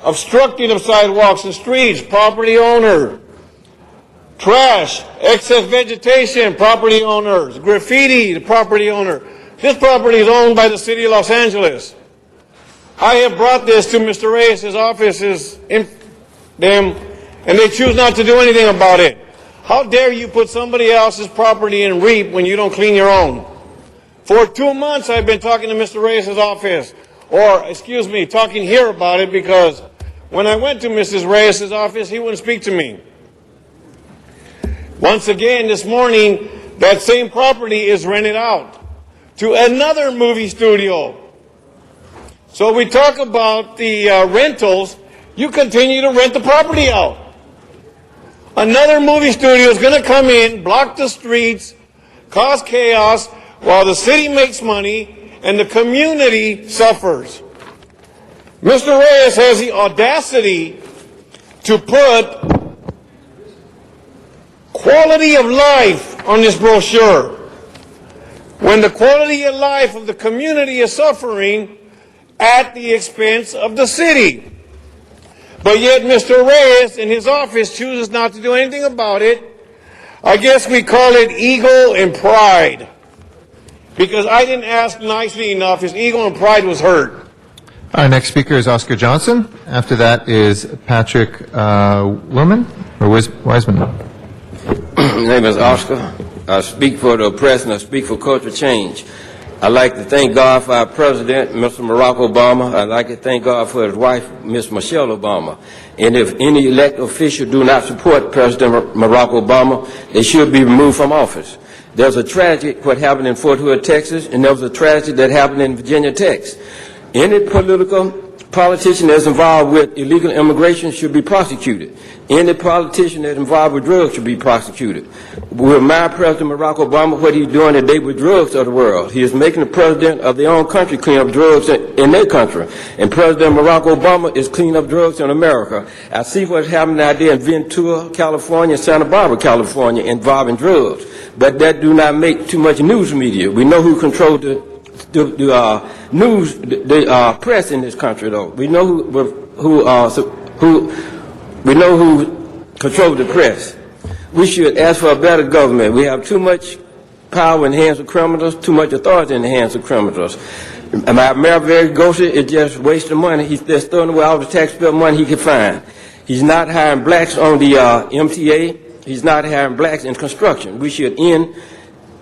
obstructing of sidewalks and streets, property owner, trash, excess vegetation, property owners, graffiti, the property owner. This property is owned by the city of Los Angeles. I have brought this to Mr. Reyes' offices, and they choose not to do anything about it. How dare you put somebody else's property in REAP when you don't clean your own? For 2 months I've been talking to Mr. Reyes' office, or, excuse me, talking here about it, because when I went to Mrs. Reyes' office, he wouldn't speak to me. Once again, this morning, that same property is rented out to another movie studio. So we talk about the rentals, you continue to rent the property out. Another movie studio is going to come in, block the streets, cause chaos, while the city makes money and the community suffers. Mr. Reyes has the audacity to put quality of life on this brochure, when the quality of life of the community is suffering at the expense of the city. But yet Mr. Reyes in his office chooses not to do anything about it. I guess we call it ego and pride. Because I didn't ask nicely enough, his ego and pride was hurt. Our next speaker is Oscar Johnson. After that is Patrick Willman, or Wiseman. My name is Oscar. I speak for the oppressed and I speak for cultural change. I'd like to thank God for our president, Mr. Barack Obama. I'd like to thank God for his wife, Ms. Michelle Obama. And if any elected official do not support President Barack Obama, they should be removed from office. There's a tragedy what happened in Fort Hood, Texas, and there was a tragedy that happened in Virginia, Texas. Any politician that's involved with illegal immigration should be prosecuted. Any politician that's involved with drugs should be prosecuted. We admire President Barack Obama, what he's doing today with drugs of the world. He is making the president of their own country clean up drugs in their country. And President Barack Obama is cleaning up drugs in America. I see what's happening out there in Ventura, California, Santa Barbara, California, involving drugs. But that do not make too much news media. We know who controls the news, the press in this country, though. We know who controls the press. We should ask for a better government. We have too much power in the hands of criminals, too much authority in the hands of criminals. Mayor Barry Gosi is just wasting money. He's just throwing away all the taxpayer money he can find. He's not hiring blacks on the MTA. He's not hiring blacks in construction. We should end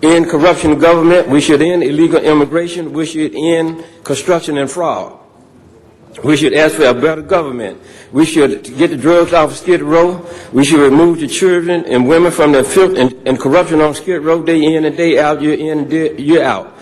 corruption in government. We should end illegal immigration. We should end construction and fraud. We should ask for a better government. We should get the drugs off of Skid Row. We should remove the children and women from the filth and corruption on Skid Row day in and day out, year in and year out.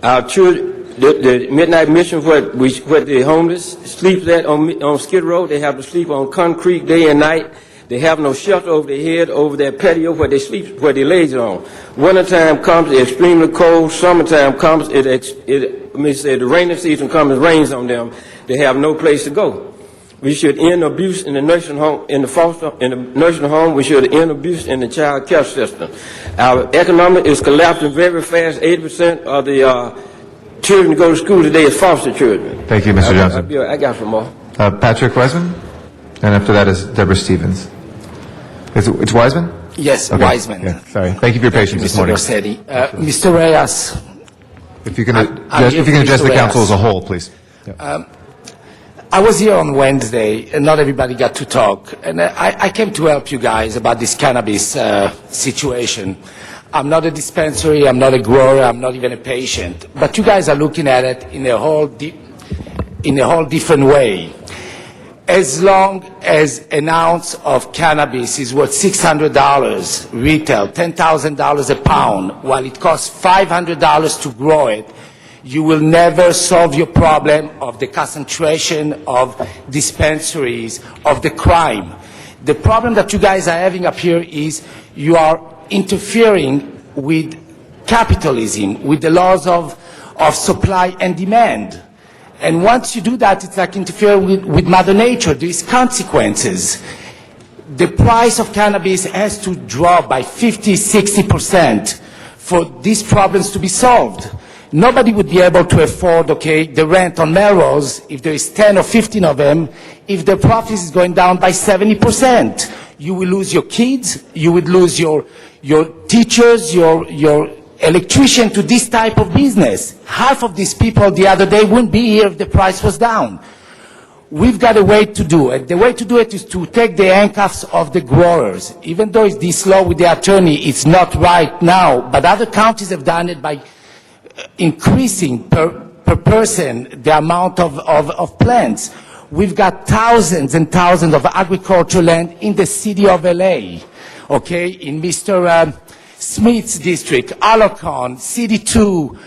Our children, the midnight mission where the homeless sleep at on Skid Row, they have to sleep on concrete day and night. They have no shelter over their head, over their patio where they sleep, where they lazy on. Wintertime comes, it's extremely cold. Summertime comes, the rainy season comes, it rains on them. They have no place to go. We should end abuse in the nursing home, in the nursing home. We should end abuse in the child care system. Our economy is collapsing very fast. 80% of the children who go to school today is foster children. Thank you, Mr. Johnson. I got some more. Patrick Wiseman, and after that is Deborah Stevens. It's Wiseman? Yes, Okay. Wiseman. Yeah, sorry. Thank you for your patience this morning. Mr. Reyes. If you can address the council as a whole, please. I was here on Wednesday, and not everybody got to talk. And I came to help you guys about this cannabis situation. I'm not a dispensary, I'm not a grower, I'm not even a patient. But you guys are looking at it in a whole different way. As long as an ounce of cannabis is worth $600 retail, $10,000 a pound, while it costs $500 to grow it, you will never solve your problem of the concentration of dispensaries, of the crime. The problem that you guys are having up here is you are interfering with capitalism, with the laws of supply and demand. And once you do that, it's like interfering with Mother Nature. There's consequences. The price of cannabis has to drop by 50-60% for these problems to be solved. Nobody would be able to afford, the rent on Melrose if there is 10 or 15 of them, if the profit is going down by 70%. You will lose your kids, you would lose your teachers, your electrician to this type of business. Half of these people the other day wouldn't be here if the price was down. We've got a way to do it. The way to do it is to take the handcuffs of the growers. Even though it's this law with the attorney, it's not right now, but other counties have done it by increasing per person the amount of plants. We've got thousands and thousands of agricultural land in the city of LA, in Mr. Smith's district, Alacon, CD2,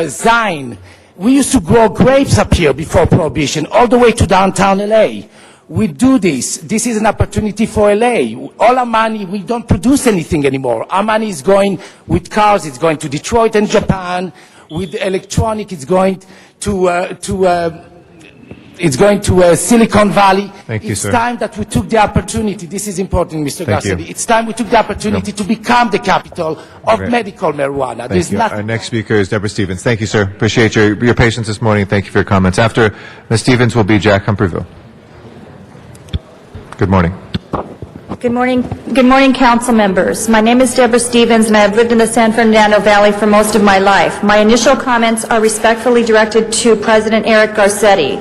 Zine. We used to grow grapes up here before Prohibition, all the way to downtown LA. We do this. This is an opportunity for LA. All our money, we don't produce anything anymore. Our money is going with cars, it's going to Detroit and Japan. With electronic, it's going to Silicon Valley. Thank you, it's sir. time that we took the opportunity. This is important, Mr. Thank you. Garcetti. It's time we took the opportunity to become the capital of Great. medical marijuana. Thank There's you. nothing. Our next speaker is Deborah Stevens. Thank you, sir. Appreciate your patience this morning. Thank you for your comments. After Ms. Stevens will be Jack Humperville. Good morning. Good morning, council members. My name is Deborah Stevens, and I have lived in the San Fernando Valley for most of my life. My initial comments are respectfully directed to President Eric Garcetti.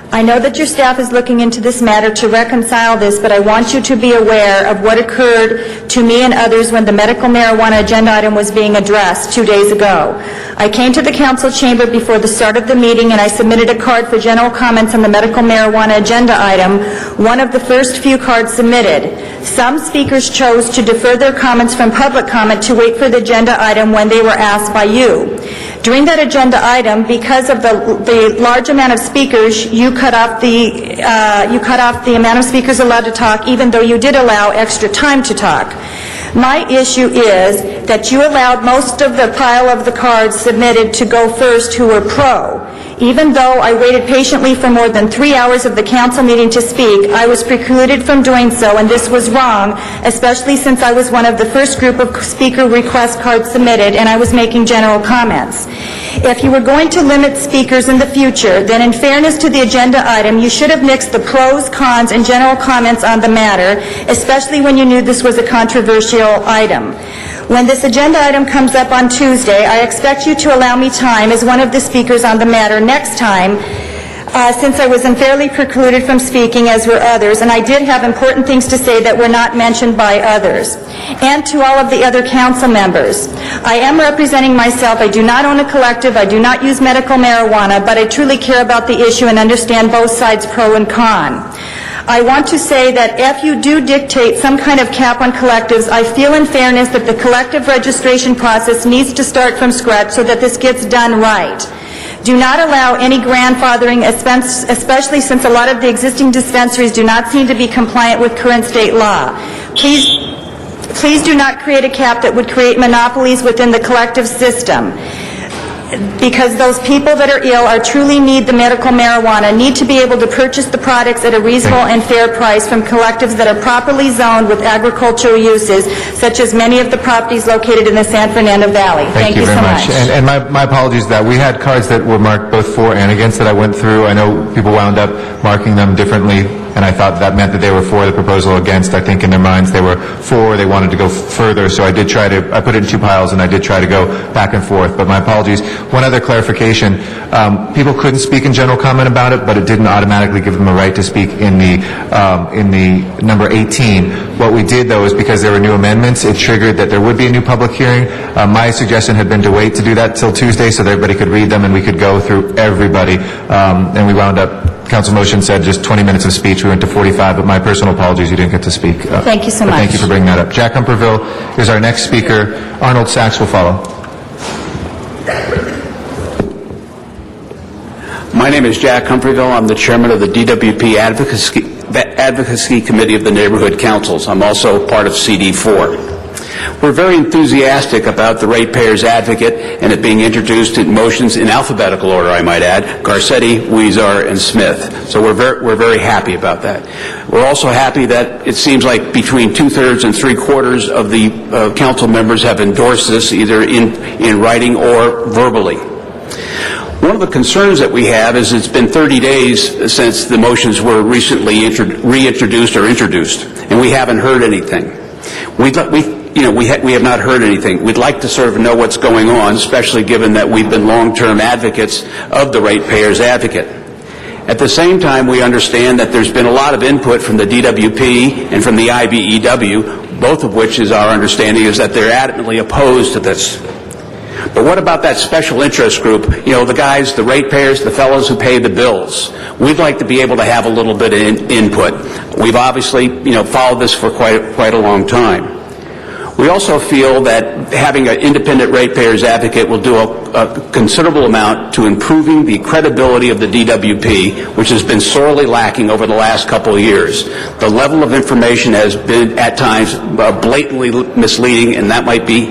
I know that your staff is looking into this matter to reconcile this, but I want you to be aware of what occurred to me and others when the medical marijuana agenda item was being addressed 2 days ago. I came to the council chamber before the start of the meeting and I submitted a card for general comments on the medical marijuana agenda item, one of the first few cards submitted. Some speakers chose to defer their comments from public comment to wait for the agenda item when they were asked by you. During that agenda item, because of the large amount of speakers, you cut off the amount of speakers allowed to talk, even though you did allow extra time to talk. My issue is that you allowed most of the pile of the cards submitted to go first who were pro. Even though I waited patiently for more than 3 hours of the council meeting to speak, I was precluded from doing so, and this was wrong, especially since I was one of the first group of speaker request cards submitted, and I was making general comments. If you were going to limit speakers in the future, then in fairness to the agenda item, you should have mixed the pros, cons, and general comments on the matter, especially when you knew this was a controversial item. When this agenda item comes up on Tuesday, I expect you to allow me time as one of the speakers on the matter next time, since I was unfairly precluded from speaking, as were others, and I did have important things to say that were not mentioned by others. And to all of the other council members, I am representing myself. I do not own a collective. I do not use medical marijuana, but I truly care about the issue and understand both sides, pro and con. I want to say that if you do dictate some kind of cap on collectives, I feel in fairness that the collective registration process needs to start from scratch so that this gets done right. Do not allow any grandfathering, especially since a lot of the existing dispensaries do not seem to be compliant with current state law. Please do not create a cap that would create monopolies within the collective system, because those people that are ill are truly need the medical marijuana, need to be able to purchase the products at a reasonable and fair price from collectives that are properly zoned with agricultural uses, such as many of the properties located in the San Fernando Valley. Thank you very so much. And my apologies that we had cards that were marked both for and against that I went through. I know people wound up marking them differently, and I thought that meant that they were for the proposal. Against, I think in their minds they were for, they wanted to go further, so I put it in two piles and I did try to go back and forth, but my apologies. One other clarification, people couldn't speak in general comment about it, but it didn't automatically give them a right to speak in the number 18. What we did, though, is because there were new amendments, it triggered that there would be a new public hearing. My suggestion had been to wait to do that till Tuesday so that everybody could read them and we could go through everybody. And we wound up, council motion said just 20 minutes of speech. We went to 45, but my personal apologies, you didn't get to speak. Thank you so much. Thank you for bringing that up. Jack Humperville is our next speaker. Arnold Sachs will follow. My name is Jack Humperville. I'm the chairman of the DWP Advocacy Committee of the Neighborhood Councils. I'm also part of CD4. We're very enthusiastic about the ratepayers advocate and it being introduced in motions in alphabetical order, I might add, Garcetti, Weezer, and Smith. So we're very happy about that. We're also happy that it seems like between 2/3 and 3/4 of the council members have endorsed this either in writing or verbally. One of the concerns that we have is it's been 30 days since the motions were recently reintroduced or introduced, and we haven't heard anything. We have not heard anything. We'd like to sort of know what's going on, especially given that we've been long-term advocates of the ratepayers advocate. At the same time, we understand that there's been a lot of input from the DWP and from the IBEW, both of which is our understanding is that they're adamantly opposed to this. But what about that special interest group, the guys, the ratepayers, the fellows who pay the bills? We'd like to be able to have a little bit of input. We've obviously, followed this for quite a long time. We also feel that having an independent ratepayers advocate will do a considerable amount to improving the credibility of the DWP, which has been sorely lacking over the last couple of years. The level of information has been at times blatantly misleading, and that might be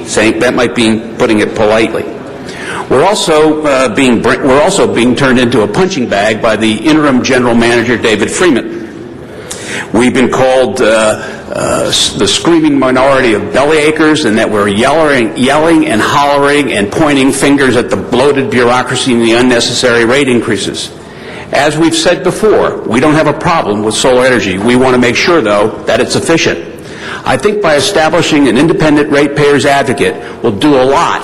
putting it politely. We're also being turned into a punching bag by the interim general manager, David Freeman. We've been called the screaming minority of bellyachers, and that we're yelling and hollering and pointing fingers at the bloated bureaucracy and the unnecessary rate increases. As we've said before, we don't have a problem with solar energy. We want to make sure, though, that it's efficient. I think by establishing an independent ratepayers advocate will do a lot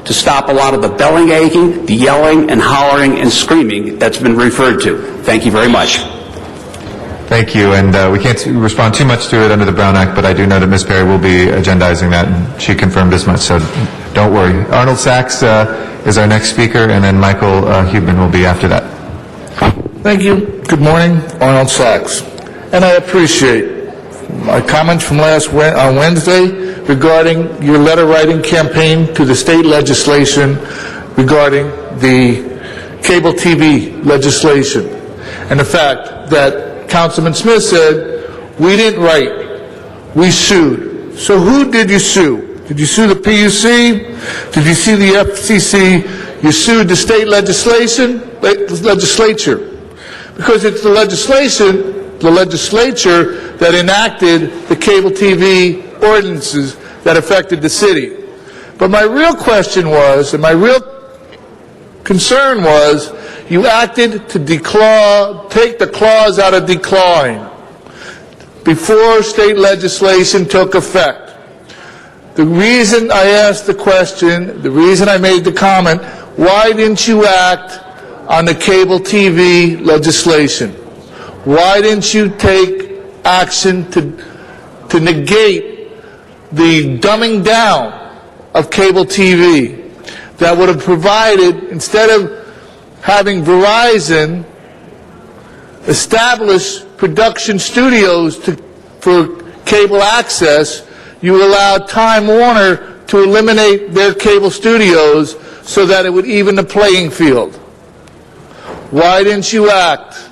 to stop a lot of the belly aching, the yelling and hollering and screaming that's been referred to. Thank you very much. Thank you, and we can't respond too much to it under the Brown Act, but I do know that Ms. Perry will be agendizing that, and she confirmed as much, so don't worry. Arnold Sachs is our next speaker, and then Michael Huebman will be after that. Thank you. Good morning, Arnold Sachs. And I appreciate my comments from on Wednesday regarding your letter writing campaign to the state legislation regarding the cable TV legislation, and the fact that Councilman Smith said, we didn't write, we sued. So who did you sue? Did you sue the PUC? Did you sue the FCC? You sued the state legislature? Because it's the legislature that enacted the cable TV ordinances that affected the city. But my real question was, and my real concern was, you acted to take the clause out of declawing before state legislation took effect. The reason I asked the question, the reason I made the comment, why didn't you act on the cable TV legislation? Why didn't you take action to negate the dumbing down of cable TV that would have provided, instead of having Verizon establish production studios for cable access, you allowed Time Warner to eliminate their cable studios so that it would even the playing field. Why didn't you act?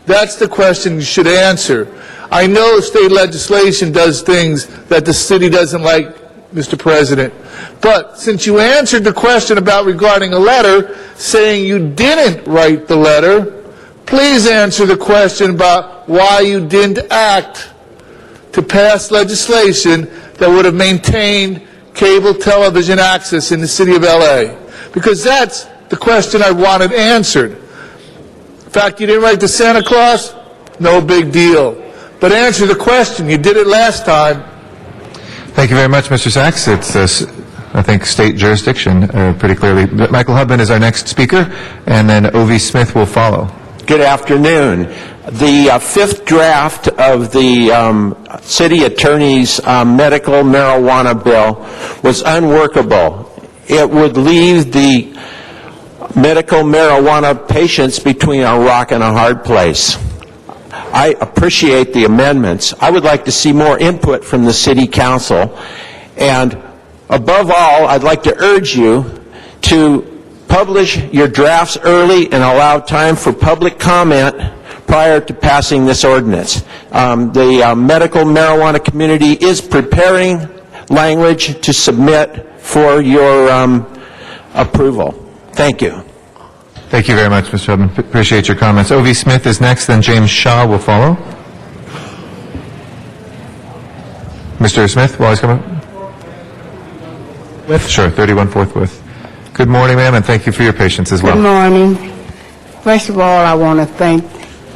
That's the question you should answer. I know state legislation does things that the city doesn't like, Mr. President. But since you answered the question regarding a letter, saying you didn't write the letter, please answer the question about why you didn't act to pass legislation that would have maintained cable television access in the city of LA. Because that's the question I wanted answered. In fact, you didn't write to Santa Claus? No big deal. But answer the question. You did it last time. Thank you very much, Mr. Sachs. It's, I think, state jurisdiction pretty clearly. Michael Huebman is our next speaker, and then O.V. Smith will follow. Good afternoon. The fifth draft of the city attorney's medical marijuana bill was unworkable. It would leave the medical marijuana patients between a rock and a hard place. I appreciate the amendments. I would like to see more input from the City Council. And above all, I'd like to urge you to publish your drafts early and allow time for public comment prior to passing this ordinance. The medical marijuana community is preparing language to submit for your approval. Thank you. Thank you very much, Mr. Hubman. Appreciate your comments. O.V. Smith is next, then James Shaw will follow. Mr. Smith, while he's coming. Sure, 31 Forthwith. Good morning, ma'am, and thank you for your patience as well. Good morning. First of all, I want to thank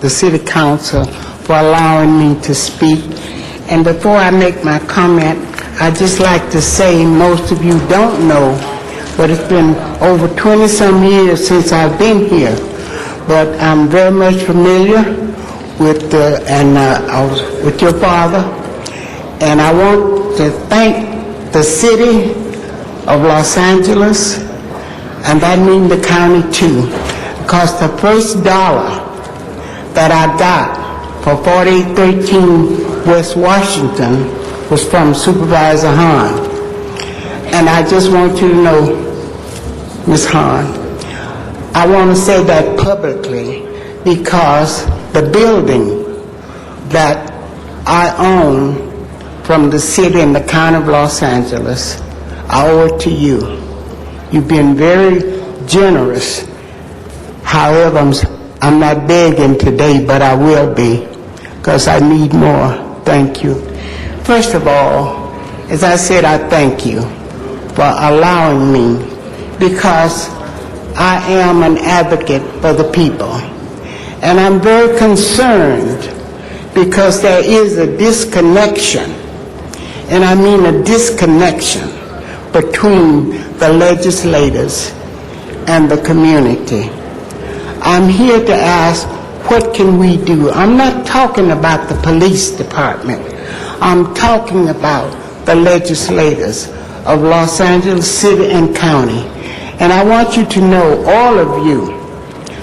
the City Council for allowing me to speak. And before I make my comment, I'd just like to say most of you don't know, but it's been over 20-some years since I've been here. But I'm very much familiar with I was with your father, and I want to thank the City of Los Angeles, and that means the county too, because the first dollar that I got for 4813 West Washington was from Supervisor Hahn. And I just want you to know, Ms. Hahn, I want to say that publicly because the building that I own from the city and the county of Los Angeles, I owe it to you. You've been very generous. However, I'm not begging today, but I will be because I need more. Thank you. First of all, as I said, I thank you for allowing me, because I am an advocate for the people. And I'm very concerned because there is a disconnection, and I mean a disconnection between the legislators and the community. I'm here to ask, what can we do? I'm not talking about the police department. I'm talking about the legislators of Los Angeles City and County. And I want you to know, all of you,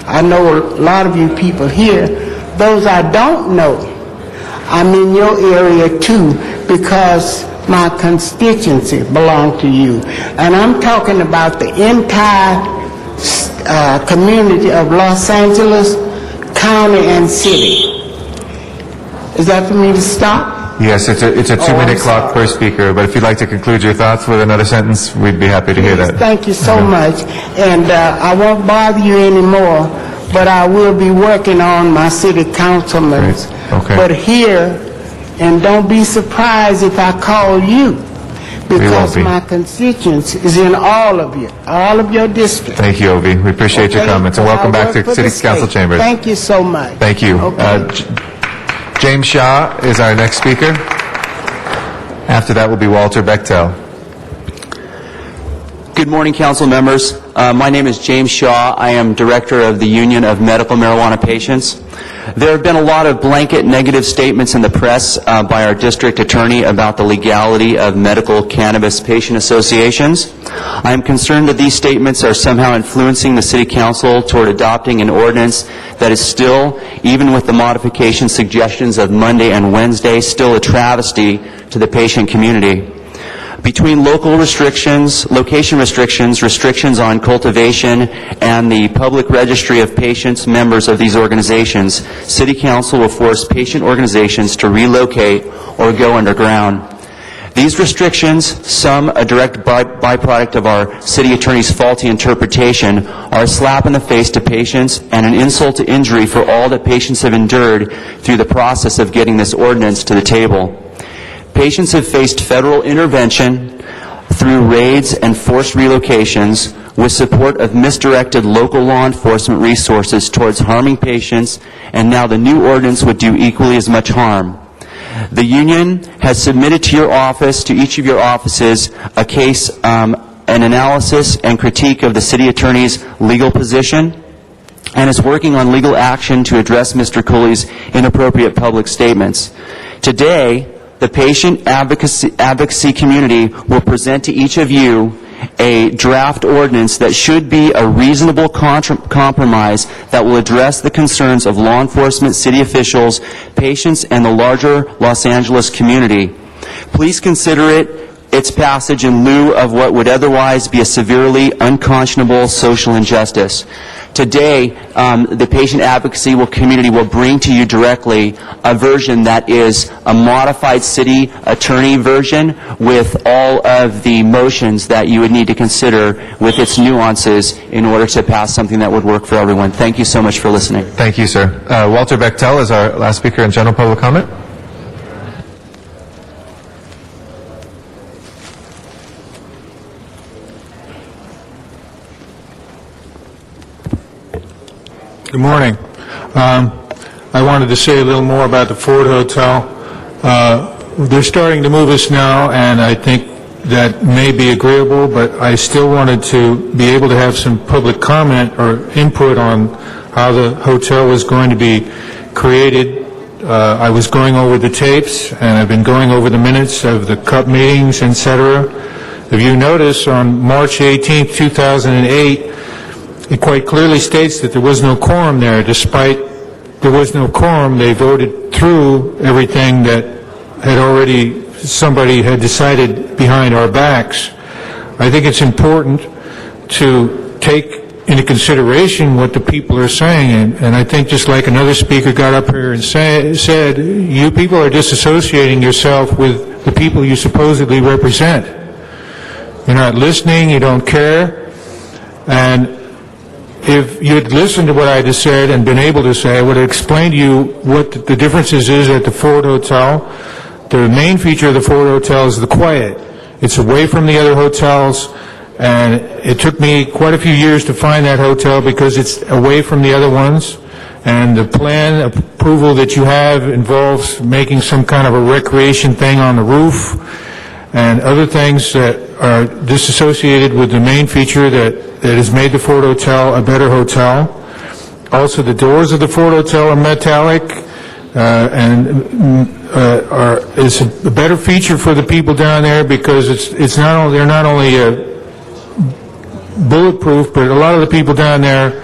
I know a lot of you people here, those I don't know, I'm in your area too, because my constituency belongs to you. And I'm talking about the entire community of Los Angeles, County, and City. Is that for me to stop? Yes, it's a 2-minute clock per speaker, but if you'd like to conclude your thoughts with another sentence, we'd be happy to hear that. Thank you so much. And I won't bother you anymore, but I will be working on my city councilmen. Okay. But here, and don't be surprised if I call you, because my constituency is in all of your districts. Thank you, Ovi. We appreciate your comments, and welcome back to City Council Chambers. Thank you so much. Thank you. James Shaw is our next speaker. After that will be Walter Bechtel. Good morning, council members. My name is James Shaw. I am director of the Union of Medical Marijuana Patients. There have been a lot of blanket negative statements in the press by our district attorney about the legality of medical cannabis patient associations. I am concerned that these statements are somehow influencing the City Council toward adopting an ordinance that is still, even with the modification suggestions of Monday and Wednesday, still a travesty to the patient community. Between local restrictions, location restrictions, restrictions on cultivation, and the public registry of patients, members of these organizations, City Council will force patient organizations to relocate or go underground. These restrictions, some a direct byproduct of our city attorney's faulty interpretation, are a slap in the face to patients and an insult to injury for all that patients have endured through the process of getting this ordinance to the table. Patients have faced federal intervention through raids and forced relocations with support of misdirected local law enforcement resources towards harming patients, and now the new ordinance would do equally as much harm. The union has submitted to your office, to each of your offices, a case, an analysis and critique of the city attorney's legal position, and is working on legal action to address Mr. Cooley's inappropriate public statements. Today, the patient advocacy community will present to each of you a draft ordinance that should be a reasonable compromise that will address the concerns of law enforcement, city officials, patients, and the larger Los Angeles community. Please consider it its passage in lieu of what would otherwise be a severely unconscionable social injustice. Today, the patient advocacy community will bring to you directly a version that is a modified city attorney version with all of the motions that you would need to consider with its nuances in order to pass something that would work for everyone. Thank you so much for listening. Thank you, sir. Walter Bechtel is our last speaker in general public comment. Good morning. I wanted to say a little more about the Ford Hotel. They're starting to move us now, and I think that may be agreeable, but I still wanted to be able to have some public comment or input on how the hotel was going to be created. I was going over the tapes, and I've been going over the minutes of the CUP meetings, etc. If you notice, on March 18, 2008, it quite clearly states that there was no quorum there. Despite there was no quorum, they voted through everything that had already somebody had decided behind our backs. I think it's important to take into consideration what the people are saying, and I think just like another speaker got up here and said, you people are disassociating yourself with the people you supposedly represent. You're not listening, you don't care, and if you'd listened to what I just said and been able to say, I would have explained to you what the differences is at the Ford Hotel. The main feature of the Ford Hotel is the quiet. It's away from the other hotels, and it took me quite a few years to find that hotel because it's away from the other ones. And the plan approval that you have involves making some kind of a recreation thing on the roof and other things that are disassociated with the main feature that has made the Ford Hotel a better hotel. Also, the doors of the Ford Hotel are metallic is a better feature for the people down there because they're not only bulletproof, but a lot of the people down there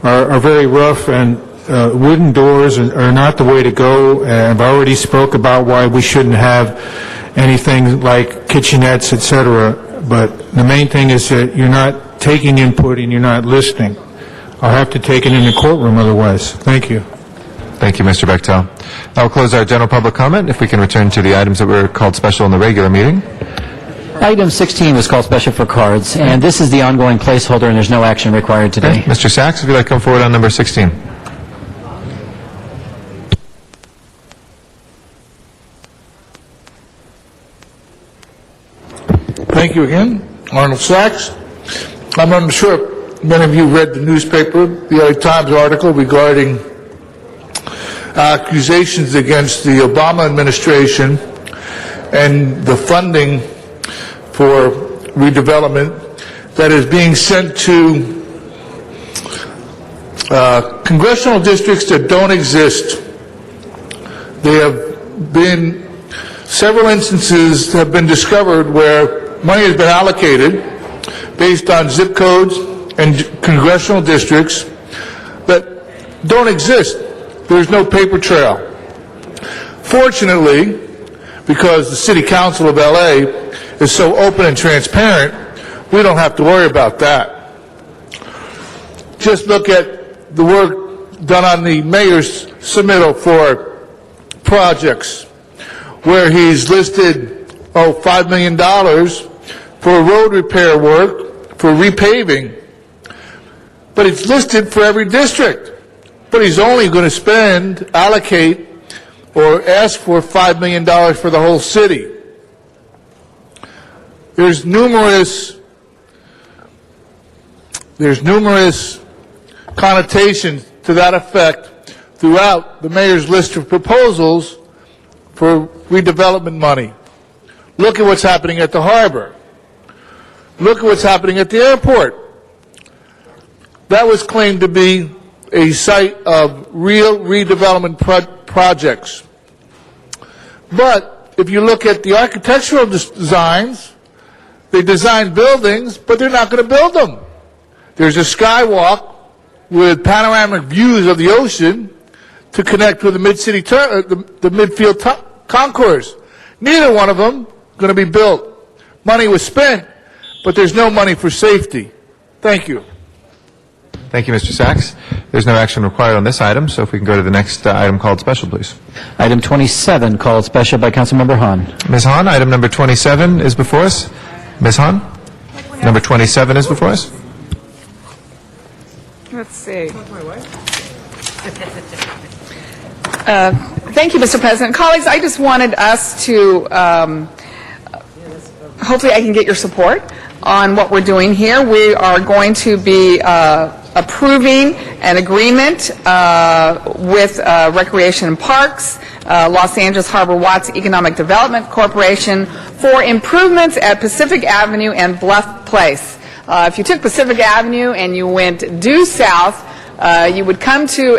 are very rough, and wooden doors are not the way to go. And I've already spoke about why we shouldn't have anything like kitchenettes, etc. But the main thing is that you're not taking input and you're not listening. I'll have to take it in the courtroom otherwise. Thank you. Thank you, Mr. Bechtel. I'll close our general public comment. If we can return to the items that were called special in the regular meeting. Item 16 was called special for cards, and this is the ongoing placeholder, and there's no action required today. Okay. Mr. Sachs, if you'd like to come forward on number 16. Thank you again. Arnold Sachs. I'm sure many of you read the newspaper, the LA Times article regarding accusations against the Obama administration and the funding for redevelopment that is being sent to congressional districts that don't exist. There have been several instances have been discovered where money has been allocated based on zip codes and congressional districts that don't exist. There's no paper trail. Fortunately, because the City Council of LA is so open and transparent, we don't have to worry about that. Just look at the work done on the mayor's submittal for projects, where he's listed, $5 million for road repair work, for repaving. But it's listed for every district. But he's only going to allocate, or ask for $5 million for the whole city. There's numerous connotations to that effect throughout the mayor's list of proposals for redevelopment money. Look at what's happening at the harbor. Look at what's happening at the airport. That was claimed to be a site of real redevelopment projects. But if you look at the architectural designs, they design buildings, but they're not going to build them. There's a skywalk with panoramic views of the ocean to connect with the the midfield concourse. Neither one of them going to be built. Money was spent, but there's no money for safety. Thank you. Thank you, Mr. Sachs. There's no action required on this item, so if we can go to the next item called special, please. Item 27, called special by Councilmember Hahn. Ms. Hahn, item number 27 is before us. Ms. Hahn, number 27 is before us. Let's see. Thank you, Mr. President. Colleagues, I just wanted us to, hopefully I can get your support on what we're doing here. We are going to be approving an agreement with Recreation and Parks, Los Angeles Harbor Watts Economic Development Corporation for improvements at Pacific Avenue and Bluff Place. If you took Pacific Avenue and you went due south, you would come to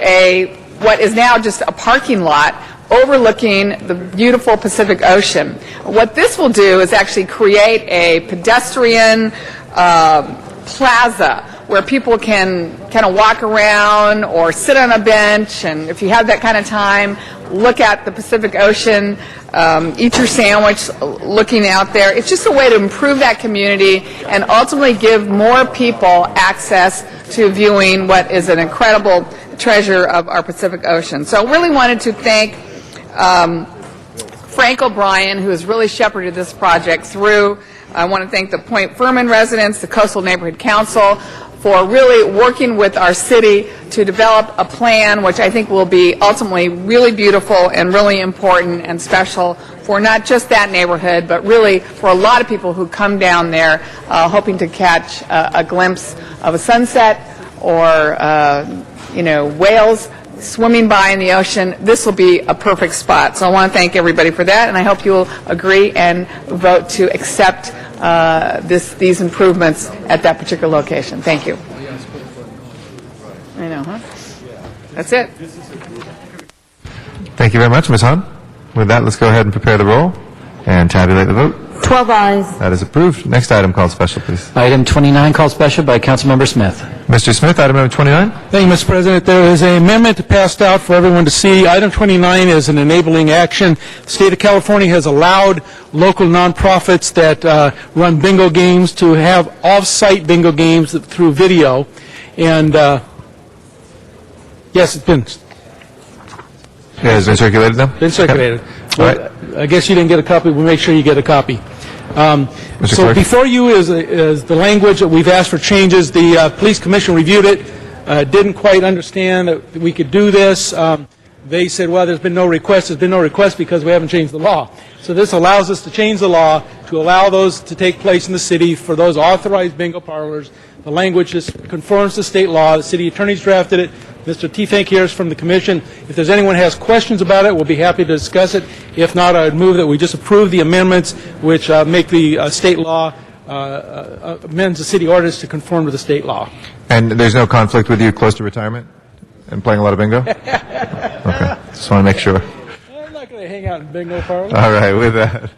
what is now just a parking lot overlooking the beautiful Pacific Ocean. What this will do is actually create a pedestrian plaza where people can kind of walk around or sit on a bench, and if you have that kind of time, look at the Pacific Ocean, eat your sandwich looking out there. It's just a way to improve that community and ultimately give more people access to viewing what is an incredible treasure of our Pacific Ocean. So I really wanted to thank Frank O'Brien, who has really shepherded this project through. I want to thank the Point Furman residents, the Coastal Neighborhood Council, for really working with our city to develop a plan which I think will be ultimately really beautiful and really important and special for not just that neighborhood, but really for a lot of people who come down there hoping to catch a glimpse of a sunset or whales swimming by in the ocean. This will be a perfect spot. So I want to thank everybody for that, and I hope you'll agree and vote to accept these improvements at that particular location. Thank you. I know, huh? That's it. Thank you very much, Ms. Hahn. With that, let's go ahead and prepare the roll and tabulate the vote. 12 ayes. That is approved. Next item called special, please. Item 29, called special by Councilmember Smith. Mr. Smith, item number 29. Thank you, Mr. President. There is an amendment passed out for everyone to see. Item 29 is an enabling action. The state of California has allowed local nonprofits that run bingo games to have off-site bingo games through video. And yes, it's been circulated now? Been circulated. Okay. All right. I guess you didn't get a copy. We'll make sure you get a copy. So Clark? before you is the language that we've asked for changes. The police commission reviewed it, didn't quite understand that we could do this. They said, well, there's been no request. There's been no request because we haven't changed the law. So this allows us to change the law to allow those to take place in the city for those authorized bingo parlors. The language just conforms to state law. The city attorney's drafted it. Mr. T. here is from the commission. If there's anyone who has questions about it, we'll be happy to discuss it. If not, I would move that we just approve the amendments which make the state law, amends the city ordinance to conform to the state law. And there's no conflict with you close to retirement and playing a lot of bingo? Okay. Just want to make sure. I'm not going to hang out in bingo parlors. All right. With that,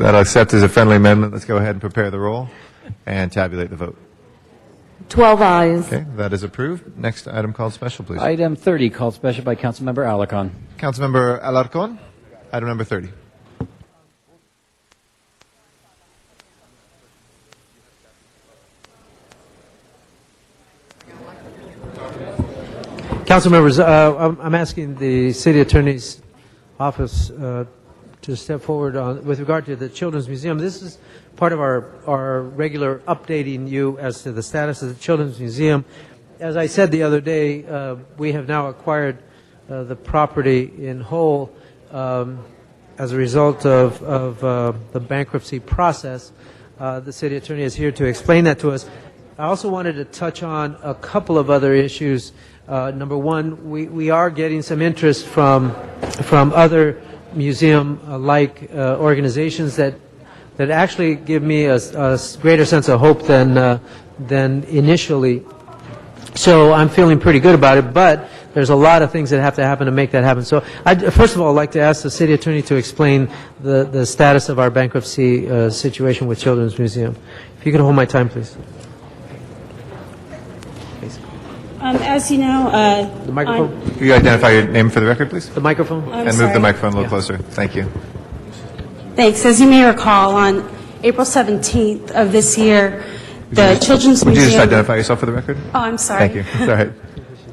I'll accept as a friendly amendment. Let's go ahead and prepare the roll and tabulate the vote. 12 ayes. Okay, that is approved. Next item called special, please. Item 30, called special by Councilmember Alarcon. Councilmember Alarcon, item number 30. Council members, I'm asking the city attorney's office to step forward with regard to the Children's Museum. This is part of our regular updating you as to the status of the Children's Museum. As I said the other day, we have now acquired the property in whole as a result of the bankruptcy process. The city attorney is here to explain that to us. I also wanted to touch on a couple of other issues. Number one, we are getting some interest from other museum-like organizations that actually give me a greater sense of hope than initially. So I'm feeling pretty good about it, but there's a lot of things that have to happen to make that happen. So first of all, I'd like to ask the city attorney to explain the status of our bankruptcy situation with Children's Museum. If you could hold my time, please. As you know, the microphone. Can you identify your name for the record, please? The microphone. I'm and sorry. move the microphone a little closer. Thank you. Thanks. As you may recall, on April 17th of this year, the Children's Would you just Museum... identify yourself for the record? Oh, I'm sorry. Thank you. It's all right.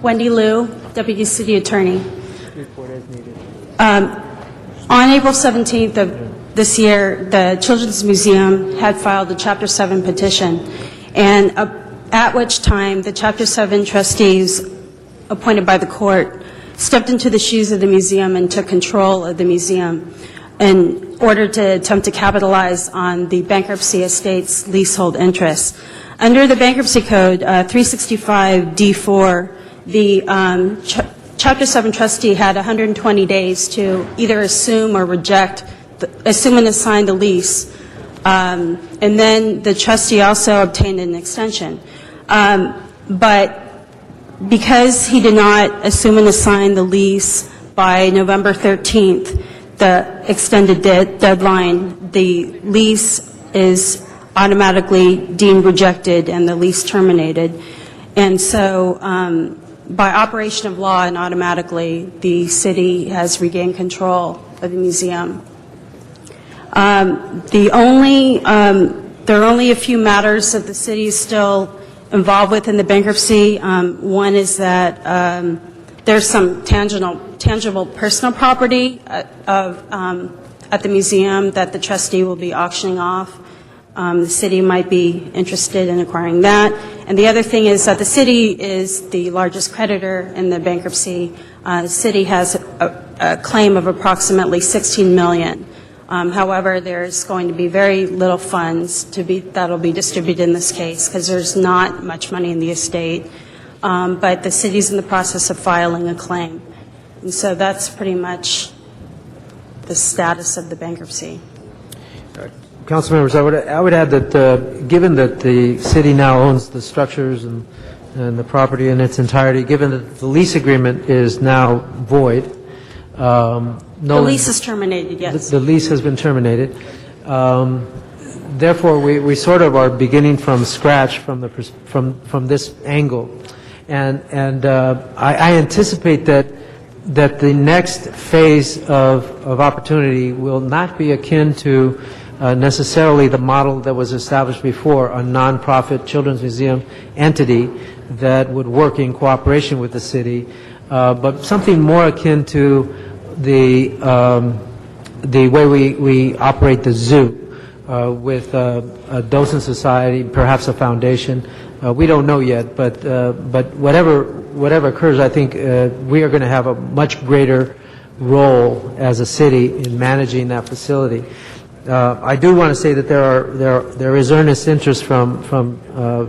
Wendy Liu, Deputy City Attorney. On April 17th of this year, the Children's Museum had filed a Chapter 7 petition, and at which time the Chapter 7 trustees appointed by the court stepped into the shoes of the museum and took control of the museum in order to attempt to capitalize on the bankruptcy estate's leasehold interests. Under the Bankruptcy Code 365D4, the Chapter 7 trustee had 120 days to either assume or reject, assume and assign the lease. And then the trustee also obtained an extension. But because he did not assume and assign the lease by November 13th, the extended deadline, the lease is automatically deemed rejected and the lease terminated. And so by operation of law and automatically, the city has regained control of the museum. There are only a few matters that the city is still involved with in the bankruptcy. One is that there's some tangible personal property at the museum that the trustee will be auctioning off. The city might be interested in acquiring that. And the other thing is that the city is the largest creditor in the bankruptcy. The city has a claim of approximately $16 million. However, there's going to be very little funds that will be distributed in this case because there's not much money in the estate. But the city's in the process of filing a claim. And so that's pretty much the status of the bankruptcy. Council members, I would add that given that the city now owns the structures and the property in its entirety, given that the lease agreement is now void, the lease is terminated, yes. The lease has been terminated. Therefore, we sort of are beginning from scratch from this angle. And I anticipate that the next phase of opportunity will not be akin to necessarily the model that was established before, a nonprofit children's museum entity that would work in cooperation with the city, but something more akin to the way we operate the zoo with a docent society, perhaps a foundation. We don't know yet, but whatever occurs, I think we are going to have a much greater role as a city in managing that facility. I do want to say that there is earnest interest from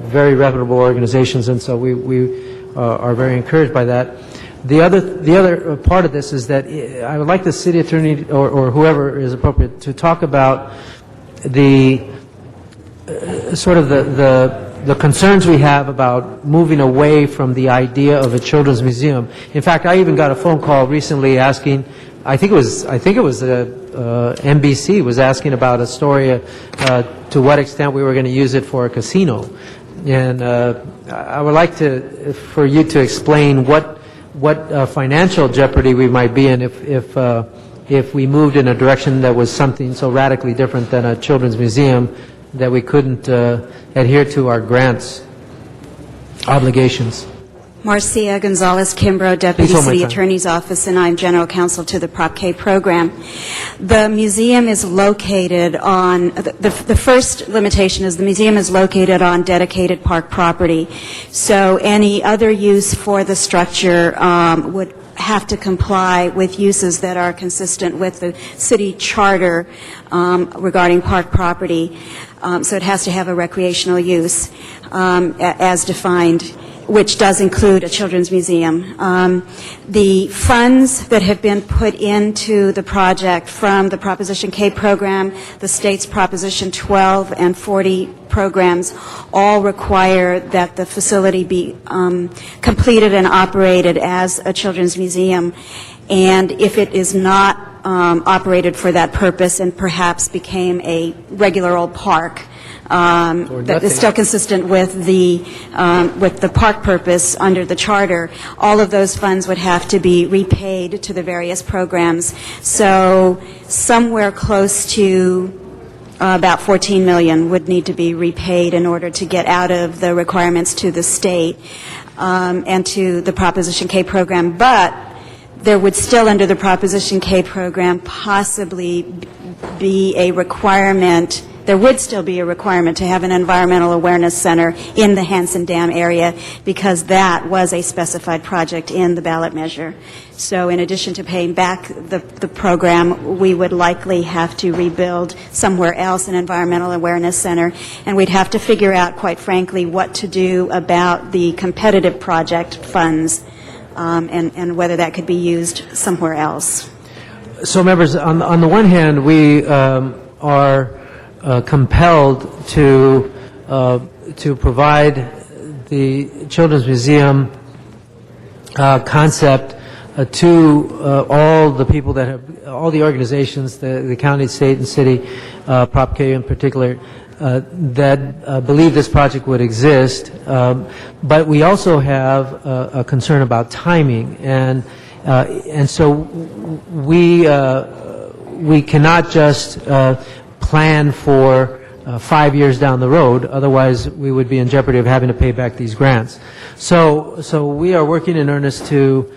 very reputable organizations, and so we are very encouraged by that. The other part of this is that I would like the city attorney or whoever is appropriate to talk about the sort of the concerns we have about moving away from the idea of a children's museum. In fact, I even got a phone call recently asking, I think it was NBC was asking about a story to what extent we were going to use it for a casino, and I would like for you to explain what financial jeopardy we might be in if we moved in a direction that was something so radically different than a children's museum that we couldn't adhere to our grants obligations. Marcia Gonzalez-Kimbrough, Deputy City Attorney's Office, and I'm General Counsel to the Prop K program. The museum is located on, the first limitation is the museum is located on dedicated park property. So any other use for the structure would have to comply with uses that are consistent with the city charter regarding park property. So it has to have a recreational use as defined, which does include a children's museum. The funds that have been put into the project from the Proposition K program, the state's Proposition 12 and 40 programs, all require that the facility be completed and operated as a children's museum. And if it is not operated for that purpose and perhaps became a regular old park, that is still consistent with the park purpose under the charter, all of those funds would have to be repaid to the various programs. So somewhere close to about $14 million would need to be repaid in order to get out of the requirements to the state and to the Proposition K program. But there would still, under the Proposition K program, possibly be a requirement. There would still be a requirement to have an environmental awareness center in the Hansen Dam area, because that was a specified project in the ballot measure. So in addition to paying back the program, we would likely have to rebuild somewhere else an environmental awareness center, and we'd have to figure out, quite frankly, what to do about the competitive project funds, and whether that could be used somewhere else. So, members, on the one hand, we are compelled to provide the Children's Museum concept to all the people that have, all the organizations, the county, state, and city, Prop K in particular, that believe this project would exist. But we also have a concern about timing, and so we cannot just plan for 5 years down the road. Otherwise, we would be in jeopardy of having to pay back these grants. So we are working in earnest to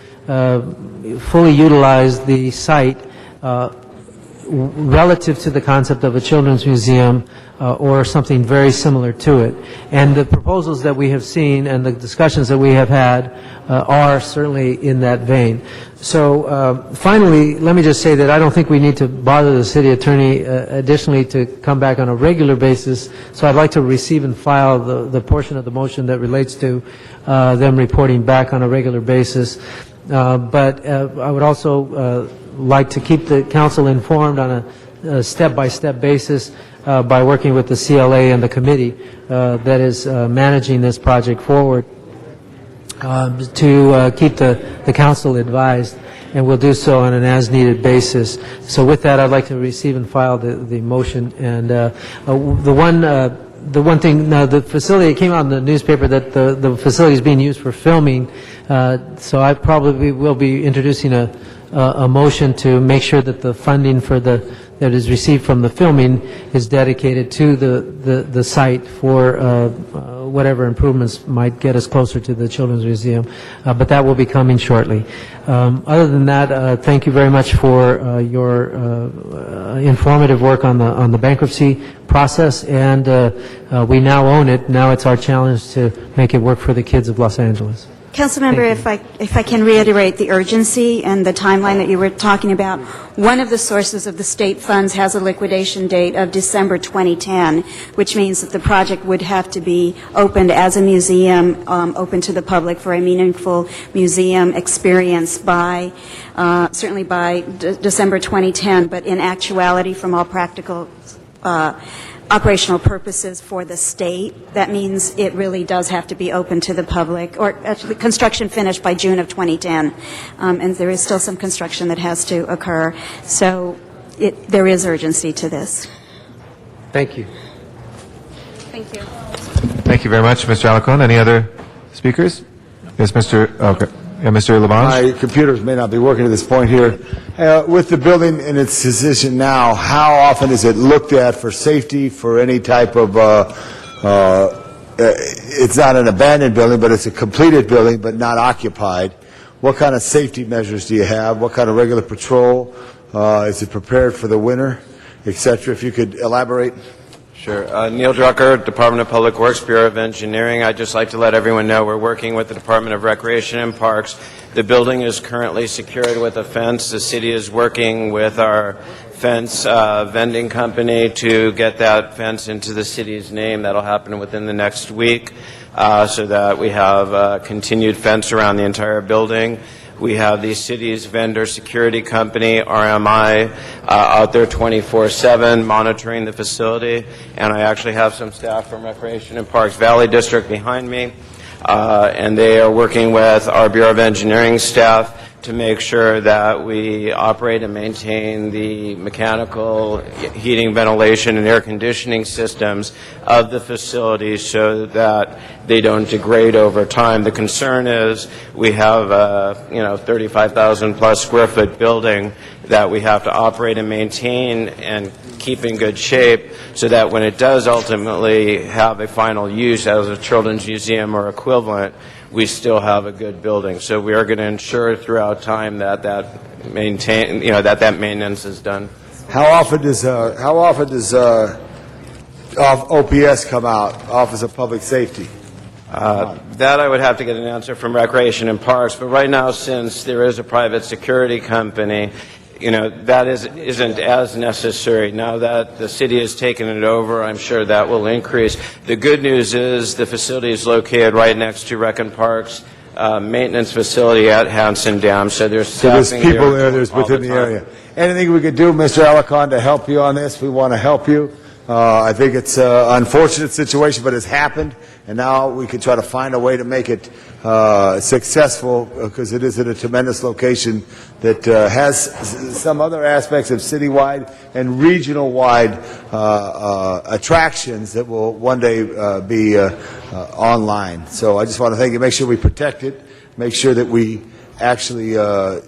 fully utilize the site relative to the concept of a children's museum or something very similar to it. And the proposals that we have seen and the discussions that we have had are certainly in that vein. So finally, let me just say that I don't think we need to bother the city attorney additionally to come back on a regular basis. So I'd like to receive and file the portion of the motion that relates to them reporting back on a regular basis. But I would also like to keep the council informed on a step-by-step basis by working with the CLA and the committee that is managing this project forward to keep the council advised, and we'll do so on an as-needed basis. So with that, I'd like to receive and file the motion. And the one thing, the facility, it came out in the newspaper that the facility is being used for filming, so I probably will be introducing a motion to make sure that the funding for that is received from the filming is dedicated to the site for whatever improvements might get us closer to the Children's Museum, but that will be coming shortly. Other than that, thank you very much for your informative work on the bankruptcy process, and we now own it. Now it's our challenge to make it work for the kids of Los Angeles. Councilmember, if I can reiterate the urgency and the timeline that you were talking about, one of the sources of the state funds has a liquidation date of December 2010, which means that the project would have to be opened as a museum, open to the public for a meaningful museum experience by, certainly by December 2010, but in actuality, from all practical operational purposes for the state, that means it really does have to be open to the public, or actually construction finished by June of 2010. And there is still some construction that has to occur. So there is urgency to this. Thank you. Thank you. Thank you very much, Mr. Alacon. Any other speakers? Yes, Mr. Okay. Yeah, Mr. Labange. My computers may not be working at this point here. With the building in its position now, how often is it looked at for safety, for any type of, it's not an abandoned building, but it's a completed building, but not occupied. What kind of safety measures do you have? What kind of regular patrol? Is it prepared for the winter, et cetera? If you could elaborate. Sure. Neil Drucker, Department of Public Works, Bureau of Engineering. I'd just like to let everyone know we're working with the Department of Recreation and Parks. The building is currently secured with a fence. The city is working with our fence vending company to get that fence into the city's name. That'll happen within the next week so that we have a continued fence around the entire building. We have the city's vendor security company, RMI, out there 24/7 monitoring the facility. And I actually have some staff from Recreation and Parks Valley District behind me. And they are working with our Bureau of Engineering staff to make sure that we operate and maintain the mechanical, heating, ventilation, and air conditioning systems of the facilities so that they don't degrade over time. The concern is we have a 35,000 plus square foot building that we have to operate and maintain and keep in good shape so that when it does ultimately have a final use as a children's museum or equivalent, we still have a good building. So we are going to ensure throughout time that maintenance is done. How often does OPS come out, Office of Public Safety? That I would have to get an answer from Recreation and Parks, but right now, since there is a private security company, that isn't as necessary. Now that the city has taken it over, I'm sure that will increase. The good news is the facility is located right next to Rec and Parks maintenance facility at Hanson Dam, so there's staffing So there's people there, there's all within the time. area. Anything we could do, Mr. Alicon, to help you on this, we want to help you. I think it's an unfortunate situation, but it's happened, and now we can try to find a way to make it successful, because it is at a tremendous location that has some other aspects of citywide and regional-wide attractions that will one day be online. So I just want to thank you. Make sure we protect it. Make sure that we actually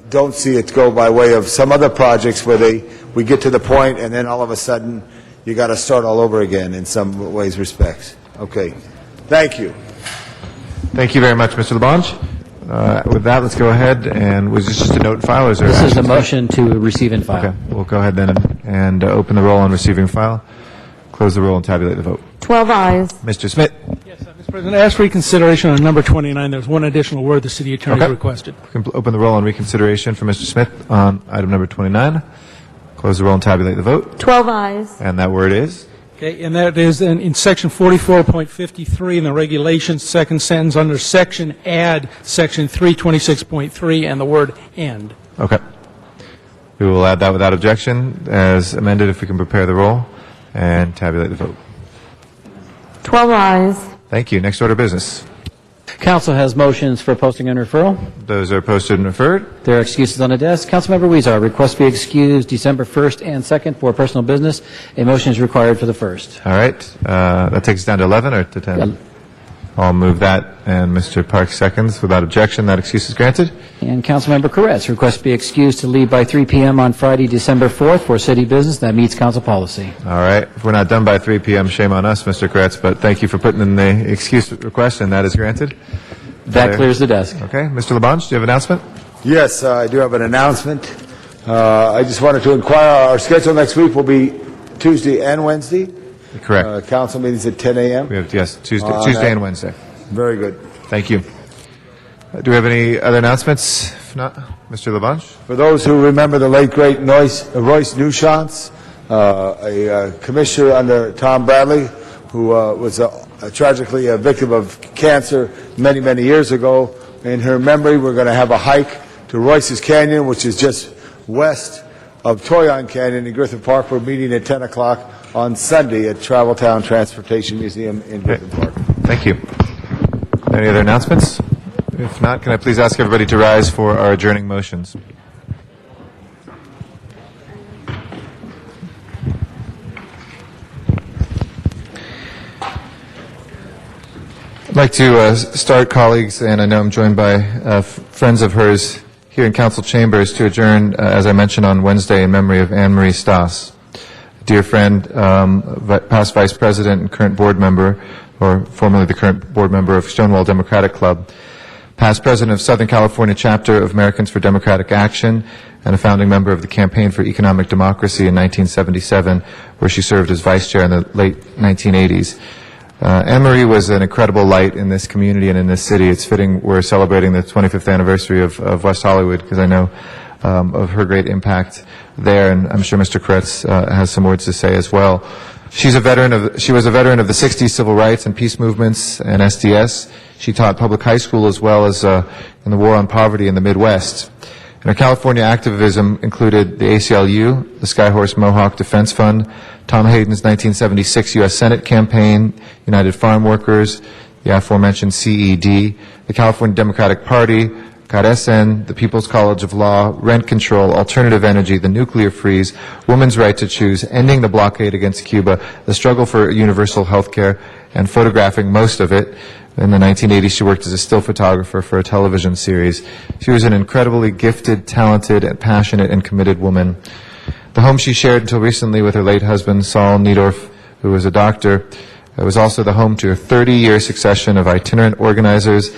don't see it go by way of some other projects where we get to the point and then all of a sudden you got to start all over again in some ways, respects. Okay. Thank you. Thank you very much, Mr. Labange. With that, let's go ahead, and was this just a note and file? Or is there This is action a taken? motion to receive and file. Okay, we'll go ahead then and open the roll on receiving file, close the roll, and tabulate the vote. 12 ayes. Mr. Smith? Mr. President, as for reconsideration on number 29, there's one additional word the city attorney Okay. requested. We can open the roll on reconsideration for Mr. Smith on item number 29. Close the roll and tabulate the vote. 12 ayes. And that word is? Okay, and that is in section 44.53 in the regulations, second sentence under section add section 326.3 and the word end. Okay. We will add that without objection as amended if we can prepare the roll and tabulate the vote. 12 ayes. Thank you. Next order of business. Council has motions for posting and referral. Those are posted and referred. There are excuses on the desk. Councilmember Weezer, request to be excused December 1st and 2nd for personal business. A motion is required for the first. All right. That takes us down to 11 or to 10? I'll move that, and Mr. Parks seconds. Without objection, that excuse is granted. And Councilmember Koretz, request to be excused to leave by 3 p.m. on Friday, December 4th for city business. That meets council policy. All right. If we're not done by 3 p.m., shame on us, Mr. Koretz, but thank you for putting in the excuse request, and that is granted. That clears the desk. Okay. Mr. Labange, do you have an announcement? Yes, I do have an announcement. I just wanted to inquire, our schedule next week will be Tuesday and Wednesday. Correct. Council meetings at 10 a.m. We have, yes, Tuesday and Wednesday. Very good. Thank you. Do we have any other announcements? If not, Mr. Labange? For those who remember the late, great Royce Newchance, a commissioner under Tom Bradley, who was tragically a victim of cancer many, many years ago. In her memory, we're going to have a hike to Royce's Canyon, which is just west of Toyon Canyon in Griffith Park. We're meeting at 10 o'clock on Sunday at Traveltown Transportation Museum in Griffith Park. Thank you. Any other announcements? If not, can I please ask everybody to rise for our adjourning motions? I'd like to start, colleagues, and I know I'm joined by friends of hers here in council chambers to adjourn, as I mentioned on Wednesday, in memory of Anne Marie Stas, a dear friend, past vice president and current board member, or formerly the current board member of Stonewall Democratic Club, past president of Southern California chapter of Americans for Democratic Action, and a founding member of the Campaign for Economic Democracy in 1977, where she served as vice chair in the late 1980s. Anne-Marie was an incredible light in this community and in this city. It's fitting we're celebrating the 25th anniversary of West Hollywood, because I know of her great impact there, and I'm sure Mr. Koretz has some words to say as well. She was a veteran of the 60s civil rights and peace movements and SDS. She taught public high school as well as in the war on poverty in the Midwest. And her California activism included the ACLU, the Skyhorse Mohawk Defense Fund, Tom Hayden's 1976 U.S. Senate campaign, United Farm Workers, the aforementioned CED, the California Democratic Party, Carecen, the People's College of Law, rent control, alternative energy, the nuclear freeze, women's right to choose, ending the blockade against Cuba, the struggle for universal health care, and photographing most of it. In the 1980s, she worked as a still photographer for a television series. She was an incredibly gifted, talented, and passionate and committed woman. The home she shared until recently with her late husband, Saul Niedorf, who was a doctor, was also the home to a 30-year succession of itinerant organizers,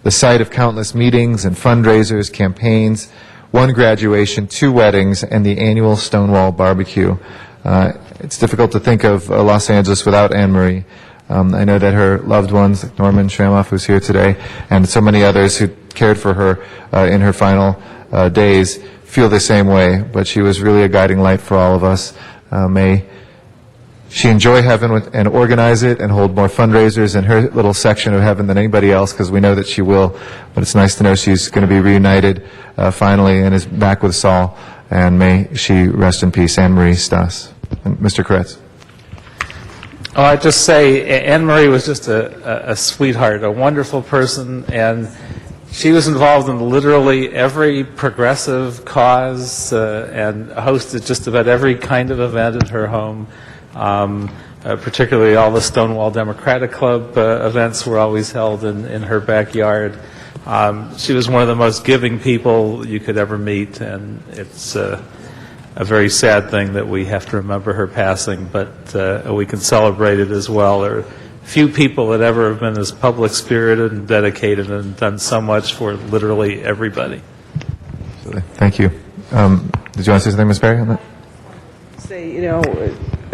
the site of countless meetings and fundraisers, campaigns, one graduation, 2 weddings, and the annual Stonewall Barbecue. It's difficult to think of Los Angeles without Anne Marie. I know that her loved ones, like Norman Schramoff, who's here today, and so many others who cared for her in her final days, feel the same way, but she was really a guiding light for all of us. May she enjoy heaven and organize it and hold more fundraisers in her little section of heaven than anybody else, because we know that she will. But it's nice to know she's going to be reunited finally and is back with Saul. And may she rest in peace. Anne Marie Stas. And Mr. Kretz. Oh, I'd just say Anne Marie was just a sweetheart, a wonderful person, and she was involved in literally every progressive cause and hosted just about every kind of event at her home. Particularly all the Stonewall Democratic Club events were always held in her backyard. She was one of the most giving people you could ever meet, and it's a very sad thing that we have to remember her passing, but we can celebrate it as well. There are few people that ever have been as public-spirited and dedicated and done so much for literally everybody. Thank you. Did you want to say something, Ms. Perry, on that?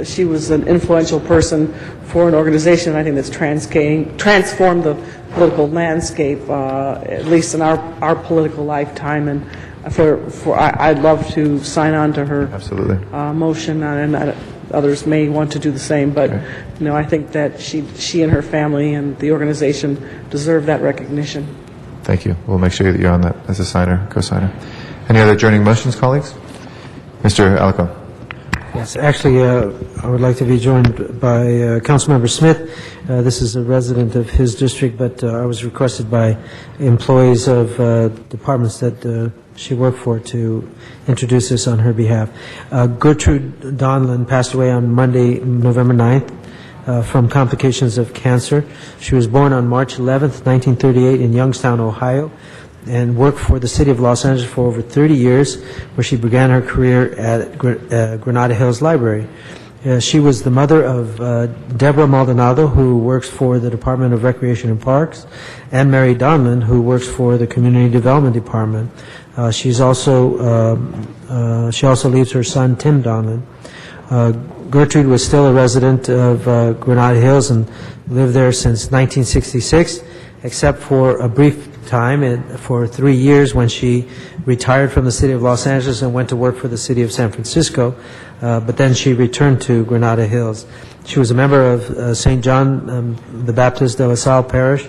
She was an influential person for an organization, I think, that's transformed the political landscape, at least in our political lifetime. And I'd love to sign on to her motion, and others may want to do the same. But I think that she and her family and the organization deserve that recognition. Thank you. We'll make sure that you're on that as a signer, co-signer. Any other adjourning motions, colleagues? Mr. Alico. Yes, actually, I would like to be joined by Councilmember Smith. This is a resident of his district, but I was requested by employees of departments that she worked for to introduce this on her behalf. Gertrude Donlin passed away on Monday, November 9th, from complications of cancer. She was born on March 11th, 1938 in Youngstown, Ohio, and worked for the city of Los Angeles for over 30 years, where she began her career at Granada Hills Library. She was the mother of Deborah Maldonado, who works for the Department of Recreation and Parks, and Mary Donlin, who works for the Community Development Department. She also leaves her son, Tim Donlin. Gertrude was still a resident of Granada Hills and lived there since 1966, except for a brief time for 3 years when she retired from the city of Los Angeles and went to work for the city of San Francisco, but then she returned to Granada Hills. She was a member of St. John the Baptist de La Salle Parish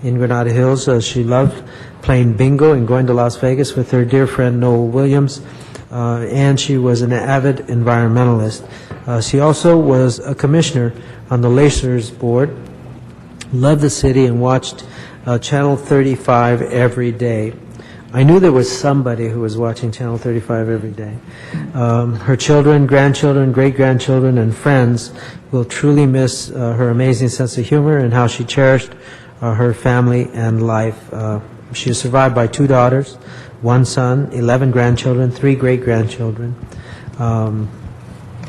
in Granada Hills. She loved playing bingo and going to Las Vegas with her dear friend Noel Williams, and she was an avid environmentalist. She also was a commissioner on the Lacers board, loved the city, and watched Channel 35 every day. I knew there was somebody who was watching Channel 35 every day. Her children, grandchildren, great-grandchildren, and friends will truly miss her amazing sense of humor and how she cherished her family and life. She is survived by 2 daughters, 1 son, 11 grandchildren, 3 great-grandchildren.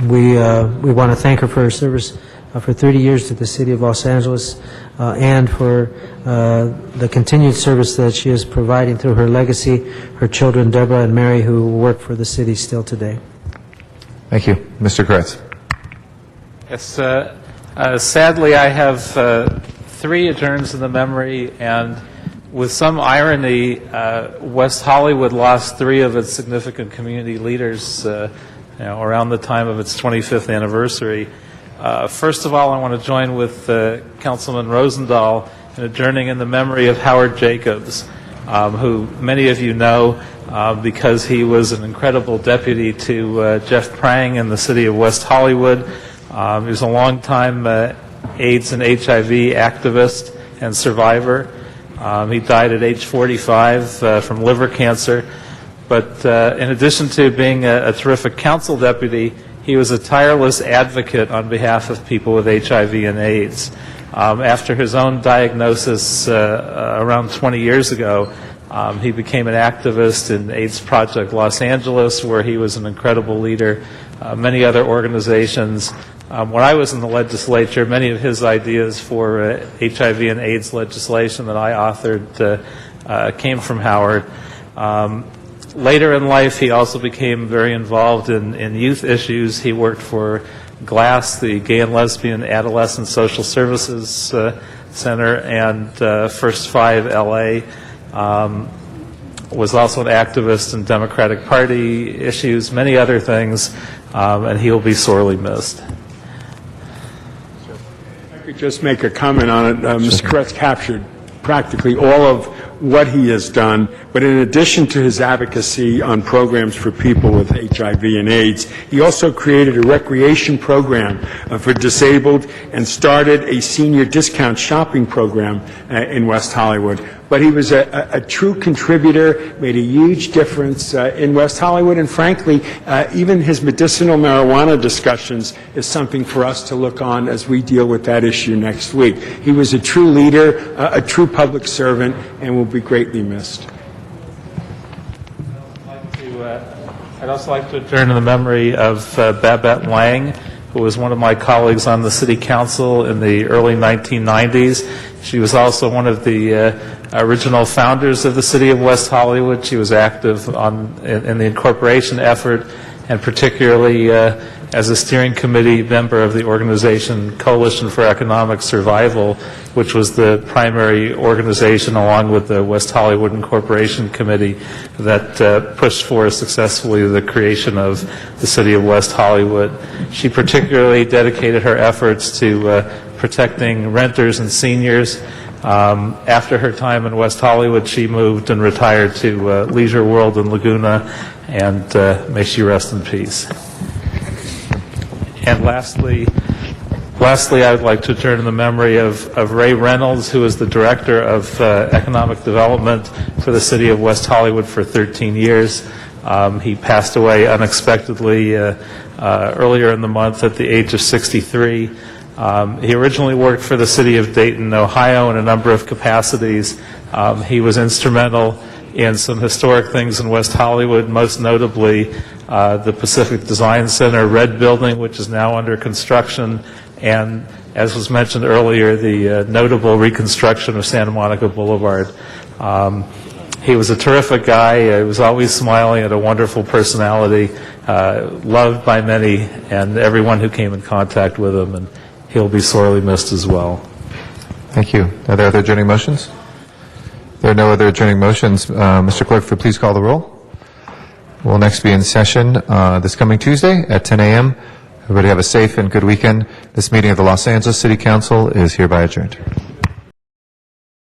We want to thank her for her service for 30 years to the city of Los Angeles and for the continued service that she is providing through her legacy, her children, Deborah and Mary, who work for the city still today. Thank you. Mr. Kretz. Yes, sadly, I have 3 adjourns in the memory, and with some irony, West Hollywood lost 3 of its significant community leaders around the time of its 25th anniversary. First of all, I want to join with Councilman Rosendahl in adjourning in the memory of Howard Jacobs, who many of you know because he was an incredible deputy to Jeff Prang in the city of West Hollywood. He was a longtime AIDS and HIV activist and survivor. He died at age 45 from liver cancer. But in addition to being a terrific council deputy, he was a tireless advocate on behalf of people with HIV and AIDS. After his own diagnosis around 20 years ago, he became an activist in AIDS Project Los Angeles, where he was an incredible leader. Many other organizations. When I was in the legislature, many of his ideas for HIV and AIDS legislation that I authored came from Howard. Later in life, he also became very involved in youth issues. He worked for GLASS, the Gay and Lesbian Adolescent Social Services Center, and First Five LA. Was also an activist in Democratic Party issues, many other things, and he will be sorely missed. I could just make a comment on it. Mr. Koretz captured practically all of what he has done, but in addition to his advocacy on programs for people with HIV and AIDS, he also created a recreation program for disabled and started a senior discount shopping program in West Hollywood. But he was a true contributor, made a huge difference in West Hollywood, and frankly, even his medicinal marijuana discussions is something for us to look on as we deal with that issue next week. He was a true leader, a true public servant, and will be greatly missed. I'd also like to turn to the memory of Babette Lang, who was one of my colleagues on the City Council in the early 1990s. She was also one of the original founders of the City of West Hollywood. She was active in the incorporation effort, and particularly as a steering committee member of the organization Coalition for Economic Survival, which was the primary organization, along with the West Hollywood Incorporation Committee, that pushed for successfully the creation of the City of West Hollywood. She particularly dedicated her efforts to protecting renters and seniors. After her time in West Hollywood, she moved and retired to Leisure World in Laguna, and may she rest in peace. And lastly, I would like to turn to the memory of Ray Reynolds, who was the Director of Economic Development for the City of West Hollywood for 13 years. He passed away unexpectedly earlier in the month at the age of 63. He originally worked for the City of Dayton, Ohio, in a number of capacities. He was instrumental in some historic things in West Hollywood, most notably the Pacific Design Center Red Building, which is now under construction, and, as was mentioned earlier, the notable reconstruction of Santa Monica Boulevard. He was a terrific guy. He was always smiling, had a wonderful personality, loved by many, and everyone who came in contact with him, and he'll be sorely missed as well. Thank you. Are there other adjourning motions? There are no other adjourning motions. Mr. Clerk, if you please call the roll. We'll next be in session this coming Tuesday at 10 a.m. Everybody have a safe and good weekend. This meeting of the Los Angeles City Council is hereby adjourned.